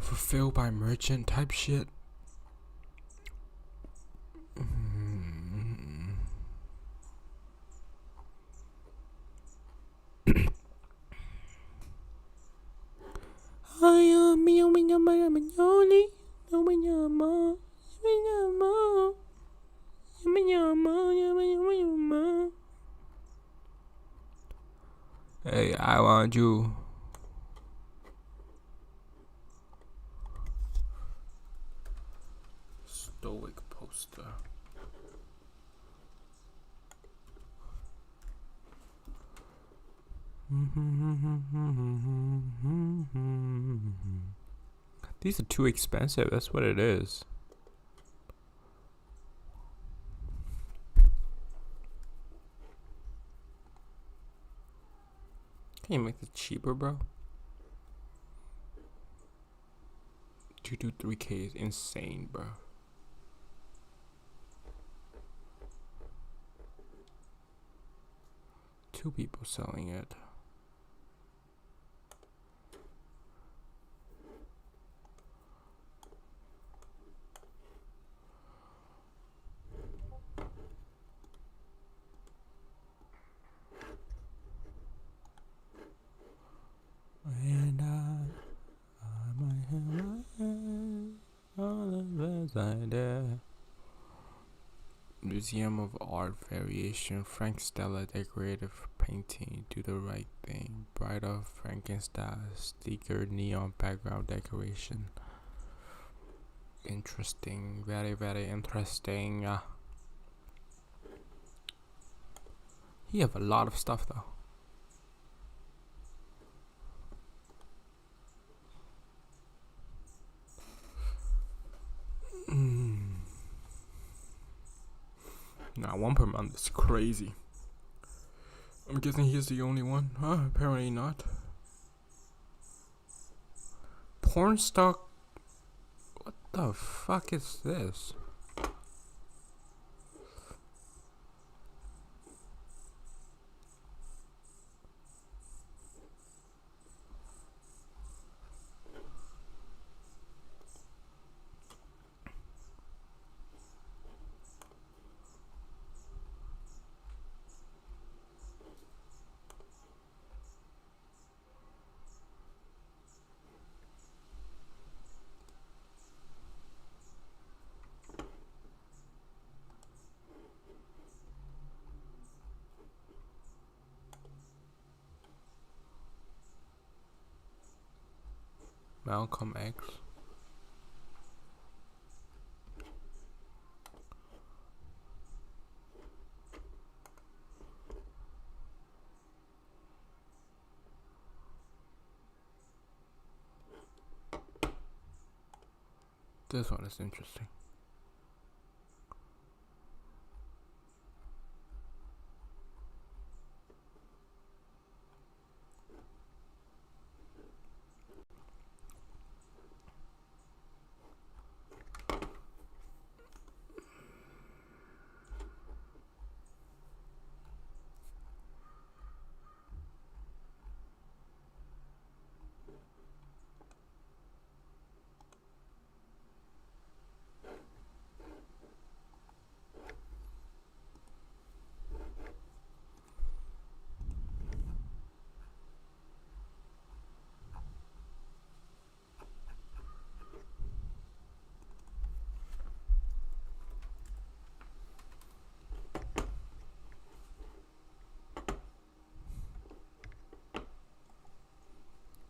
Fulfilled by merchant type shit. Hey, I want you. Stoic poster. These are too expensive. That's what it is. Can you make this cheaper, bro? 223K is insane, bro. Two people selling it. And I might have my hand all the best I dare. Museum of Art Variation, Frank Stella decorative painting, Do the Right Thing, Bride of Frankenstein, sticker, neon background decoration. Interesting, very, very interesting. He have a lot of stuff though. Nah, one per month is crazy. I'm guessing he's the only one. Huh? Apparently not. Porn stock. What the fuck is this? Malcolm X. This one is interesting.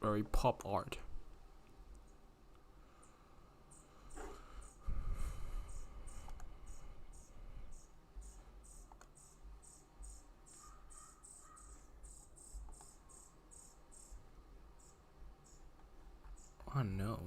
Very pop art. Oh no.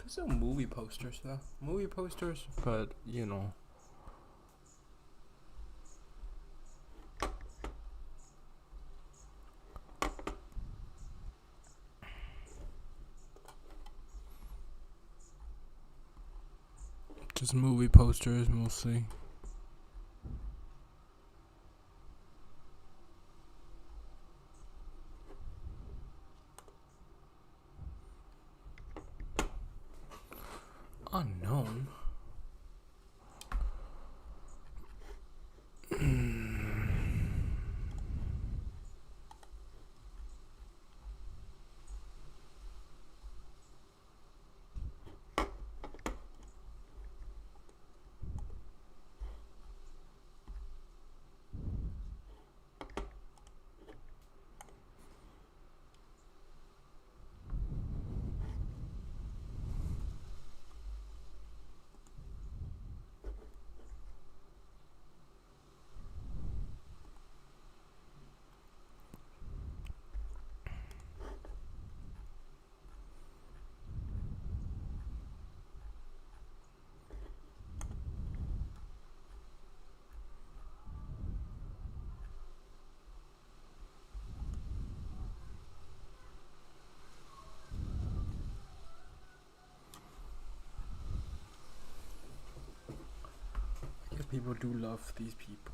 There's no movie posters though. Movie posters, but you know. Just movie posters mostly. Unknown. People do love these people.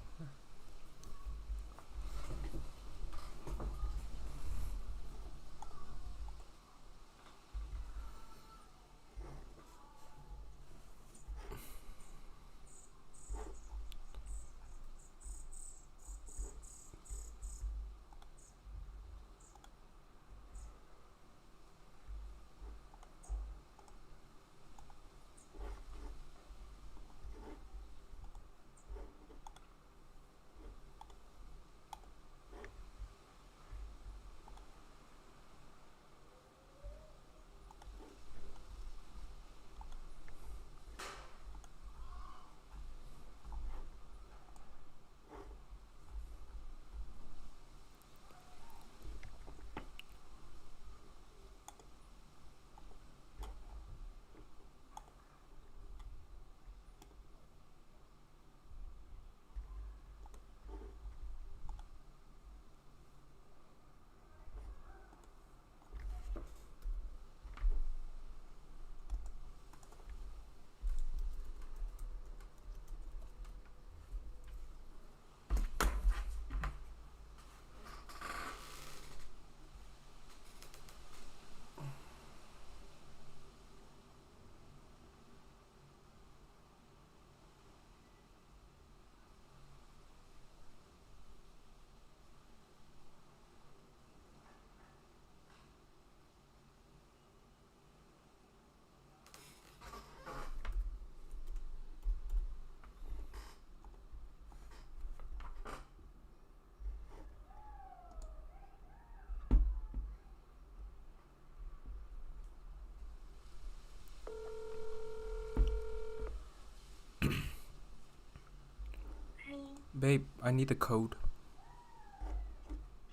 Babe, I need the code.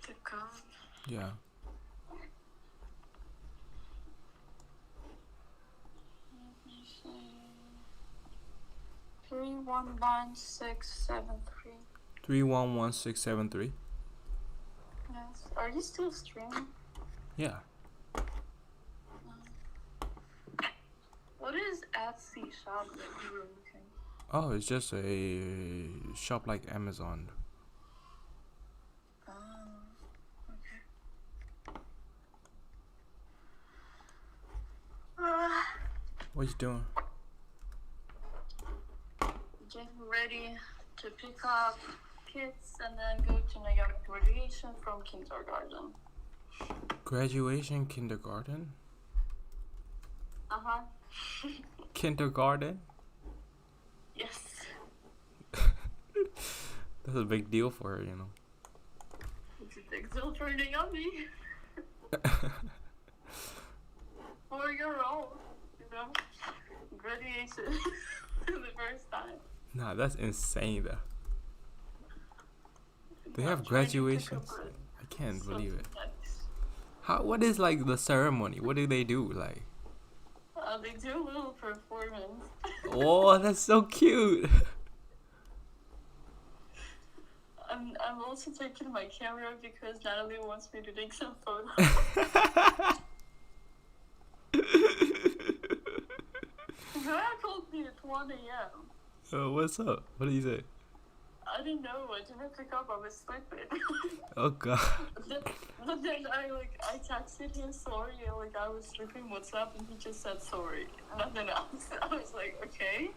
The code?
Yeah.
Let me see. 311673.
311673.
Yes. Are you still streaming?
Yeah.
What is Etsy shop that you were looking?
Oh, it's just a shop like Amazon.
Oh, okay.
What you doing?
Getting ready to pick up kids and then go to New York graduation from kindergarten.
Graduation kindergarten?
Uh-huh.
Kindergarten?
Yes.
That's a big deal for her, you know.
It's a big deal turning on me. 4-year-old, you know, graduation the first time.
Nah, that's insane though. They have graduations. I can't believe it. How? What is like the ceremony? What do they do? Like,
They do a little performance.
Oh, that's so cute.
I'm also taking my camera because Natalie wants me to take some photos. Greg called me at 1 a.m.
Oh, what's up? What did he say?
I didn't know. I didn't pick up. I was sleeping.
Oh god.
But then I texted him sorry. Like I was sleeping. What's up? And he just said sorry. Nothing else. I was like, okay.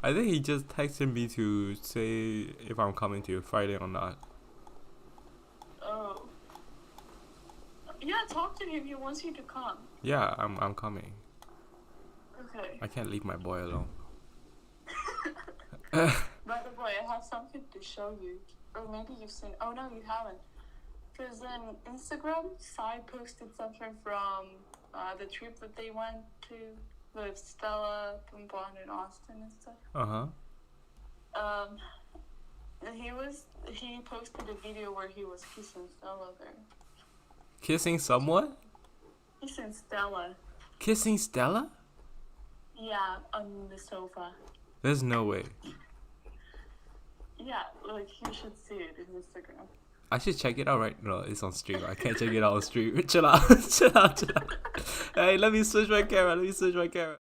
I think he just texted me to say if I'm coming to Friday or not.
Oh. Yeah, talk to him. He wants you to come.
Yeah, I'm coming.
Okay.
I can't leave my boy alone.
By the way, I have something to show you. Or maybe you've seen. Oh no, you haven't. Because on Instagram, Sai posted something from the trip that they went to with Stella, Pompon, and Austin and stuff. He posted a video where he was kissing Stella there.
Kissing someone?
Kissing Stella.
Kissing Stella?
Yeah, on the sofa.
There's no way.
Yeah, like you should see it in Instagram.
I should check it out right now. It's on stream. I can't check it out on stream. Chill out. Chill out. Hey, let me switch my camera. Switch my camera.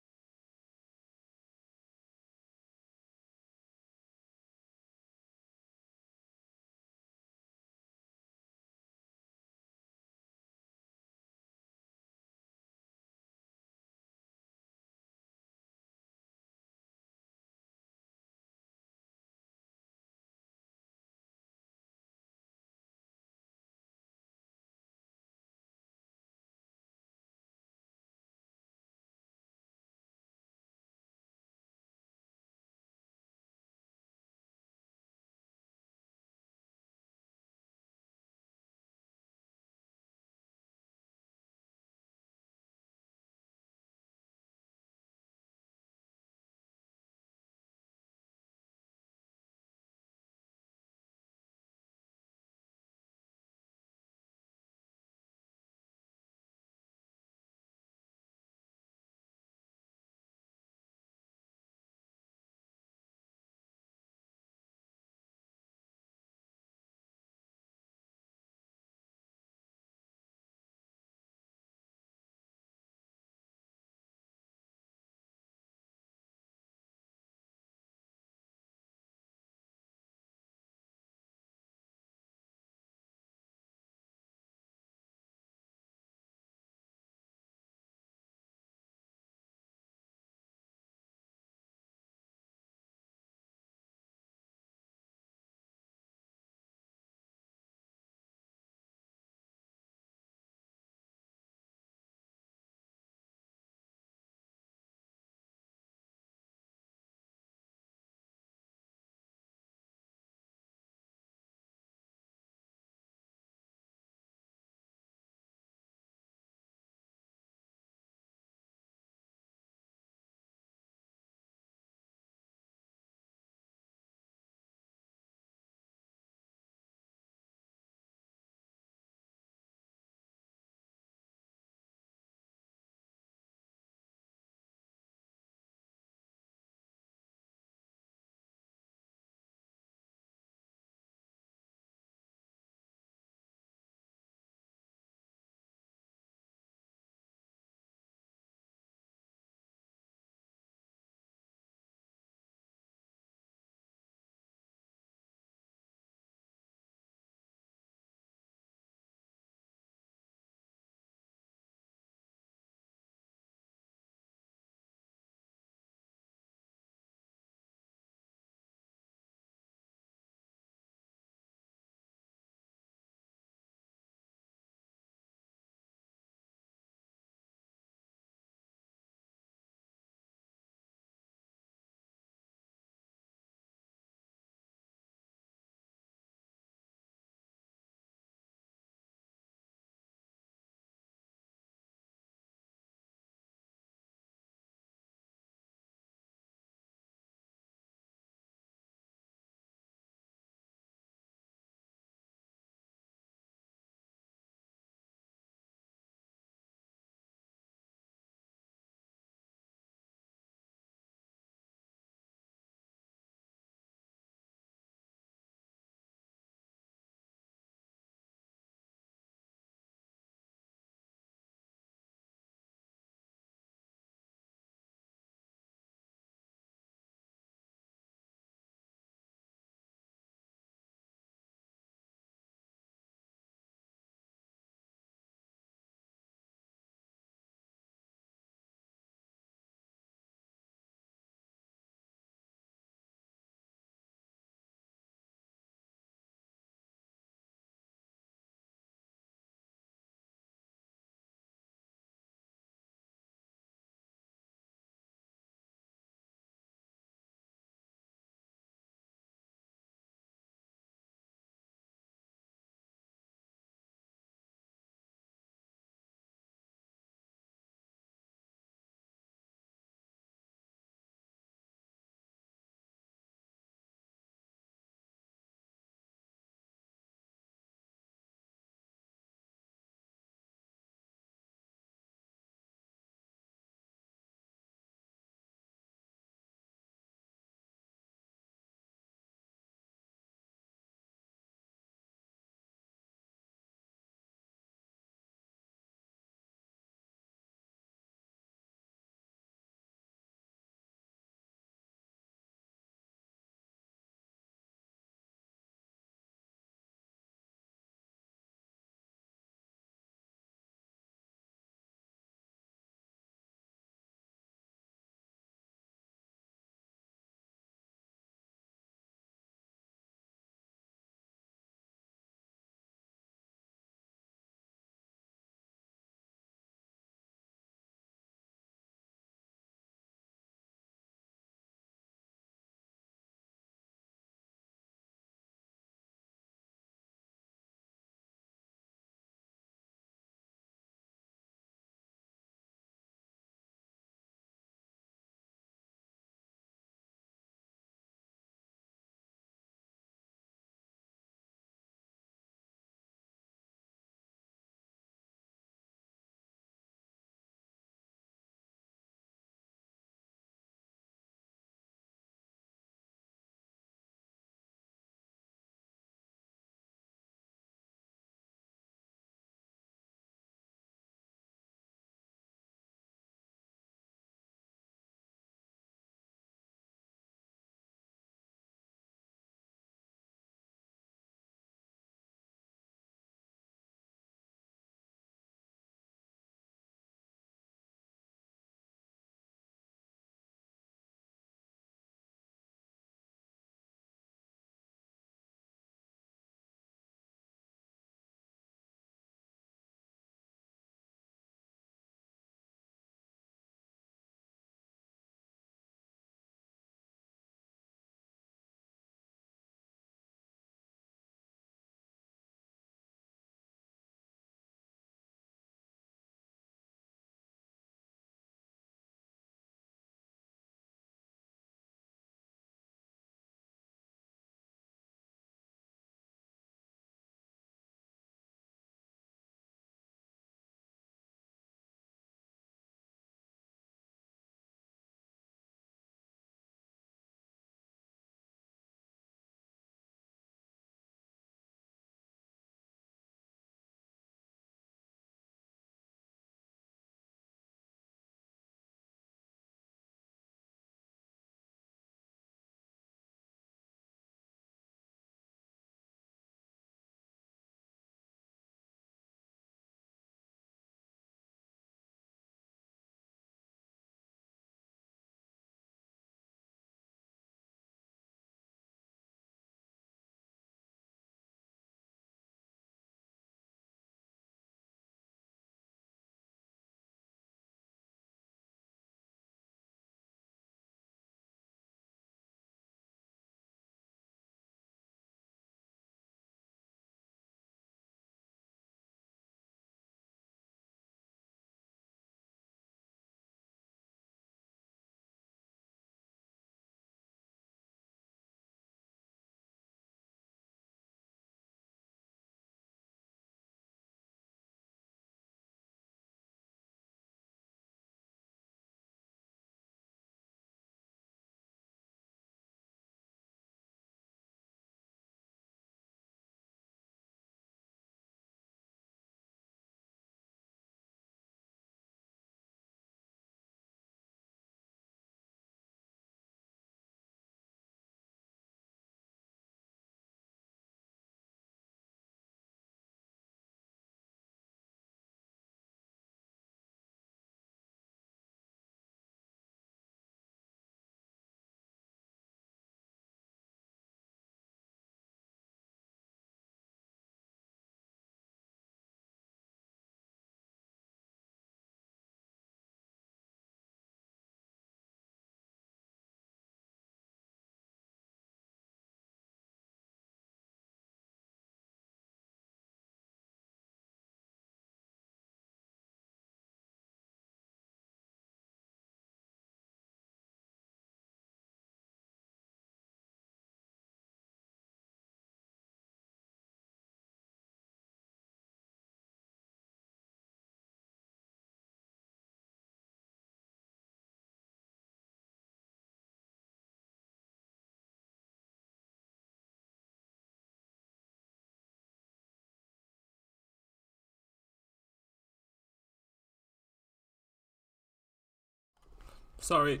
Sorry.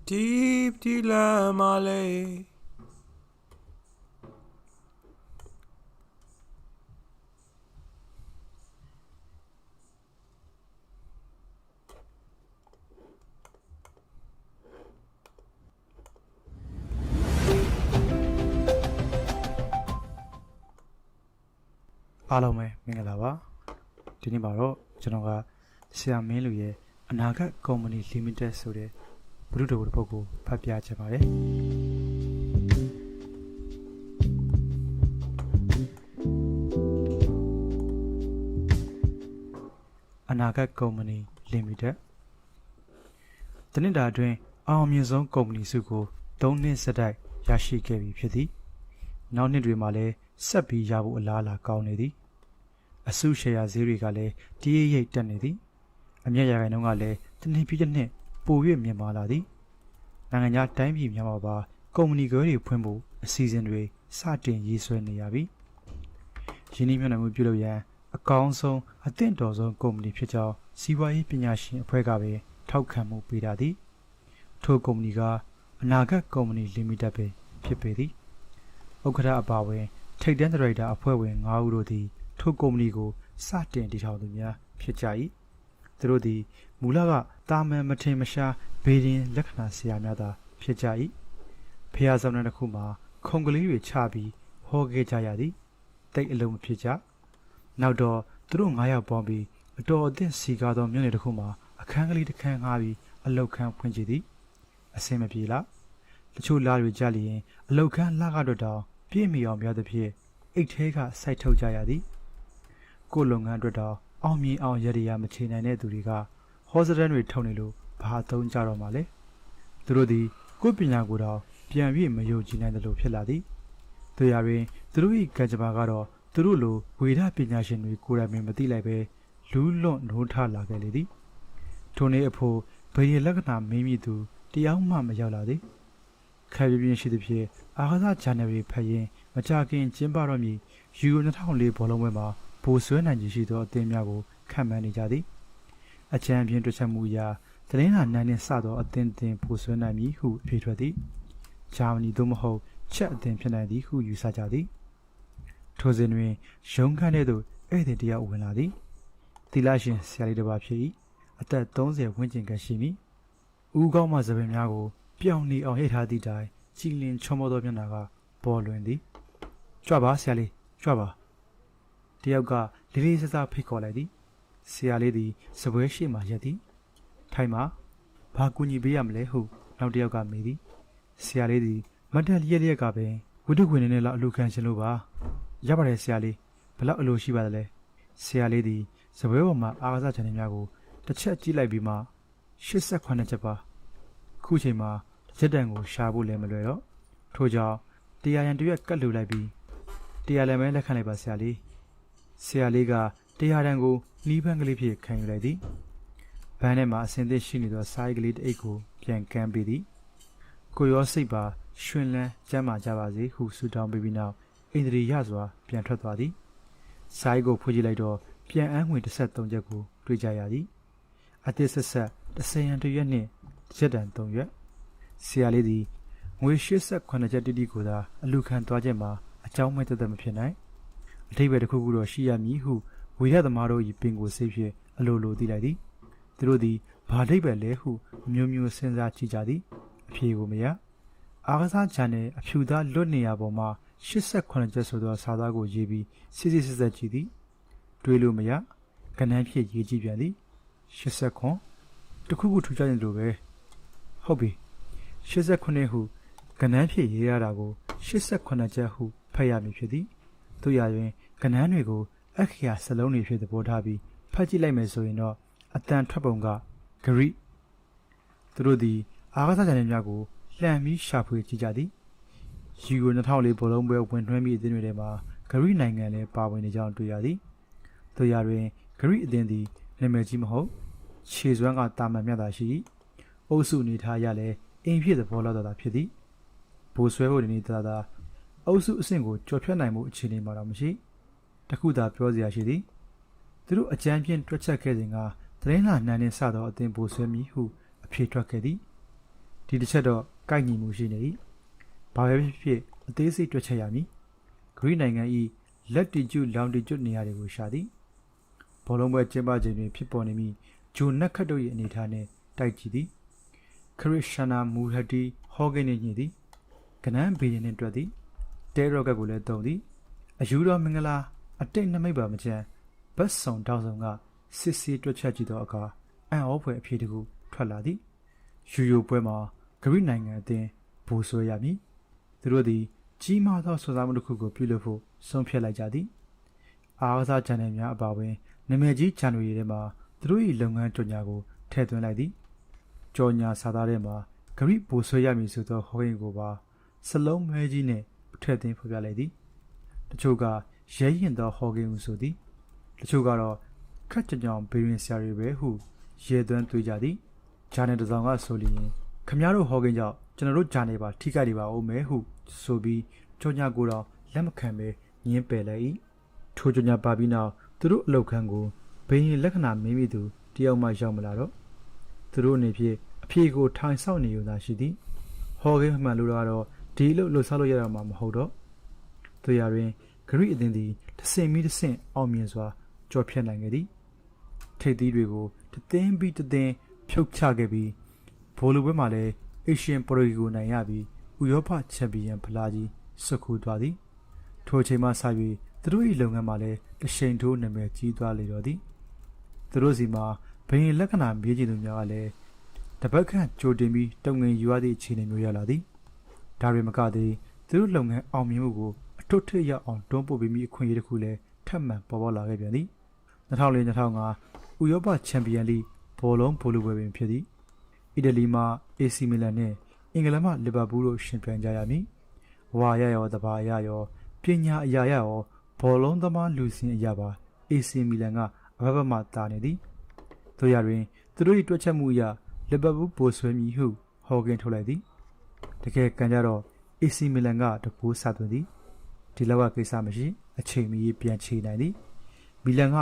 Deep dilemma.
အားလုံးပဲမင်္ဂလာပါဒီနေ့မှာတော့ကျွန်တော်ကဆရာမင်းလူရဲ့အနာဂတ်ကုမ္ပဏီ limited ဆိုတဲ့ဘုရုတော်တစ်ပုဒ်ကိုဖတ်ပြချင်ပါတယ်အနာဂတ်ကုမ္ပဏီ limited တနင်္လာအတွင်းအောင်မြင်ဆုံးကုမ္ပဏီစုကို3နှစ်ဆက်တိုက်ရရှိခဲ့ပြီဖြစ်သည်နောက်နှစ်တွေမှာလည်းဆက်ပြီးရဖို့အလားအလာကောင်းနေသည်အစုရှယ်ယာဈေးတွေကလည်းတည်ရိပ်တက်နေသည်အမြတ်ရာခိုင်နှုန်းကလည်းတစ်နှစ်ပြီးတစ်နှစ်ပို၍မြင့်မားလာသည်နိုင်ငံခြားတိုင်းပြည်များမှာပါကုမ္ပဏီခွဲတွေဖွင့်ဖို့အစီအစဉ်တွေစတင်ရေးဆွဲနေရပြီယင်းနှိမ့်မြှုပ်နှံမှုပြုလုပ်ရန်အကောင်းဆုံးအသင့်တော်ဆုံးကုမ္ပဏီဖြစ်ကြောင်းစီးပွားရေးပညာရှင်အဖွဲ့ကပဲထောက်ခံမှုပေးတာသည်ထိုကုမ္ပဏီကအနာဂတ်ကုမ္ပဏီ limited ပဲဖြစ်ပေသည်ဥက္ကဋ္ဌအပါအဝင်ထိပ်တန်းဒါရိုက်တာအဖွဲ့ဝင်9ဦးတို့သည်ထိုကုမ္ပဏီကိုစတင်တည်ထောင်သူများဖြစ်ကြ၏သူတို့သည်မူလကတာမန်မထင်မရှားဘေးရင်လက္ခဏာဆရာများသာဖြစ်ကြ၏ဖျားဆောင်တဲ့တစ်ခုမှာခုံကလေးတွေချပြီးဟောခဲ့ကြရသည်တိတ်အလုံးမဖြစ်ကြနောက်တော့သူတို့9ယောက်ပေါင်းပြီးအတော်အသင့်စီကားသောမြို့နယ်တစ်ခုမှာအခန်းကလေးတစ်ခန်းငှားပြီးအလုတ်ခန်းဖွင့်ကြည့်သည်အဆင်မပြေလားတချို့လားတွေကြလျင်အလုတ်ခန်းလှကတော့တောင်ပြည့်မီအောင်ပြသဖြင့်အိတ်ထဲကစိုက်ထုတ်ကြရသည်ကိုယ်လုပ်ငန်းအတွက်တော့အောင်မြင်အောင်ရရမချေနိုင်တဲ့သူတွေကဟောစတန်တွေထုတ်နေလို့ဘာသုံးကြတော့မှလဲသူတို့သည်ကိုယ်ပညာကိုတော့ပြန်ပြီးမယုံကြည်နိုင်တယ်လို့ဖြစ်လာသည်တို့ရရင်သူတို့၏ကံကြမ္မာကတော့သူတို့လိုဝေဒပညာရှင်တွေကိုယ်တိုင်မသိလိုက်ပဲလူးလွန့်နိုးထလာခဲ့လေသည်ထိုနေ့အဖို့ဘယ်ရလက္ခဏာမင်းမိသူတယောက်မှမရောက်လာသည်ခိုင်ပြင်းရှိသဖြင့်အာကာသဂျာနယ်တွေဖတ်ရင်မကြခင်ကျင်းပတော့မည်ယူရို2004ဘောလုံးပွဲမှာဘိုးဆွဲနိုင်ခြင်းရှိသောအသင်းများကိုခံမှန်းနေကြသည်အချမ်းပြင်းတွက်ချက်မှုအရာသတင်းဟာနိုင်နှင့်စသောအသင်းတင်ဘိုးဆွဲနိုင်မည်ဟုအဖြေထွက်သည်ဂျာမနီသို့မဟုတ်ချက်အသင်းဖြစ်နိုင်သည်ဟုယူဆကြသည်ထိုစဉ်တွင်ရုံးခန်းထဲသို့ဧည့်သည်တယောက်ဝင်လာသည်သီလရှင်ဆရာလေးတစ်ပါးဖြစ်၏အသက်30ဝန်းကျင်ခန့်ရှိမည်ဦးကောင်းမှသပင်များကိုပြောင်းနေအောင်ရိတ်ထားသည့်တိုင်ကြည်လင်ချောမောသောမျက်နှာကပေါ်လွင်သည်ကြွပါဆရာလေးကြွပါတယောက်ကလေးလေးစားစားဖိတ်ခေါ်လိုက်သည်ဆရာလေးသည်စပွဲရှိမှရက်သည်ထိုင်မှာဘာကူညီပေးရမလဲဟုနောက်တယောက်ကမေးသည်ဆရာလေးသည်မတ်တက်လျက်ကပင်ဝိတုခွေနဲ့လောက်အလူခံရှင်လို့ပါရပါတယ်ဆရာလေးဘလောက်အလိုရှိပါသလဲဆရာလေးသည်စပွဲပေါ်မှာအာကာသချန်နယ်များကိုတစ်ချက်ကြည့်လိုက်ပြီးမှ88ချက်ပါခုချိန်မှာတစ်ချက်တန်ကိုရှာဖို့လည်းမလွယ်တော့ထို့ကြောင့်တရားရန်တရွက်ကတ်လူလိုက်ပြီးတရားလည်းမဲလက်ခံလိုက်ပါဆရာလေးဆရာလေးကတရားတန်ကိုနှီးပန်းကလေးဖြင့်ခံယူလိုက်သည်ဘန်းထဲမှာအစင်သစ်ရှိနေသောစားကလေးတစ်အိတ်ကိုပြန်ကမ်းပေးသည်ကိုရောစိတ်ပါရွှင်လန်းကျမ်းမာကြပါစေဟုဆုတောင်းပေးပြီးနောက်အိန္ဒြေရစွာပြန်ထွက်သွားသည်စားကိုဖွေးကြည့်လိုက်တော့ပြန်အန်းငွေ13ချက်ကိုတွေ့ကြရသည်အသစ်ဆက်ဆက်10ရန်1ရက်နှင့်တစ်ချက်တန်3ရက်ဆရာလေးသည်ငွေ88ချက်တိတိကိုသာအလူခံသွားခြင်းမှာအကြောင်းမဲ့သက်သက်မဖြစ်နိုင်အထိပ္ပယ်တစ်ခုခုတော့ရှိရမည်ဟုဝေရသမားတို့၏ပင်ကိုစိတ်ဖြင့်အလိုလိုသိလိုက်သည်သူတို့သည်ဘာအထိပ္ပယ်လဲဟုအမျိုးမျိုးစဉ်းစားကြည့်ကြသည်အဖြေကိုမရအာကာသဂျန်နယ်အဖြူသားလွတ်နေရပေါ်မှာ88ချက်ဆိုသောစာသားကိုရေးပြီးစစ်စစ်ဆက်ဆက်ကြည့်သည်တွေးလို့မရကဏ္ဍဖြင့်ရေးကြည့်ပြန်သည်89တခုခုထူးခြားနေလို့ပဲဟုတ်ပြီ 89ဟုကဏ္ဍဖြစ်ရေးရတာကို89ချက်ဟုဖတ်ရမည်ဖြစ်သည်တို့ရတွင်ကဏ္ဍတွေကိုအခရာစလုံးတွေဖြစ်သဘောထားပြီးဖတ်ကြည့်လိုက်မယ်ဆိုရင်တော့အတန်ထွက်ပုံကဂရိသူတို့သည်အားကစားကြံများကိုလှန်ပြီးရှာဖွေကြည့်ကြသည်ယူရို2004ဘောလုံးပွဲဝင်ထွန်းပြီးအသင်းတွေထဲမှာဂရိနိုင်ငံလည်းပါဝင်နေကြောင်းတွေ့ရသည်တို့ရတွင်ဂရိအသင်းသည်နာမည်ကြီးမဟုတ်ခြေစွမ်းကတာမန်မြတ်သာရှိအုပ်စုအနေထားရလည်းအင်းဖြစ်သဘောလောက်သာဖြစ်သည်ဘိုးဆွဲဖို့ဒီနေ့သာအုပ်စုအဆင့်ကိုကြော်ဖြတ်နိုင်မှုအခြေအနေမှာတော့မရှိတခုသာပြောစရာရှိသည်သူတို့အကြမ်းဖြင့်တွက်ချက်ခဲ့စဉ်ကသတင်းလာနှမ်းနှင့်စသောအသင်းဘိုးဆွဲမည်ဟုအဖြေထွက်ခဲ့သည်ဒီတစ်ချက်တော့ကိုက်ညီမှုရှိနေ၏ဘာပဲဖြစ်ဖြစ်အသေးစိတ်တွက်ချက်ရမည်ဂရိနိုင်ငံ၏လက်တီကျူလောင်တီကျူနေရာတွေကိုရှာသည်ဘောလုံးပွဲကျင်းပခြင်းတွင်ဖြစ်ပေါ်နေမည့်ဂျိုနက်ခတ်တို့၏အနေအထားနှင့်တိုက်ကြည့်သည်ခရစ်ရှနာမူဟတီဟောဂင်းနှင့်ညှိသည်ကနန်းဘေရင်နှင့်တွက်သည်တဲရော့ကတ်ကိုလည်းတုံသည်အယူတော်မင်္ဂလာအတိတ်နမိတ်ပါမချမ်းဘတ်ဆောင်တောက်ဆောင်ကစစ်စစ်တွက်ချက်ကြည့်သောအခါအံ့ဩဖွယ်အဖြစ်တခုထွက်လာသည်ယူရိုပွဲမှာဂရိနိုင်ငံအသင်းဘိုးဆွဲရမည်သူတို့သည်ကြီးမားသောစွမ်းစားမှုတစ်ခုကိုပြုလုပ်ဖို့ဆုံးဖြတ်လိုက်ကြသည်အားကစားချန်နယ်များအပါအဝင်နာမည်ကြီးချန်နယ်တွေထဲမှာသူတို့၏လုပ်ငန်းကြော်ညာကိုထည့်သွင်းလိုက်သည်ကြော်ညာစာသားထဲမှာဂရိဘိုးဆွဲရမည်ဆိုသောဟောရင်ကိုပါစလုံးမဲကြီးနဲ့ထည့်သွင်းဖော်ပြလိုက်သည်တချို့ကရဲရင်သောဟောကင်းဟုဆိုသည်တချို့ကတော့ခက်ကြောင်ဘေရင်ဆရာတွေပဲဟုရဲသွန်းသွေးကြသည်ဂျာနယ်တစ်စောင်ကဆိုလျင်ခမရတို့ဟောကင်းကြောင့်ကျွန်တော်တို့ဂျာနယ်ပါထိခိုက်နေပါဦးမယ်ဟုဆိုပြီးကြောညာကိုတော့လက်မခံပဲညင်းပယ်လိုက်၏ထိုကြောညာပါပြီးနောက်သူတို့အလောက်ခန်းကိုဘေရင်လက္ခဏာမင်းမိသူတယောက်မှရောက်မလာတော့သူတို့အနေဖြင့်အဖြေကိုထိုင်ဆောင်နေုံသာရှိသည်ဟောကင်းမှန်လို့တော့ဒီလိုလှုပ်ရှားလို့ရတော့မှာမဟုတ်တော့သူရတွင်ဂရိအသင်းသည်တဆင့်မီတဆင့်အောင်မြင်စွာကြော်ဖြတ်နိုင်ခဲ့သည်ထိပ်သီးတွေကိုတသင်းပြီးတသင်းဖြုတ်ချခဲ့ပြီးဘိုလ်လူပွဲမှာလည်းအေရှယန်ပရိုဂီကိုနိုင်ရပြီးဥရောပချန်ပီယံဖလားကြီးဆွတ်ခူးသွားသည်ထိုအချိန်မှစ၍သူတို့၏လုပ်ငန်းမှာလည်းတရှိန်ထိုးနာမည်ကြီးသွားလေတော့သည်သူတို့စီမှာဘယင်လက္ခဏာမြေးကျင်သူများကလည်းတပတ်ခန့်ကြိုတင်ပြီးတုံငင်ယူရသည့်အခြေအနေမျိုးရောက်လာသည်ဒါတွေမကသေးသူတို့လုပ်ငန်းအောင်မြင်မှုကိုအထွတ်ထိပ်ရောက်အောင်တွန်းပို့ပြီးမိအခွင့်အရေးတစ်ခုလည်းထပ်မံပေါ်ပေါက်လာခဲ့ပြန်သည်2004-2005ဥရောပချန်ပီယံလိဘောလုံးဘိုလူပွဲပင်ဖြစ်သည်အီတလီမှ AC မီလန်နှင့်အင်္ဂလန်မှလီဗာပူးတို့ရှင်ပြိုင်ကြရမည်ဝါရရောတဘာရရောပညာအရာရရောဘောလုံးသမားလူစင်အရာပါ AC မီလန်ကအဘဘမှတာနေသည်တို့ရတွင်သူတို့၏တွက်ချက်မှုအရလီဗာပူးဘိုဆွဲမည်ဟုဟောကင်းထုတ်လိုက်သည်တကယ်ကန်ကြတော့ AC မီလန်ကတကူစသွင်းသည်ဒီလောက်ကကိစ္စမရှိအချိန်မီပြန်ချေနိုင်သည်မီလန်က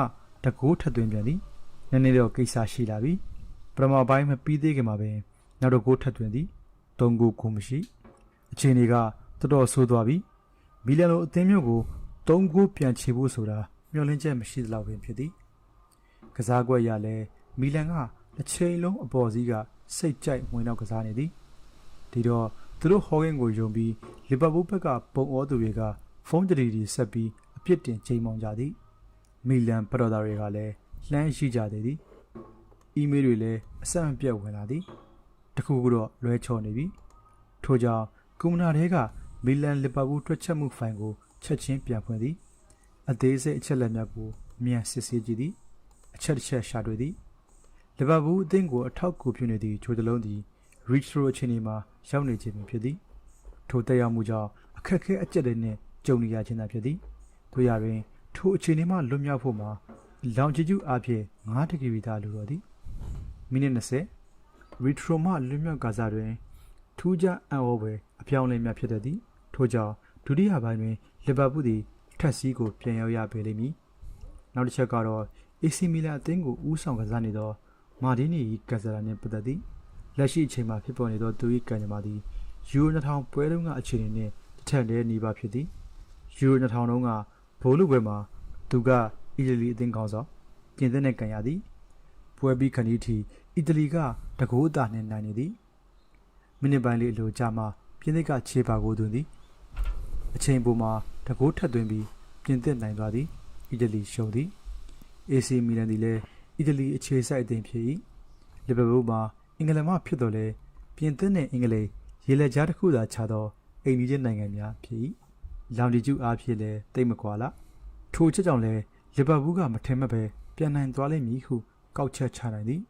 တကူထပ်သွင်းပြန်သည်နည်းနည်းတော့ကိစ္စရှိလာပြီပထမပိုင်းမပြီးသေးခင်မှာပင်နောက်တော့ကိုထပ်သွင်းသည်၃ဂိုးကိုမရှိအချိန်တွေကတော်တော်ဆိုးသွားပြီမီလန်လိုအသင်းမျိုးကို၃ဂိုးပြန်ချေဖို့ဆိုတာမျှော်လင့်ချက်မရှိသလောက်ပင်ဖြစ်သည်ကစားကွက်ရလဲမီလန်ကတစ်ချိန်လုံးအပေါ်စီးကစိတ်ကြိုက်ဝင်တော့ကစားနေသည်ဒီတော့သူတို့ဟောကင်းကိုယုံပြီးလီဗာပူးဘက်ကပုံဩသူတွေကဖုန်းကြတီဆက်ပြီးအပြစ်တင်ချိန်မောင်းကြသည်မီလန်ပရော်ဒါတွေကလည်းလှမ်းရှိကြသေးသည်အီးမေးလ်တွေလည်းအဆက်မပြတ်ဝင်လာသည်တခုခုတော့လွဲချော်နေပြီထို့ကြောင့်ကွန်မနာတဲကမီလန်လီဗာပူးတွက်ချက်မှုဖိုင်ကိုချက်ချင်းပြန်ဖွင့်သည်အသေးစိတ်အချက်လက်များကိုမြန်စစ်ဆေးကြည့်သည်အချက်တစ်ချက်ရှာတွေ့သည်လီဗာပူးအသင်းကိုအထောက်အကူပြုနေသည့်ဂျိုးတလုံးသည်ရီချရိုအခြေအနေမှာရောက်နေခြင်းဖြစ်သည်ထိုတက်ရောက်မှုကြောင့်အခက်အခဲအကျက်တွေနဲ့ကြုံနေရခြင်းသာဖြစ်သည်တို့ရတွင်ထိုအခြေအနေမှလွတ်မြောက်ဖို့မှာလောင်ချီကျူအဖြစ်9ဒီဂရီသာလိုတော့သည်မိနစ်20ရီထရိုမှလွတ်မြောက်ကစားတွင်ထူးခြားအံ့ဩဖွယ်အပြောင်းအလဲများဖြစ်တတ်သည်ထို့ကြောင့်ဒုတိယပိုင်းတွင်လီဗာပူးသည်ထက်စီးကိုပြန်ရောက်ရပေလိမ့်မည်နောက်တစ်ချက်ကတော့ AC မီလန်အသင်းကိုဦးဆောင်ကစားနေသောမာဒီနီကစားတာနှင့်ပတ်သက်သည်လက်ရှိအချိန်မှာဖြစ်ပေါ်နေသောသူ၏ကံကြမ္မာသည်ယူရို2000ပွဲတုန်းကအခြေအနေနှင့်တစ်ထက်တည်းနီးပါးဖြစ်သည်ယူရို2000တုန်းကဘိုးလူပွဲမှာသူကအီတလီအသင်းကောင်းဆောင်ပြင်သစ်နဲ့ကန်ရသည်ပွဲပြီးခဏီတီအီတလီကတကိုးအသာနှင့်နိုင်နေသည်မိနစ်ပိုင်းလေးအလိုကြာမှပြင်သစ်ကခြေပါကိုသွင်းသည်အချိန်ပိုမှာတကိုးထပ်သွင်းပြီးပြင်သစ်နိုင်သွားသည်အီတလီရှုံးသည် AC မီလန်သည်လည်းအီတလီအခြေစိုက်အသင်းဖြစ်၏လီဗာပူးမှာအင်္ဂလန်မှဖြစ်တော်လဲပြင်သစ်နဲ့အင်္ဂလိပ် ရေလက်ကြားတစ်ခုသာခြားသောအိမ်နီးချင်းနိုင်ငံများဖြစ်၏လောင်တီကျူအားဖြင့်လည်းတိတ်မကွာလားထိုချက်ကြောင့်လည်းလီဗာပူးကမထင်မှတ်ပဲပြန်နိုင်သွားလိမ့်မည်ဟုကောက်ချက်ချနိုင်သည်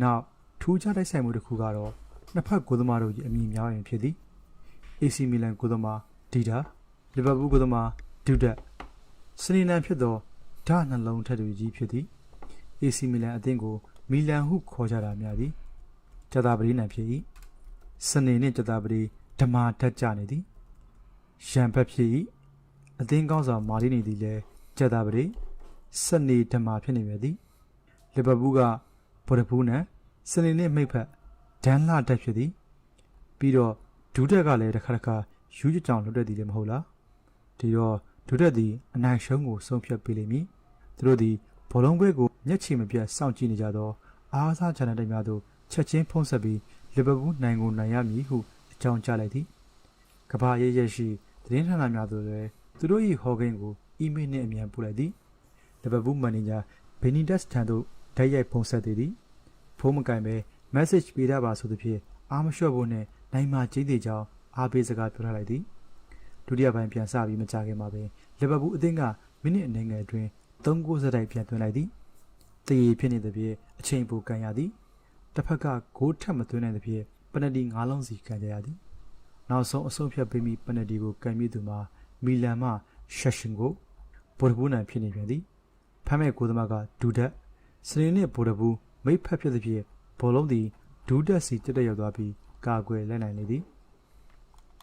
နောက်ထူးခြားတိုက်ဆိုင်မှုတစ်ခုကတော့နှစ်ဖက်ကိုသမားတို့၏အမည်များရင်ဖြစ်သည် AC မီလန်ကိုသမားဒီတာလီဗာပူးကိုသမားဒူဒက်စနီနန်ဖြစ်သောဓာတ်နှလုံးထက်တွေကြီးဖြစ်သည် AC မီလန်အသင်းကိုမီလန်ဟုခေါ်ကြတာများသည်ကျတာပတိနံဖြစ်၏စနေနှင့်ကျတာပတိဓမ္မာဓာတ်ကြနေသည်ရန်ဘက်ဖြစ်၏အသင်းကောင်းဆောင်မာလီနီသည်လည်းကျတာပတိစနေဓမ္မာဖြစ်နေမြဲသည်လီဗာပူးကဘော်ဒဘူးနံစနေနှင့်မိတ်ဖက်ဒန်လာဓာတ်ဖြစ်သည်ပြီးတော့ဒူးတက်ကလည်းတစ်ခါတစ်ခါယူးကြောင်လွတ်တတ်သည်လည်းမဟုတ်လားဒီတော့ဒူးတက်သည်အနိုင်ရှုံးကိုဆုံးဖြတ်ပေးလိမ့်မည်သူတို့သည်ဘောလုံးပွဲကိုမျက်ခြေမပြတ်စောင့်ကြည့်နေကြသောအားစားချန်နယ်တိုက်များသို့ချက်ချင်းဖုံးဆက်ပြီးလီဗာပူးနိုင်ကိုနိုင်ရမည်ဟုအကြောင်းကြားလိုက်သည်ကမ္ဘာရဲ့ရရှိသတင်းဌာနများသို့လည်းသူတို့၏ဟော်ဂိမ်းကိုအီးမေးလ်နှင့်အမြန်ပို့လိုက်သည်လီဗာပူးမန်နေဂျာဘီနီဒက်စ်ထံသို့ဓာတ်ရိုက်ဖုံးဆက်သေးသည်ဖုန်းမကင်ပဲ message ပေးရပါဆိုသဖြင့်အားမလျှော့ဖို့နှင့်နိုင်မှာကြီးသေးကြောင်းအားပေးစကားပြောထားလိုက်သည်ဒုတိယပိုင်းပြန်စပြီးမကြခင်မှာပင်လီဗာပူးအသင်းကမိနစ်အနည်းငယ်အတွင်း3 ဂိုးစတိုက်ပြန်သွင်းလိုက်သည်တည်ရဖြစ်နေသဖြင့်အချိန်ပိုကန်ရသည်တစ်ဖက်ကဂိုးထပ်မသွင်းနိုင်သဖြင့်ပနတီ9လုံးစီကန်ကြရသည်နောက်ဆုံးအဆုံးဖြတ်ပေးပြီးပနတီကိုကန်မိသူမှာမီလန်မှရှက်ရှင်ကိုဘော်ဒဘူးနံဖြစ်နေပြန်သည်ဖမ်းမဲ့ကိုသမားကဒူဒက်စနေနှင့်ဘော်ဒဘူးမိတ်ဖက်ဖြစ်သဖြင့်ဘောလုံးသည်ဒူဒက်စီတက်ရောက်သွားပြီးကာကွယ်လိုက်နိုင်လေသည်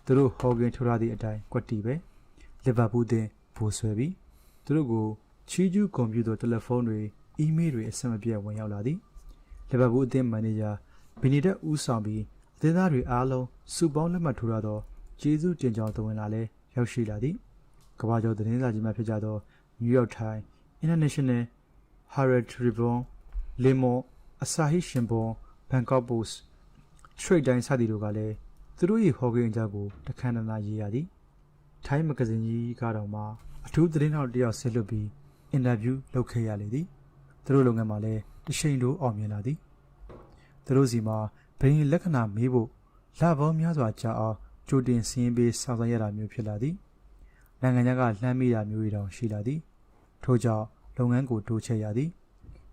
သူတို့ဟော်ဂင်ထိုးထားသည့်အတိုင်းကွက်တီပဲလီဗာပူးတင်ဘိုးဆွဲပြီးသူတို့ကိုချီးကျူးဂုဏ်ပြုသောတယ်လီဖုန်းတွေအီးမေးလ်တွေအဆက်မပြတ်ဝင်ရောက်လာသည်လီဗာပူးအသင်းမန်နေဂျာဘီနီဒက်ဦးဆောင်ပြီးအသင်းသားတွေအားလုံးစုပေါင်းလက်မှတ်ထိုးထားသောကျေးဇူးတင်ကြောင်းသဝင်လာလဲရောက်ရှိလာသည်ကမ္ဘာကျော်သတင်းစာကြီးများဖြစ်ကြသော New York Times, International Herald Tribune, Le Monde, Asahi Shimbun, Bangkok Post, Trade Time စသည်တို့ကလည်းသူတို့၏ဟော်ဂိမ်းအကြောင်းကိုတခဏနာရေးရသည်ထိုင်းမဂဇင်းကြီးကတော့မှအထူးသတင်းထောက်တယောက်ဆက်လွတ်ပြီးအင်တာဗျူးလုပ်ခဲ့ရလေသည်သူတို့လုပ်ငန်းမှာလည်းတရှိန်တိုးအောင်မြင်လာသည်သူတို့စီမှာဘယ်လက္ခဏာမေးဖို့လပေါင်းများစွာကြာအောင်ကြိုတင်စီးရင်ပေးဆောင်ရွက်ရတာမျိုးဖြစ်လာသည်နိုင်ငံခြားကလှမ်းမိတာမျိုးတွေတောင်ရှိလာသည်ထို့ကြောင့်လုပ်ငန်းကိုတိုးချဲ့ရသည်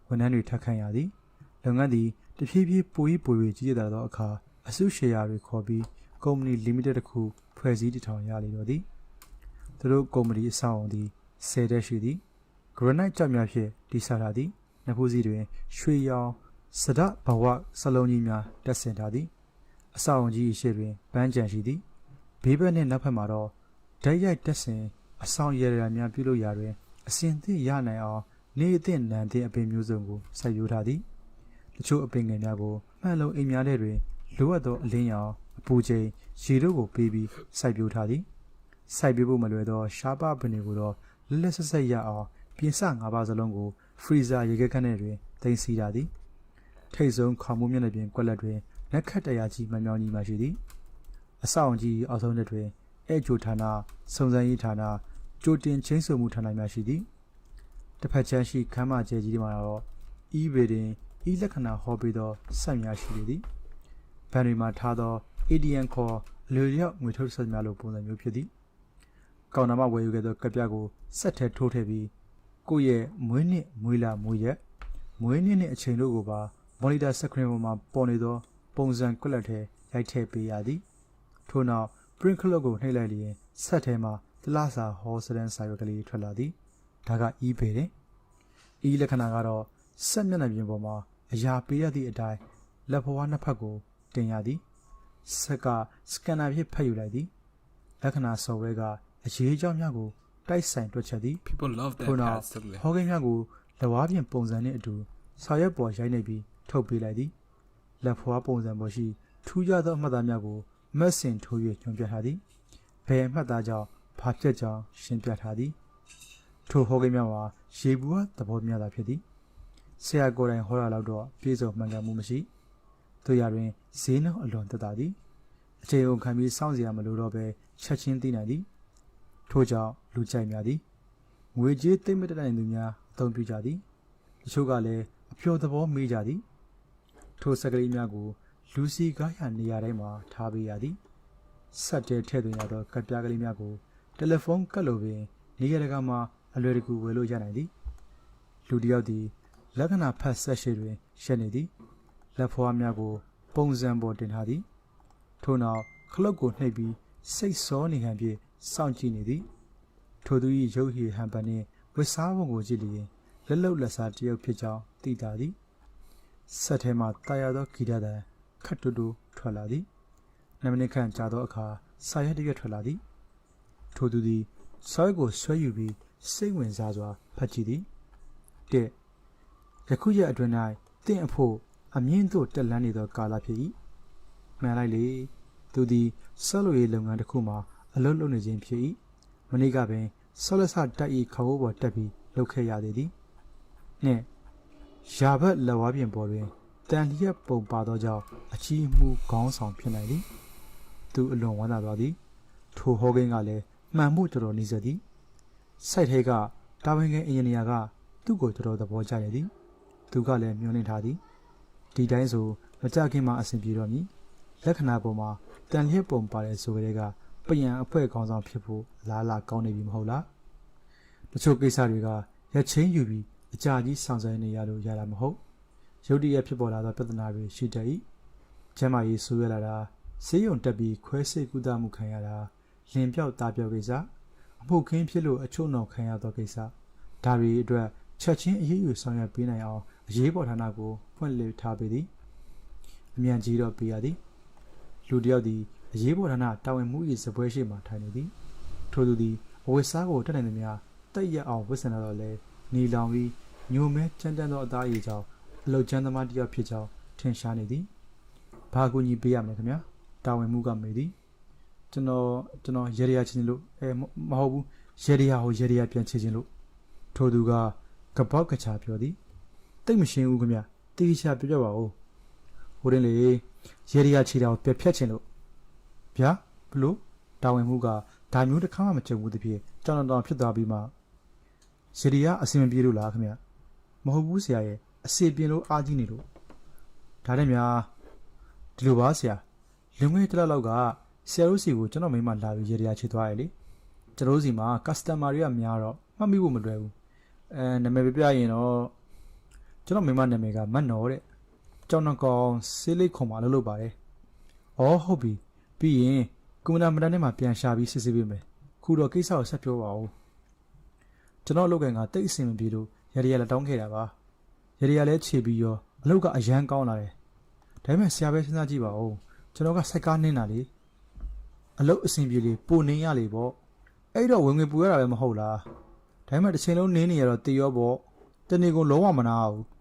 ဝန်ထမ်းတွေထပ်ခန့်ရသည်လုပ်ငန်းသည်တဖြည်းဖြည်းပို၍ကြီးကျယ်လာသောအခါအစုရှယ်ယာတွေခေါ်ပြီးကုမ္ပဏီလီမိတက်တစ်ခုဖွဲ့စည်းတည်ထောင်ရလေတော့သည်သူတို့ကုမ္ပဏီအဆောင်အုံသည်10တက်ရှိသည်ဂရနိုက်ကျောက်များဖြင့်တည်ဆောက်ထားသည်နှစ်ဖူးစီတွင်ရွှေရောင်စဒဘဝစလုံးကြီးများတက်ဆင်ထားသည်အဆောင်အုံကြီးရှေ့တွင်ပန်းကြံရှိသည်ဘေးဘက်နှင့်နောက်ဘက်မှာတော့ဓာတ်ရိုက်တက်ဆင်အဆောင်ရရများပြုလုပ်ရာတွင်အစင်သည့်ရနိုင်အောင်နေအသည့်နံသည့်အပင်မျိုးစုံကိုစိုက်ပျိုးထားသည်တချို့အပင်ငယ်များကိုမှန်လုံးအိမ်များထဲတွင်လိုအပ်သောအလင်းရောင်အပူချိန်ရေတို့ကိုပေးပြီးစိုက်ပျိုးထားသည်စိုက်ပျိုးဖို့မလွယ်သောရှားပါပင်တွေကိုတော့လက်လက်ဆက်ဆက်ရအောင်ပြင်စ5ပါးစလုံးကိုဖရီဇာရေခဲခန်းထဲတွင်တင်စီထားသည်ထိတ်ဆုံးခေါင်မိုးမျက်နှာပြင်ကွက်လက်တွင်လက်ခတ်တရားကြီးမှန်မြောင်းကြီးမှရှိသည်အဆောင်ကြီးအောက်ဆုံးတွင်အဲဂျိုဌာနစုံစမ်းရေးဌာနကြိုတင်ချင်းစုံမှုဌာနများရှိသည်တစ်ဖက်ချမ်းရှိခမ်းမကျဲကြီးမှာတော့ eBay တွင်လက္ခဏာဟောပေးသောဆက်များရှိသည်ဘဏ်တွေမှာထားသော ATM ခေါ်အလွယ်ရောက်ငွေထုတ်ဆက်များလိုပုံစံမျိုးဖြစ်သည်ကောင်နာမဝယ်ယူခဲ့သောကပ်ပြားကိုဆက်ထဲထိုးထည့်ပြီးကိုယ့်ရဲ့မွေးနှစ်မွေးလာမွေးရက်မွေးနှစ်နဲ့အချိန်တို့ကိုပါမော်နီတာစကရင်ပေါ်မှာပေါ်နေသောပုံစံကွက်လက်ထဲရိုက်ထည့်ပေးရသည်ထို့နောက် print clock ကိုနှိပ်လိုက်လျင်ဆက်ထဲမှာတလစာဟောစတန်စာရွက်ကလေးထွက်လာသည်ဒါက eBay တဲ့လက္ခဏာကတော့ဆက်မျက်နှာပြင်ပေါ်မှာအရာပေးရသည့်အတိုင်းလက်ဖွားနှစ်ဖက်ကိုတင်ရသည်ဆက်ကစကန်နာဖြင့်ဖတ်ယူလိုက်သည်လက္ခဏာဆော်ဝဲကအရေးအကြောင်းများကိုတိုက်ဆိုင်တွက်ချက်သည်
People love that
ဟော
pads
ကိန်းများကိုလက်ဝါးပြင်ပုံစံနှင့်အတူစာရွက်ပေါ်ရိုက်နှိပ်ပြီးထုတ်ပေးလိုက်သည်လက်ဖွားပုံစံပေါ်ရှိထူးခြားသောအမှတ်သားများကိုမက်ဆင်ထိုး၍ညွှန်ပြထားသည်ဘယ်အမှတ်သားကြောင့်ဘာဖြစ်ကြောင်းရှင်းပြထားသည်ထိုဟောကိန်းများမှာရေဘူးဝသဘောများသာဖြစ်သည်ဆရာကိုယ်တိုင်ဟောတာတော့ပြေဆုံးမှန်ကန်မှုမရှိတို့ရတွင်ဈေးနှုန်းအလွန်သက်သာသည်အချိန်ကုန်ခံပြီးစောင့်စရာမလိုတော့ဘဲချက်ချင်းသိနိုင်သည်ထို့ကြောင့်လူကြိုက်များသည်ငွေကြေးသိမ့်မတက်နိုင်သူများအသုံးပြုကြသည်တချို့ကလည်းအပျော်သဘောမေးကြသည်ထိုစကလေးများကို လူစီကားရနေရာတိုင်းမှာထားပေးရသည်ဆက်တဲထည့်သွင်းရသောကတ်ပြားကလေးများကိုတယ်လီဖုန်းကတ်လိုပင်နေရာတကာမှာအလွယ်တကူဝယ်လို့ရနိုင်သည်လူတစ်ယောက်သည်လက္ခဏာဖတ်ဆက်ရှိတွင်ရက်နေသည်လက်ဖွားများကိုပုံစံပေါ်တင်ထားသည်ထို့နောက်ခလုတ်ကိုနှိပ်ပြီးစိတ်စောနေဟန်ဖြင့်စောင့်ကြည့်နေသည်ထိုသူ၏ရုပ်ရည်ဟန်ပန်နှင့်ဝတ်စားပုံကိုကြည့်လျင်လက်လုံလက်စားတစ်ယောက်ဖြစ်ကြောင်းသိသာသည်ဆက်ထဲမှတာယာသောဂီတသံခတ်တူတူထွက်လာသည်2 မိနစ်ခန့်ကြာသောအခါစာရွက်တစ်ရွက်ထွက်လာသည်ထိုသူသည်စာရွက်ကိုဆွဲယူပြီးစိတ်ဝင်စားစွာဖတ်ကြည့်သည်ယခုရက်အတွင်း၌တင့်အဖို့အမြင့်သို့တက်လှမ်းနေသောကာလဖြစ်၏မှန်လိုက်လေသူသည်ဆောက်လုပ်ရေးလုပ်ငန်းတစ်ခုမှာအလုပ်လုပ်နေခြင်းဖြစ်၏မနေ့ကပင်ဆောလက်ဆတိုက်၏ခေါင်းပေါ်တက်ပြီးလုပ်ခဲ့ရသေးသည်နှင့်ရာဘတ်လက်ဝါးပြင်ပေါ်တွင်တန်လျက်ပုံပါသောကြောင့်အချီးမှုခေါင်းဆောင်ဖြစ်နိုင်သည်သူအလွန်ဝမ်းသာသွားသည်ထိုဟောကိန်းကလည်းမှန်မှုတော်တော်နီးစပ်သည်စိုက်ထဲကတာဝန်ခံအင်ဂျင်နီယာကသူ့ကိုတော်တော်သဘောကျရသည်သူကလည်းမျှော်လင့်ထားသည်ဒီတိုင်းဆိုမကြခင်မှာအဆင်ပြေတော့မည်လက္ခဏာပေါ်မှာတန်လျက်ပုံပါတဲ့ဆိုကြတဲ့ကပယံအဖွဲ့ခေါင်းဆောင်ဖြစ်ဖို့လားလာကောင်းနေပြီမဟုတ်လားတချို့ကိစ္စတွေကရက်ချင်းယူပြီးအကြာကြီးဆောင်ဆိုင်နေရလို့ရတာမဟုတ်ရုတ်တရက်ဖြစ်ပေါ်လာသောပြဿနာတွေရှိတတ်၏ကျမ်းမာရေးဆိုးရလာတာဆေးရုံတက်ပြီးခွဲစိတ်ကုသမှုခံရတာလင်ပြောက်သားပြောက်ကိစ္စအမှုခင်းဖြစ်လို့အချို့နောက်ခံရသောကိစ္စဒါတွေအတွက်ချက်ချင်းအရေးယူဆောင်ရွက်ပေးနိုင်အောင်အရေးပေါ်ဌာနကိုဖွင့်လှစ်ထားပေးသည်အမြန်ကြီးတော့ပေးရသည်လူတစ်ယောက်သည်အရေးပေါ်ဌာနတာဝန်မှု၏စပွဲရှိမှထိုင်နေသည်ထိုသူသည်အဝတ်စားကိုတက်နိုင်သည်များတိတ်ရအောင်ဝတ်ဆင်လာတော့လဲနီလောင်ပြီးညိုမဲချမ်းတမ်းသောအသားရည်ကြောင့်အလုတ်ချမ်းသမားတစ်ယောက်ဖြစ်ကြောင်းထင်ရှားနေသည်ဘာကူညီပေးရမလဲခင်ဗျာတာဝန်မှုကမေးသည်ကျွန်တော်ရေရချင်းလို့မဟုတ်ဘူးရေရပြန်ချခြင်းလို့ထိုသူကကပောက်ကချာပြောသည်တိတ်မရှင်းဘူးခင်ဗျတီးချာပြောပါဦးဟိုရင်လေရေရချီတာကိုပြဖြတ်ခြင်းလို့ဗျာဘလို့တာဝန်မှုကဒါမျိုးတစ်ခါမှမကြုံဘူးတဖြစ်ကြောင်တောင်ဖြစ်သွားပြီးမှရေရအဆင်မပြေလို့လားခင်ဗျမဟုတ်ဘူးဆရာရဲ့အစီပြင်းလို့အားကြီးနေလို့ဒါနဲ့များဒီလိုပါဆရာလွန်ခဲ့တဲ့လောက်ကဆရာတို့စီကိုကျွန်တော်မိမလာပြီးရေရချီသွားရလေကျွန်တော်စီမှာ customer တွေကများတော့မှတ်မိဖို့မလွယ်ဘူးနာမည်ပြရင်တော့ကျွန်တော်မိမနာမည်ကမတ်နော်တဲ့ကျောင်းတော်ကောင်ဆေးလိတ်ခုံမှာလုပ်ပါတယ်။အော်ဟုတ်ပြီ။ပြီးရင်ကွန်ပျူတာမတန်းထဲမှာပြန်ရှာပြီးစစ်ဆေးပေးမယ်။ခုတော့ကိစ္စကိုဆက်ပြောပါဦး။ကျွန်တော်အလုပ်ကန်ကတိတ်အဆင်မပြေလို့ရရလက်တောင်းခဲ့တာပါ။ရရလည်းခြေပြီးရောအလုပ်ကအရန်ကောင်းလာတယ်။ဒါပေမဲ့ဆရာပဲစဉ်းစားကြည့်ပါဦး။ကျွန်တော်ကစိုက်ကားနင်းတာလေ။အလုပ်အဆင်ပြေလေပိုနင်းရလေပေါ့။အဲ့တော့ဝင်ငွေပူရတာပဲမဟုတ်လား။ဒါပေမဲ့တစ်ချိန်လုံးနင်းနေရတော့တည်ရောပေါ့။တနေ့ကုန်လုံးဝမနာဘူး။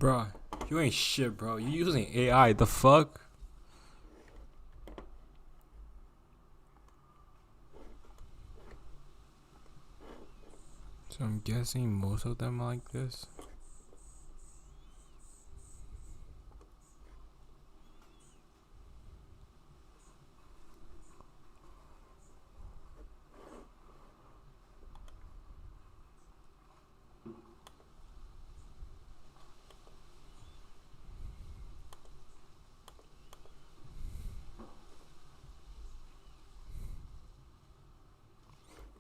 Bruh, you ain't shit, bro. You using AI, the fuck? So I'm guessing most of them are like this.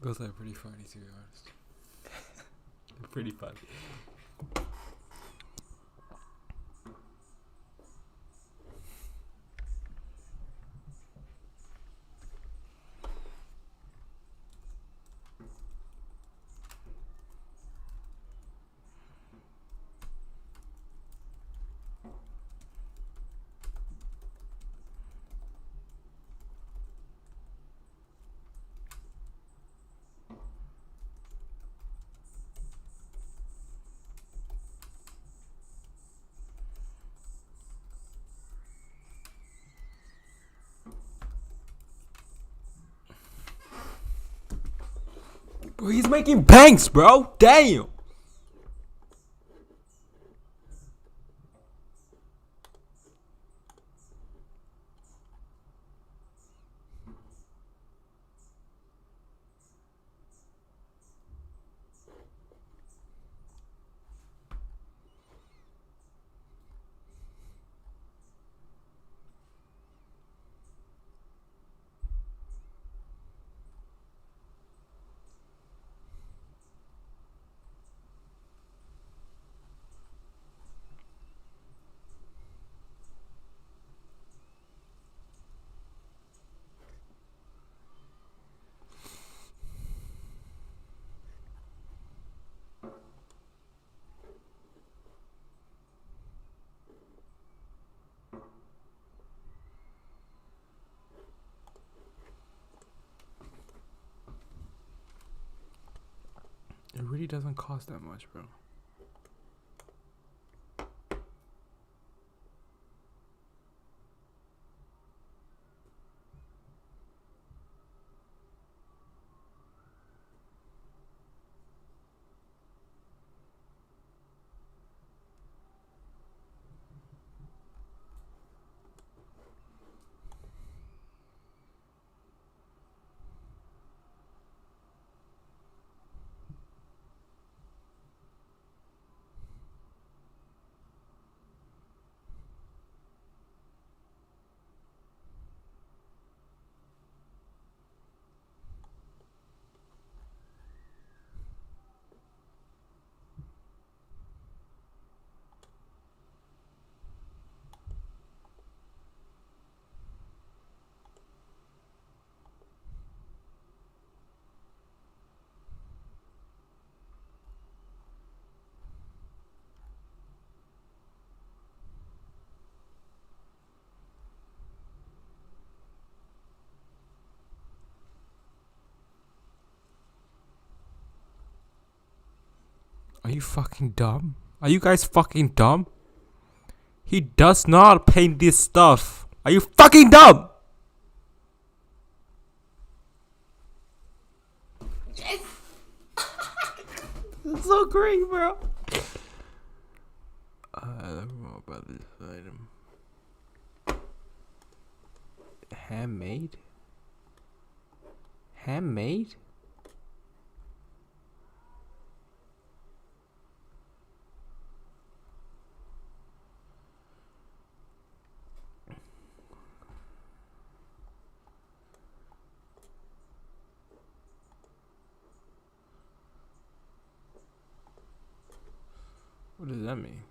Those are pretty funny, to be honest. They're pretty funny. Bro, he's making banks, bro. Damn. It really doesn't cost that much, bro. Are you fucking dumb? Are you guys fucking dumb? He does not paint this stuff. Are you fucking dumb? It's so great, bro. I don't know about this item. Handmade? Handmade? What does that mean?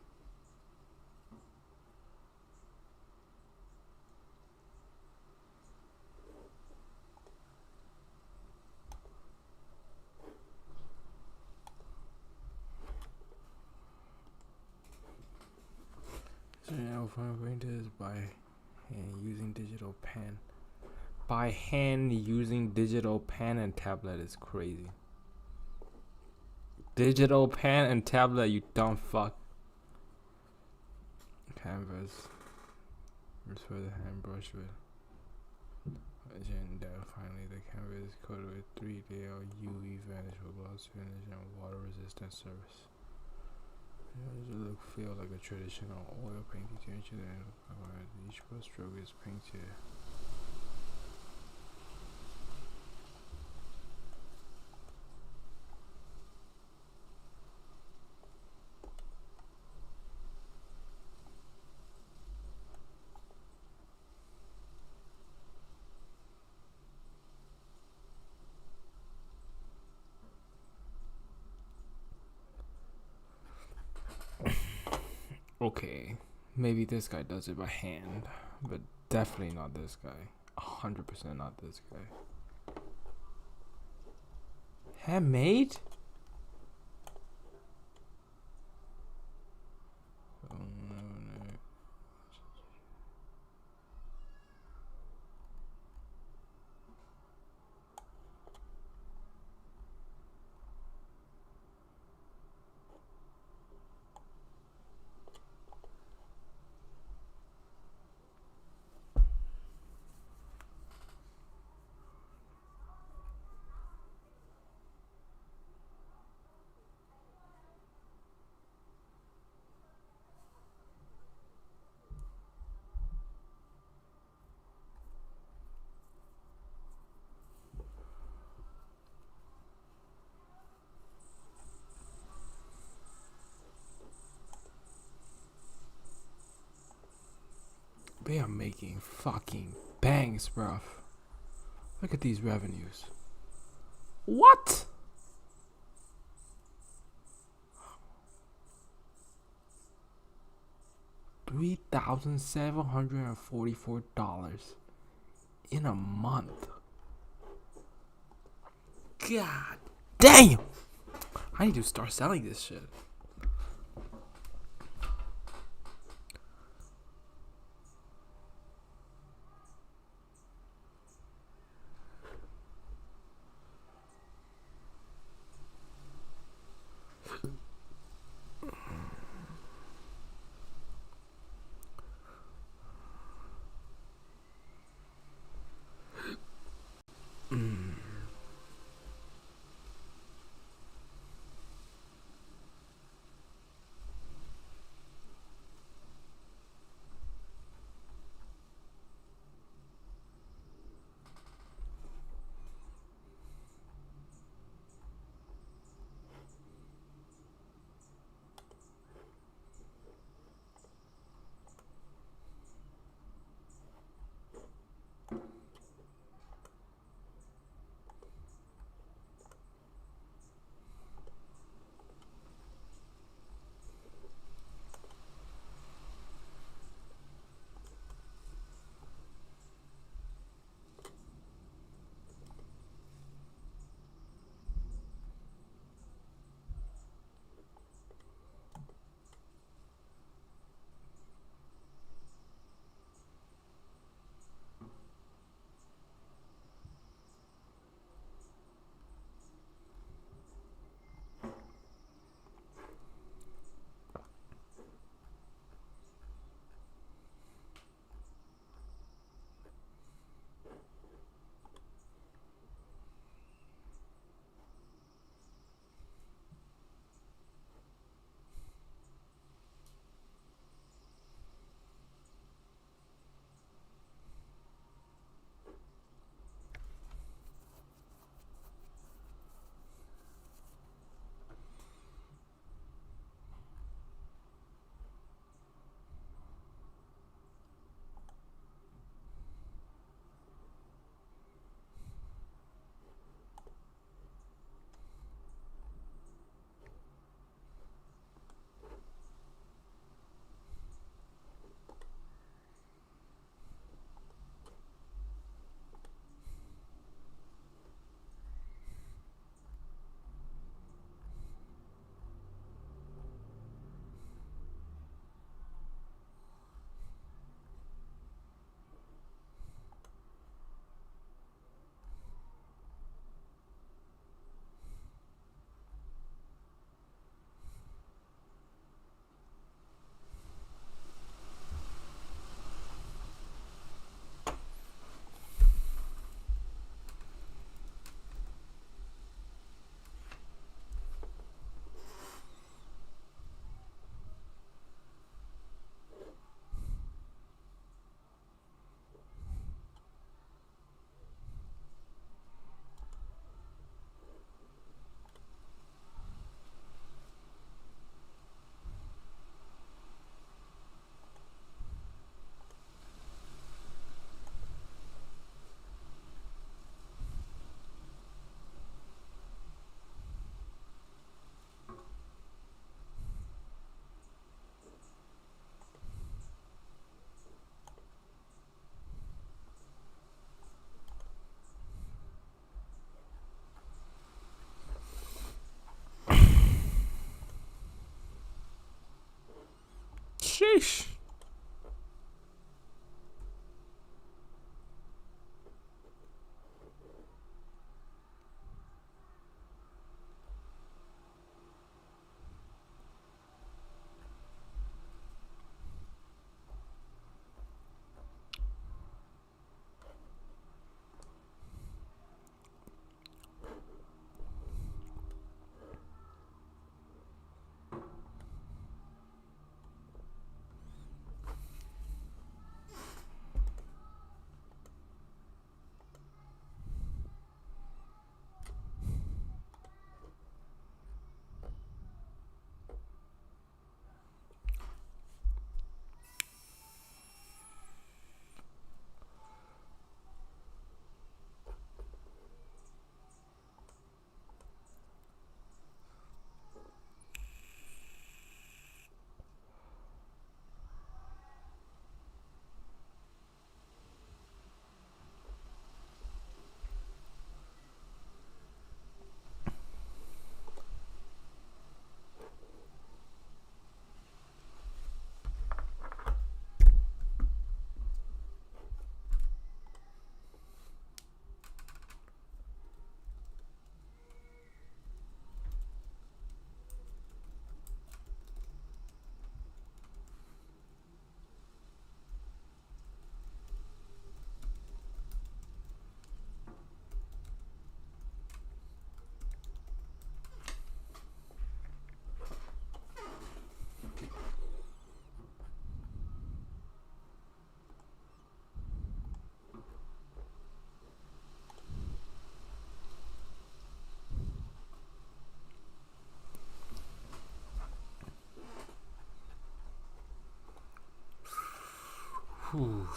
So now fine printers by hand using digital pen. By hand using digital pen and tablet is crazy. Digital pen and tablet, you dumb fuck. Canvas. Here's for the hand brush with. And finally, the canvas is coated with 3D UV vanish for gloss finish and water resistant surface. It does look feel like a traditional oil painting texture, and each brush stroke is painted. Okay, maybe this guy does it by hand, but definitely not this guy. 100% not this guy. Handmade? Oh, no. They are making fucking bangs, bruv. Look at these revenues. What? $3,744 in a month. God damn! I need to start selling this shit.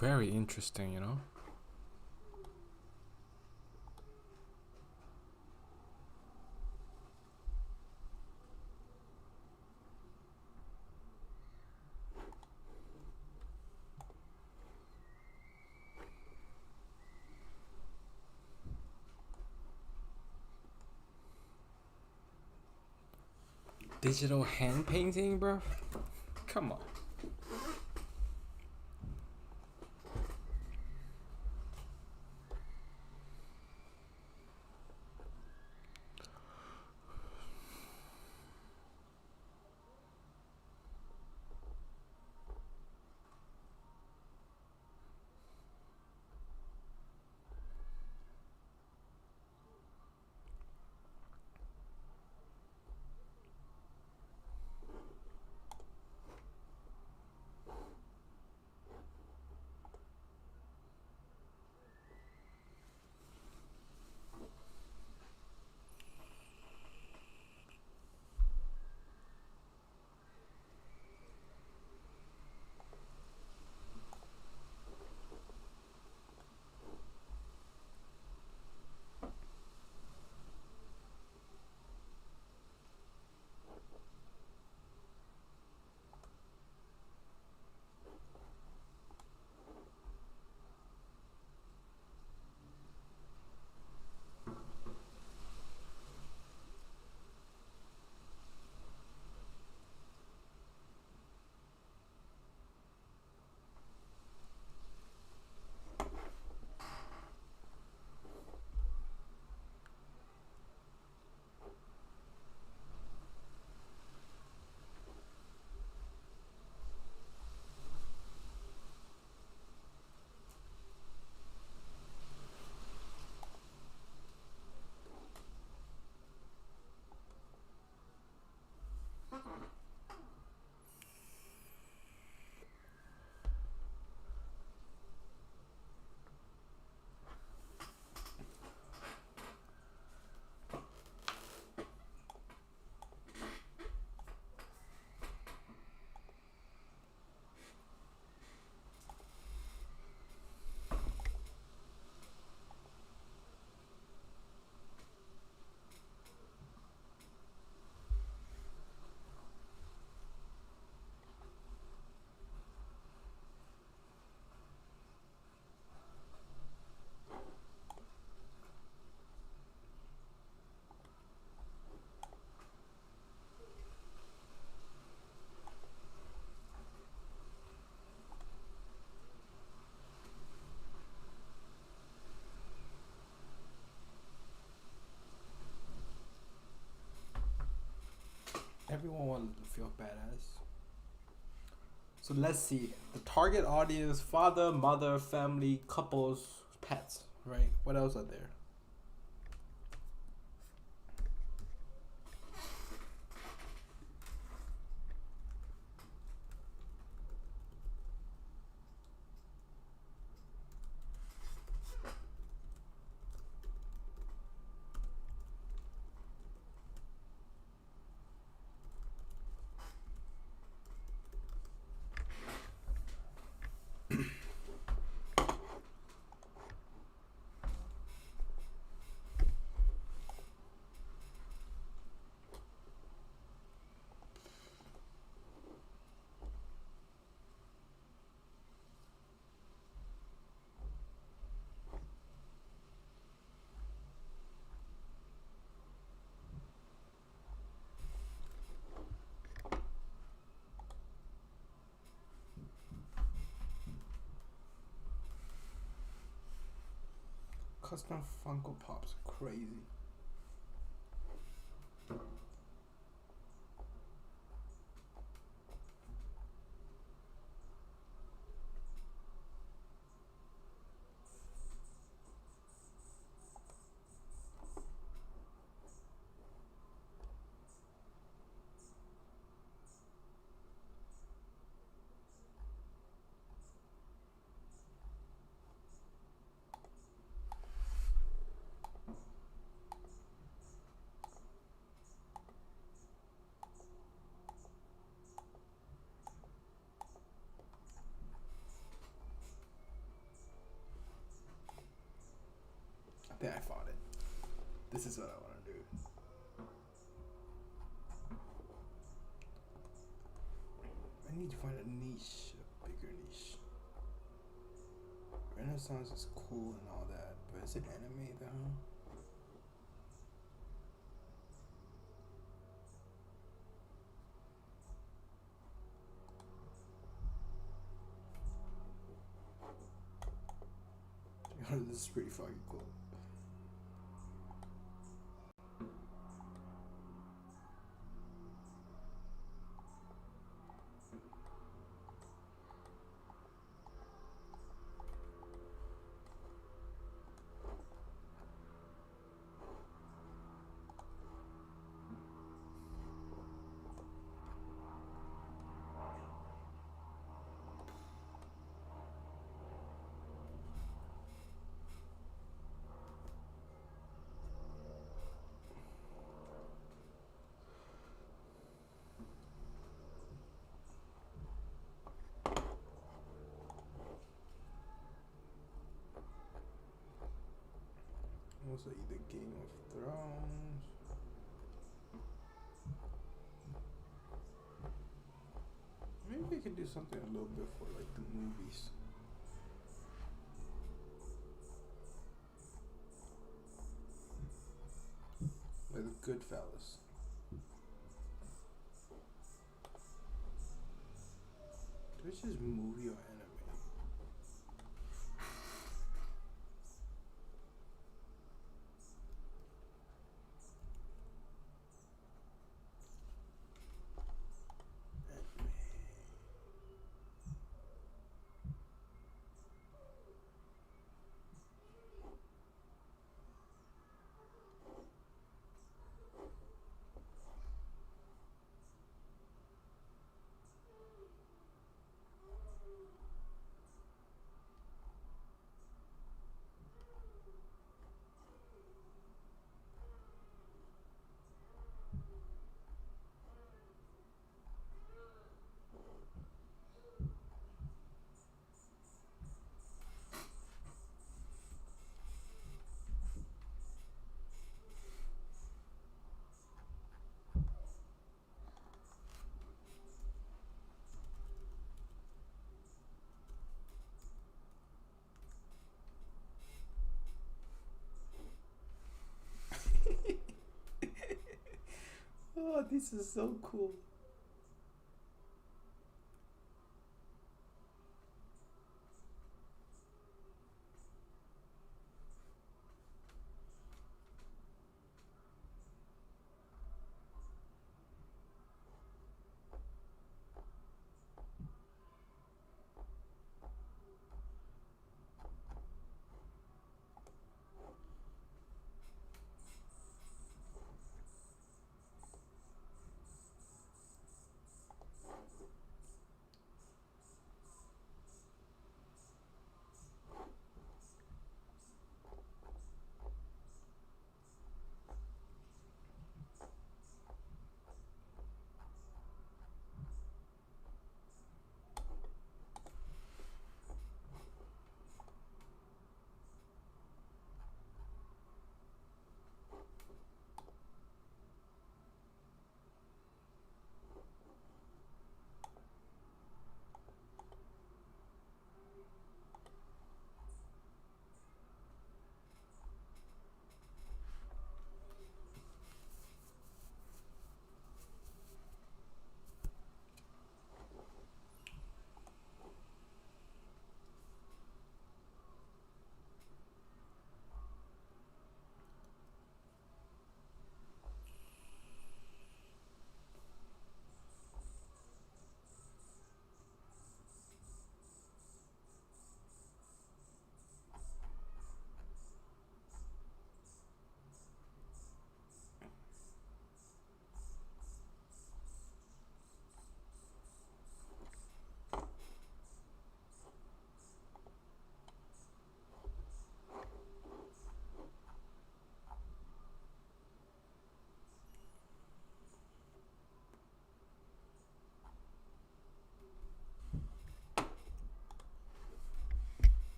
Very interesting, you know. Digital hand painting, bro? Come on.
Everyone wanted to feel badass. So let's see. The target audience: father, mother, family, couples, pets. Right? What else are there? Custom Funko Pops, crazy. think I found it. This is what I want to do. I need to find a niche, a bigger niche. Renaissance is cool and all that, but is it anime though? This is pretty fucking cool. Also either Game of Thrones. Maybe we could do something a little bit for like the movies. Like the Goodfellas. Which is movie or anime? Oh, this is so cool.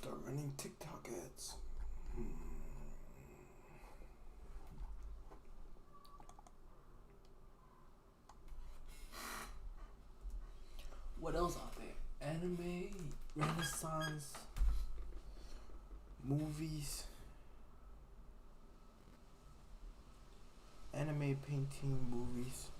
start running TikTok ads. What else out there? Anime, Renaissance, movies, anime painting, movies.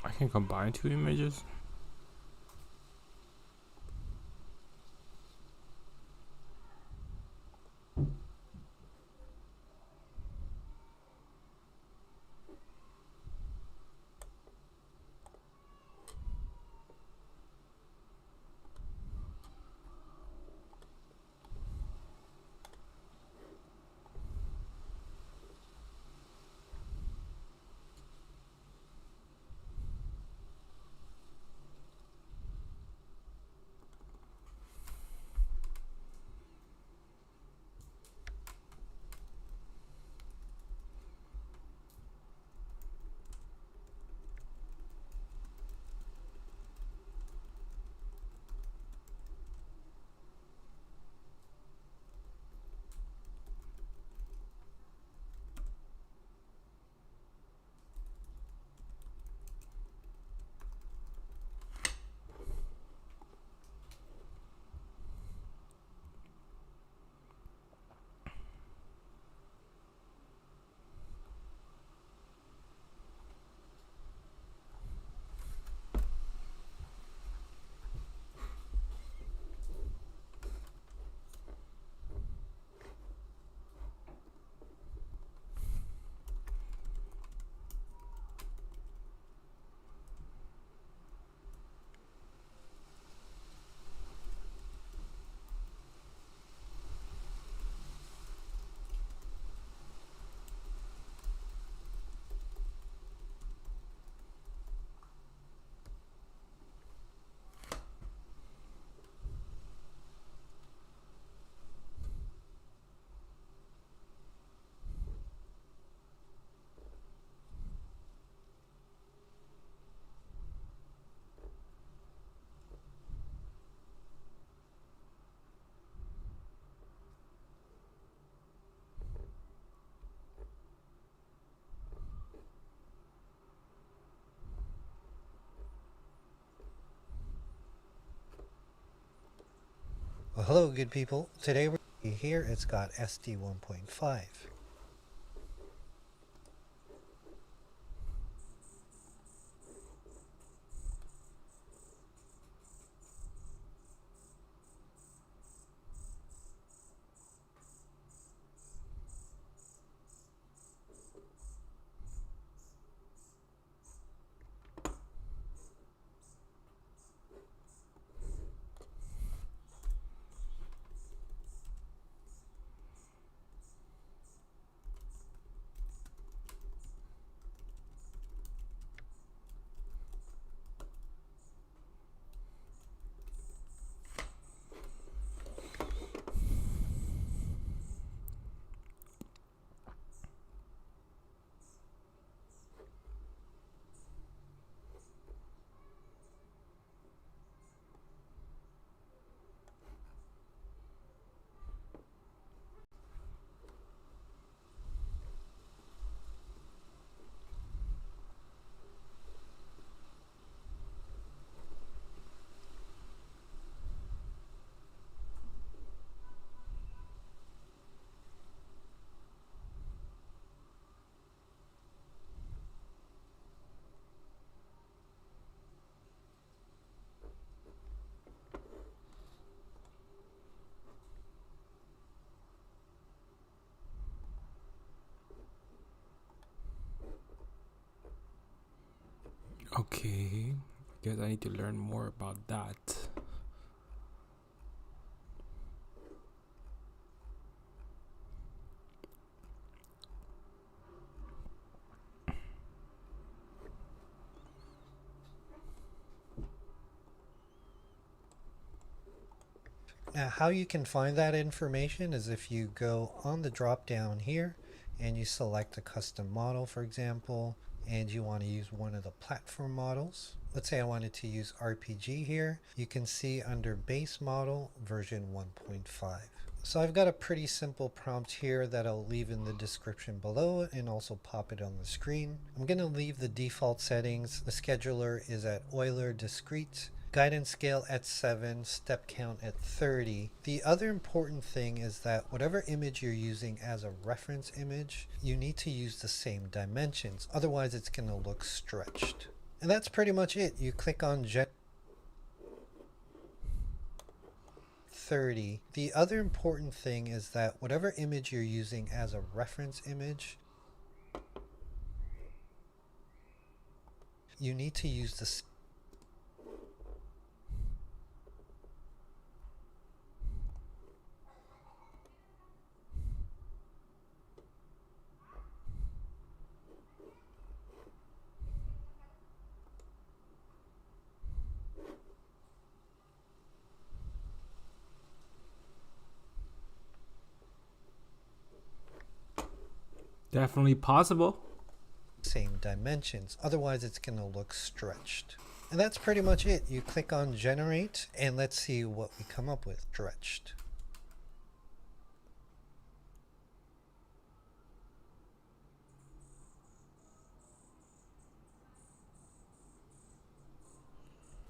I can combine two images.
Well, hello, good people. Today we're here. It's got Esty 1.5.
Okay, guess I need to learn more about that.
Now, how you can find that information is if you go on the drop down here and you select a custom model, for example, and you want to use one of the platform models. Let's say I wanted to use RPG here. You can see under base model version 1.5. So I've got a pretty simple prompt here that I'll leave in the description below and also pop it on the screen. I'm going to leave the default settings. The scheduler is at Euler discrete. Guidance scale at 7, step count at 30. The other important thing is that whatever image you're using as a reference image, you need to use the same dimensions. Otherwise, it's going to look stretched. And that's pretty much it. You click on 30. The other important thing is that whatever image you're using as a reference image, you need to use the
Definitely possible.
same dimensions. Otherwise, it's going to look stretched. And that's pretty much it. You click on generate and let's see what we come up with. Stretched.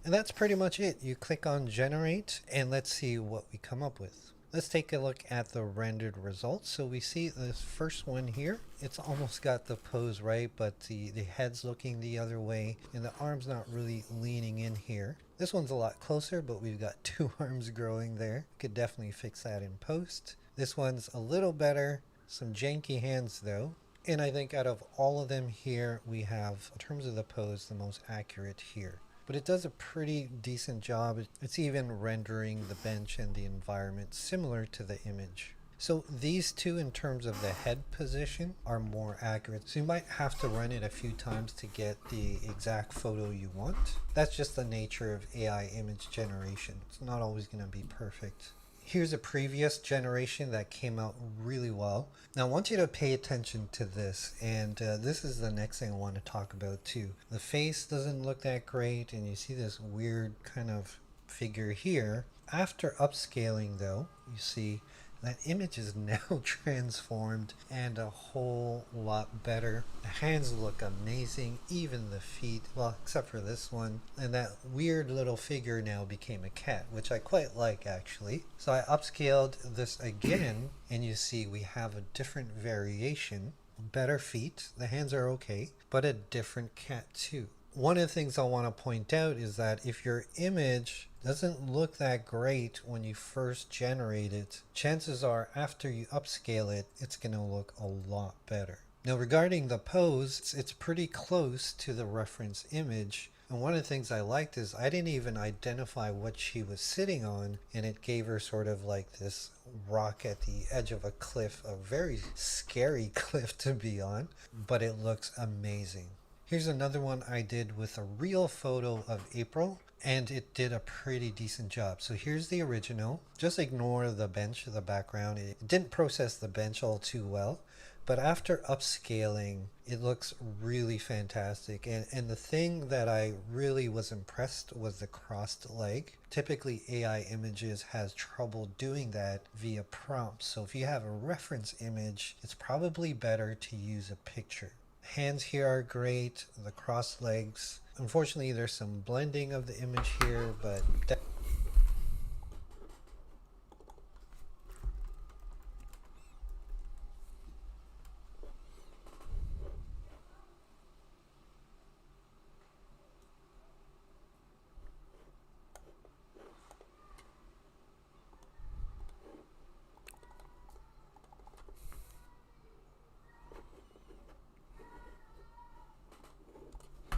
And that's pretty much it. You click on generate and let's see what we come up with. Let's take a look at the rendered results. So we see this first one here. It's almost got the pose right, but the head's looking the other way and the arm's not really leaning in here. This one's a lot closer, but we've got 2 arms growing there. Could definitely fix that in post. This one's a little better. Some janky hands though. And I think out of all of them here, we have, in terms of the pose, the most accurate here. But it does a pretty decent job. It's even rendering the bench and the environment similar to the image. So these two, in terms of the head position, are more accurate. So you might have to run it a few times to get the exact photo you want. That's just the nature of AI image generation. It's not always going to be perfect. Here's a previous generation that came out really well. Now I want you to pay attention to this, and this is the next thing I want to talk about too. The face doesn't look that great, and you see this weird kind of figure here. After upscaling though, you see that image is now transformed and a whole lot better. The hands look amazing, even the feet, well, except for this one. And that weird little figure now became a cat, which I quite like actually. So I upscaled this again, and you see we have a different variation. Better feet, the hands are okay, but a different cat too. One of the things I want to point out is that if your image doesn't look that great when you first generate it, chances are after you upscale it, it's going to look a lot better. Now regarding the pose, it's pretty close to the reference image. And one of the things I liked is I didn't even identify what she was sitting on, and it gave her sort of like this rock at the edge of a cliff, a very scary cliff to be on, but it looks amazing. Here's another one I did with a real photo of April, and it did a pretty decent job. So here's the original. Just ignore the bench, the background. It didn't process the bench all too well, but after upscaling, it looks really fantastic. And the thing that I really was impressed was the crossed leg. Typically AI images has trouble doing that via prompts. So if you have a reference image, it's probably better to use a picture. Hands here are great, the crossed legs. Unfortunately, there's some blending of the image here, but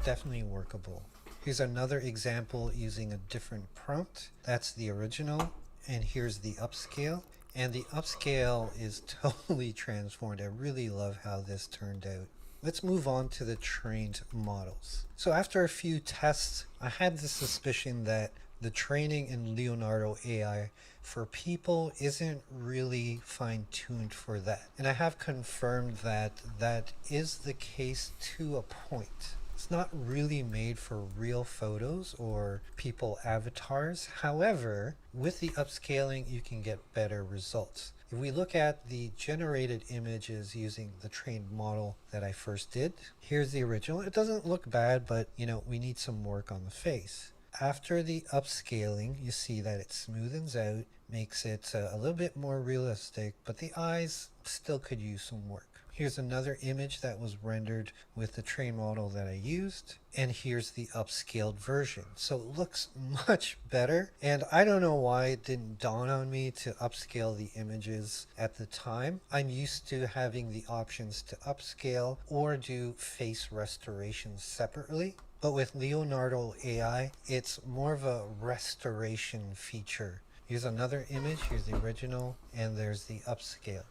definitely workable. Here's another example using a different prompt. That's the original, and here's the upscale. And the upscale is totally transformed. I really love how this turned out. Let's move on to the trained models. So after a few tests, I had the suspicion that the training in Leonardo AI for people isn't really fine-tuned for that. And I have confirmed that that is the case to a point. It's not really made for real photos or people avatars. However, with the upscaling, you can get better results. If we look at the generated images using the trained model that I first did, here's the original. It doesn't look bad, but we need some work on the face. After the upscaling, you see that it smoothens out, makes it a little bit more realistic, but the eyes still could use some work. Here's another image that was rendered with the trained model that I used, and here's the upscaled version. So it looks much better, and I don't know why it didn't dawn on me to upscale the images at the time. I'm used to having the options to upscale or do face restoration separately. But with Leonardo AI, it's more of a restoration feature. Here's another image, here's the original, and there's the upscale.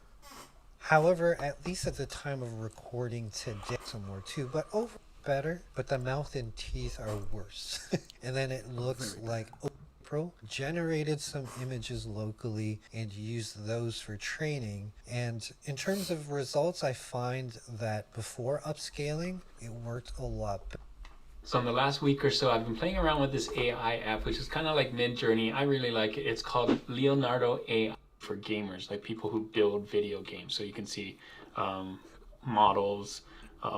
However, at least at the time of recording today, some more too, but over better, but the mouth and teeth are worse. And then it looks like Pro generated some images locally and used those for training. And in terms of results, I find that before upscaling, it worked a lot better.
So in the last week or so, I've been playing around with this AI app, which is kind of like Midjourney. I really like it. It's called Leonardo AI for gamers, like people who build video games. So you can see models,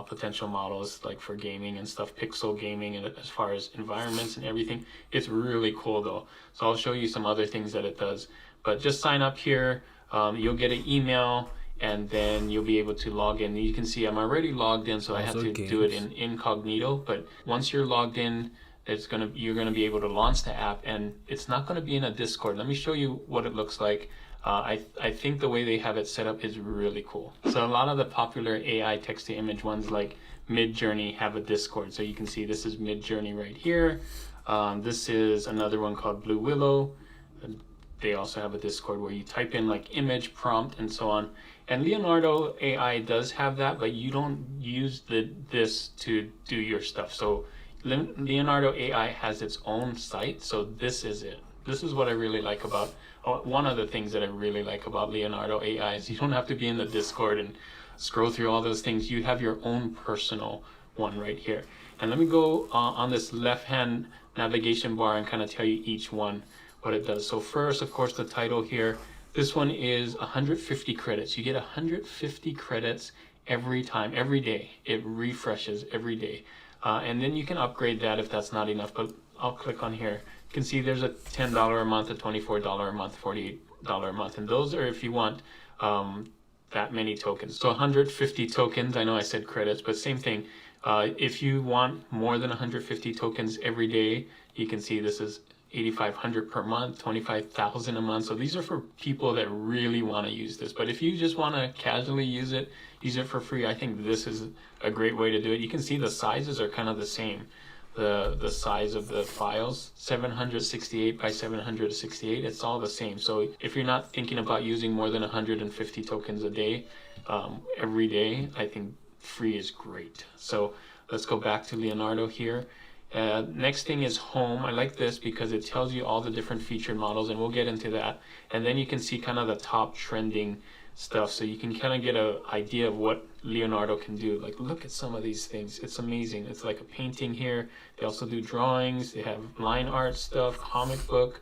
potential models like for gaming and stuff, pixel gaming, and as far as environments and everything. It's really cool though. So I'll show you some other things that it does. But just sign up here. You'll get an email, and then you'll be able to log in. You can see I'm already logged in, so I have to do it in incognito. But once you're logged in, you're gonna be able to launch the app, and it's not gonna be in a Discord. Let me show you what it looks like. I think the way they have it set up is really cool. So a lot of the popular AI text-to-image ones like Midjourney have a Discord. So you can see this is Midjourney right here. This is another one called Blue Willow. They also have a Discord where you type in like image prompt and so on. And Leonardo AI does have that, but you don't use this to do your stuff. So Leonardo AI has its own site. So this is it. This is what I really like about, one of the things that I really like about Leonardo AI is you don't have to be in the Discord and scroll through all those things. You have your own personal one right here. And let me go on this left-hand navigation bar and kind of tell you each one what it does. So first, of course, the title here. This one is 150 credits. You get 150 credits every time, every day. It refreshes every day. And then you can upgrade that if that's not enough, but I'll click on here. You can see there's a $10 a month, a $24 a month, $48 a month. And those are if you want that many tokens. So 150 tokens, I know I said credits, but same thing. If you want more than 150 tokens every day, you can see this is 8,500 per month, 25,000 a month. So these are for people that really want to use this. But if you just want to casually use it for free, I think this is a great way to do it. You can see the sizes are kind of the same. The size of the files, 768 by 768, it's all the same. So if you're not thinking about using more than 150 tokens a day, every day, I think free is great. So let's go back to Leonardo here. Next thing is home. I like this because it tells you all the different featured models, and we'll get into that. And then you can see kind of the top trending stuff, so you can kind of get an idea of what Leonardo can do. Like, look at some of these things. It's amazing. It's like a painting here. They also do drawings. They have line art stuff, comic book.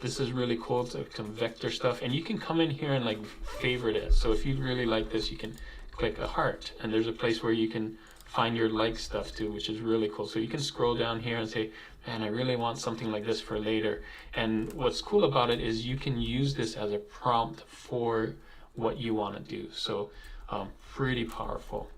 This is really cool. It's like some vector stuff, and you can come in here and like favorite it. So if you really like this, you can click a heart, and there's a place where you can find your like stuff too, which is really cool. So you can scroll down here and say, man, I really want something like this for later. And what's cool about it is you can use this as a prompt for what you want to do. So pretty powerful.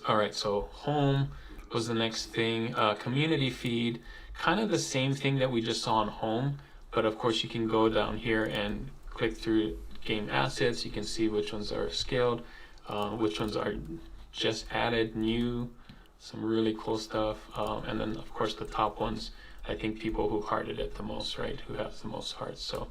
All right, so home was the next thing. Community feed, kind of the same thing that we just saw on home, but of course you can go down here and click through game assets. You can see which ones are scaled, which ones are just added new. some really cool stuff. And then of course the top ones, I think people who hearted it the most, right? Who have the most hearts. So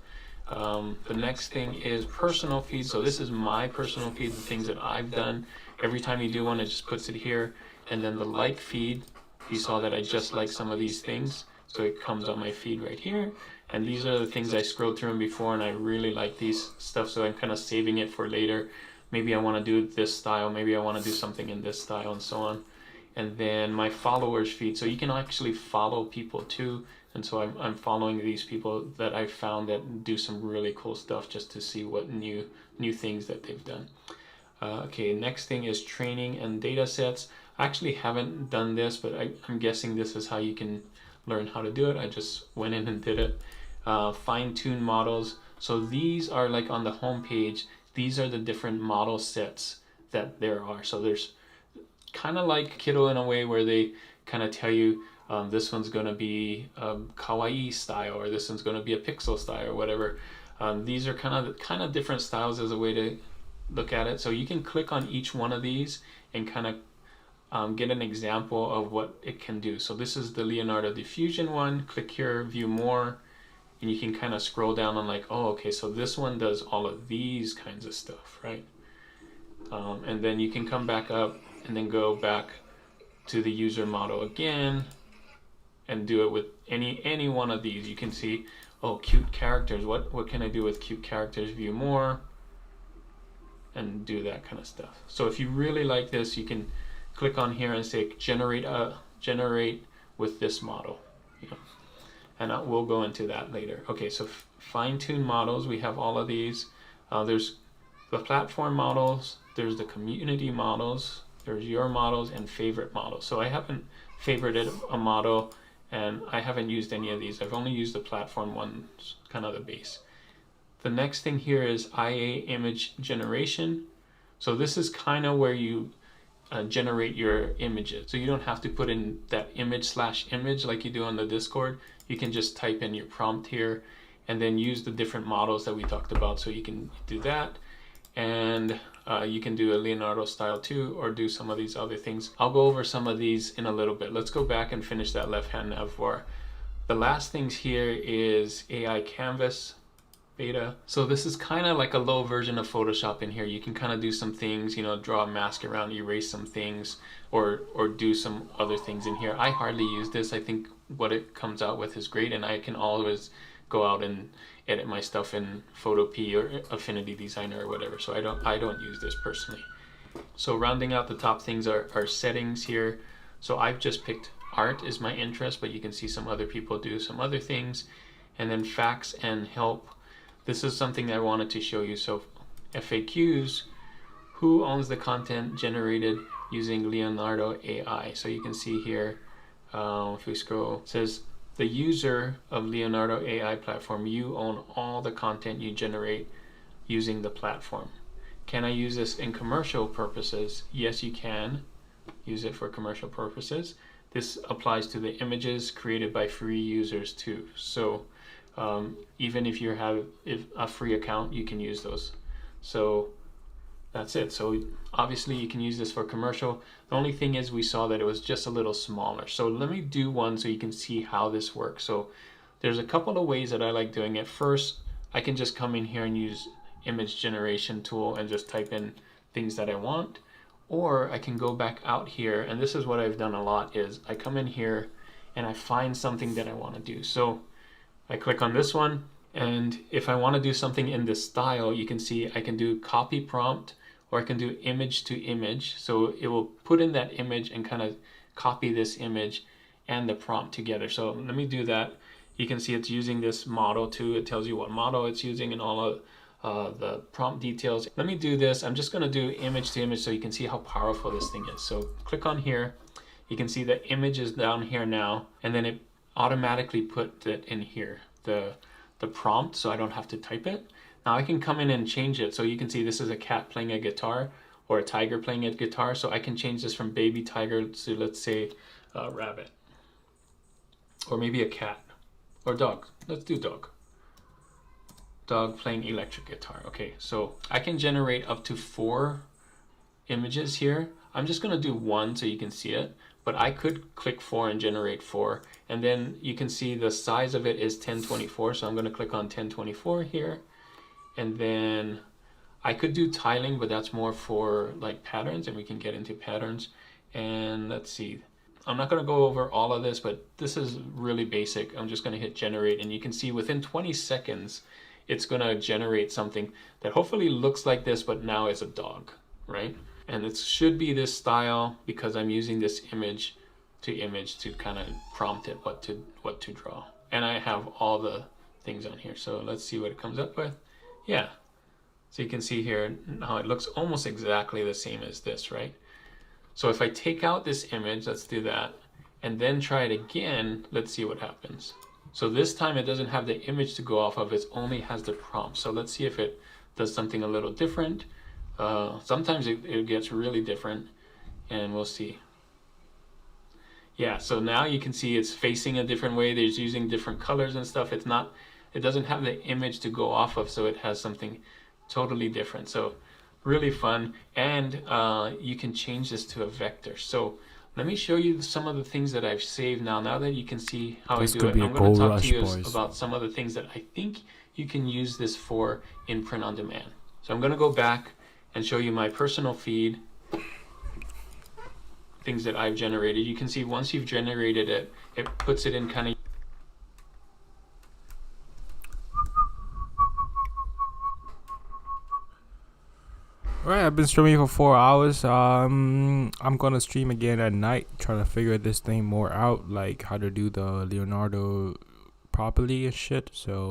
the next thing is personal feed. So this is my personal feed, the things that I've done. Every time you do one, it just puts it here. And then the like feed, you saw that I just like some of these things. So it comes on my feed right here. And these are the things I scrolled through them before, and I really like these stuff. So I'm kind of saving it for later. Maybe I want to do this style. Maybe I want to do something in this style and so on. And then my followers feed. So you can actually follow people too. And so I'm following these people that I found that do some really cool stuff just to see what new things that they've done. Okay, next thing is training and data sets. I actually haven't done this, but I'm guessing this is how you can learn how to do it. I just went in and did it. Fine-tune models. So these are like on the home page. These are the different model sets that there are. So there's kind of like Kiddo in a way where they kind of tell you this one's going to be kawaii style, or this one's going to be a pixel style, or whatever. These are kind of different styles as a way to look at it. So you can click on each one of these and kind of get an example of what it can do. So this is the Leonardo diffusion one. Click here, view more, and you can kind of scroll down on like, oh, okay, so this one does all of these kinds of stuff, right? And then you can come back up and then go back to the user model again and do it with any one of these. You can see, oh, cute characters. What can I do with cute characters? View more and do that kind of stuff. So if you really like this, you can click on here and say generate with this model. You know, and we'll go into that later. Okay, so fine-tune models. We have all of these. There's the platform models. There's the community models. There's your models and favorite models. So I haven't favorited a model, and I haven't used any of these. I've only used the platform ones, kind of the base. The next thing here is IA image generation. So this is kind of where you generate your images. So you don't have to put in that image/image like you do on the Discord. You can just type in your prompt here and then use the different models that we talked about. So you can do that, and you can do a Leonardo style too, or do some of these other things. I'll go over some of these in a little bit. Let's go back and finish that left-hand nav bar. The last things here is AI Canvas beta. So this is kind of like a low version of Photoshop in here. You can kind of do some things, you know, draw a mask around, erase some things, or do some other things in here. I hardly use this. I think what it comes out with is great, and I can always go out and edit my stuff in Photopea or Affinity Designer or whatever. So I don't use this personally. So rounding out the top things are settings here. So I've just picked art is my interest, but you can see some other people do some other things. And then facts and help. This is something I wanted to show you. So FAQs, who owns the content generated using Leonardo AI? So you can see here, if we scroll, it says the user of Leonardo AI platform, you own all the content you generate using the platform. Can I use this in commercial purposes? Yes, you can use it for commercial purposes. This applies to the images created by free users too. So even if you have a free account, you can use those. So that's it. So obviously you can use this for commercial. The only thing is we saw that it was just a little smaller. So let me do one so you can see how this works. So there's a couple of ways that I like doing it. First, I can just come in here and use image generation tool and just type in things that I want. Or I can go back out here, and this is what I've done a lot, is I come in here and I find something that I want to do. So I click on this one, and if I want to do something in this style, you can see I can do copy prompt, or I can do image to image. So it will put in that image and kind of copy this image and the prompt together. So let me do that. You can see it's using this model too. It tells you what model it's using and all of the prompt details. Let me do this. I'm just going to do image to image so you can see how powerful this thing is. So click on here. You can see the image is down here now, and then it automatically put it in here, the prompt, so I don't have to type it. Now I can come in and change it. So you can see this is a cat playing a guitar, or a tiger playing a guitar. So I can change this from baby tiger to, let's say, rabbit, or maybe a cat, or dog. Let's do dog. Dog playing electric guitar. Okay, so I can generate up to 4 images here. I'm just going to do one so you can see it, but I could click 4 and generate 4. And then you can see the size of it is 1024. So I'm going to click on 1024 here. And then I could do tiling, but that's more for like patterns, and we can get into patterns. And let's see. I'm not going to go over all of this, but this is really basic. I'm just going to hit generate, and you can see within 20 seconds, it's going to generate something that hopefully looks like this, but now it's a dog, right? And it should be this style because I'm using this image to kind of prompt it what to draw. And I have all the things on here. So let's see what it comes up with. Yeah. So you can see here how it looks almost exactly the same as this, right? So if I take out this image, let's do that, and then try it again, let's see what happens. So this time it doesn't have the image to go off of, it only has the prompt. So let's see if it does something a little different. Sometimes it gets really different, and we'll see. Yeah, so now you can see it's facing a different way. There's using different colors and stuff. It doesn't have the image to go off of, so it has something totally different. So really fun, and you can change this to a vector. So let me show you some of the things that I've saved now. Now that you can see how I do it, I'm going to talk to you about some of the things that I think you can use this for in print on demand. So I'm going to go back and show you my personal feed, things that I've generated. You can see once you've generated it, it puts it in kind of
Alright, I've been streaming for 4 hours. I'm gonna stream again at night, trying to figure this thing more out, like how to do the Leonardo properly and shit. So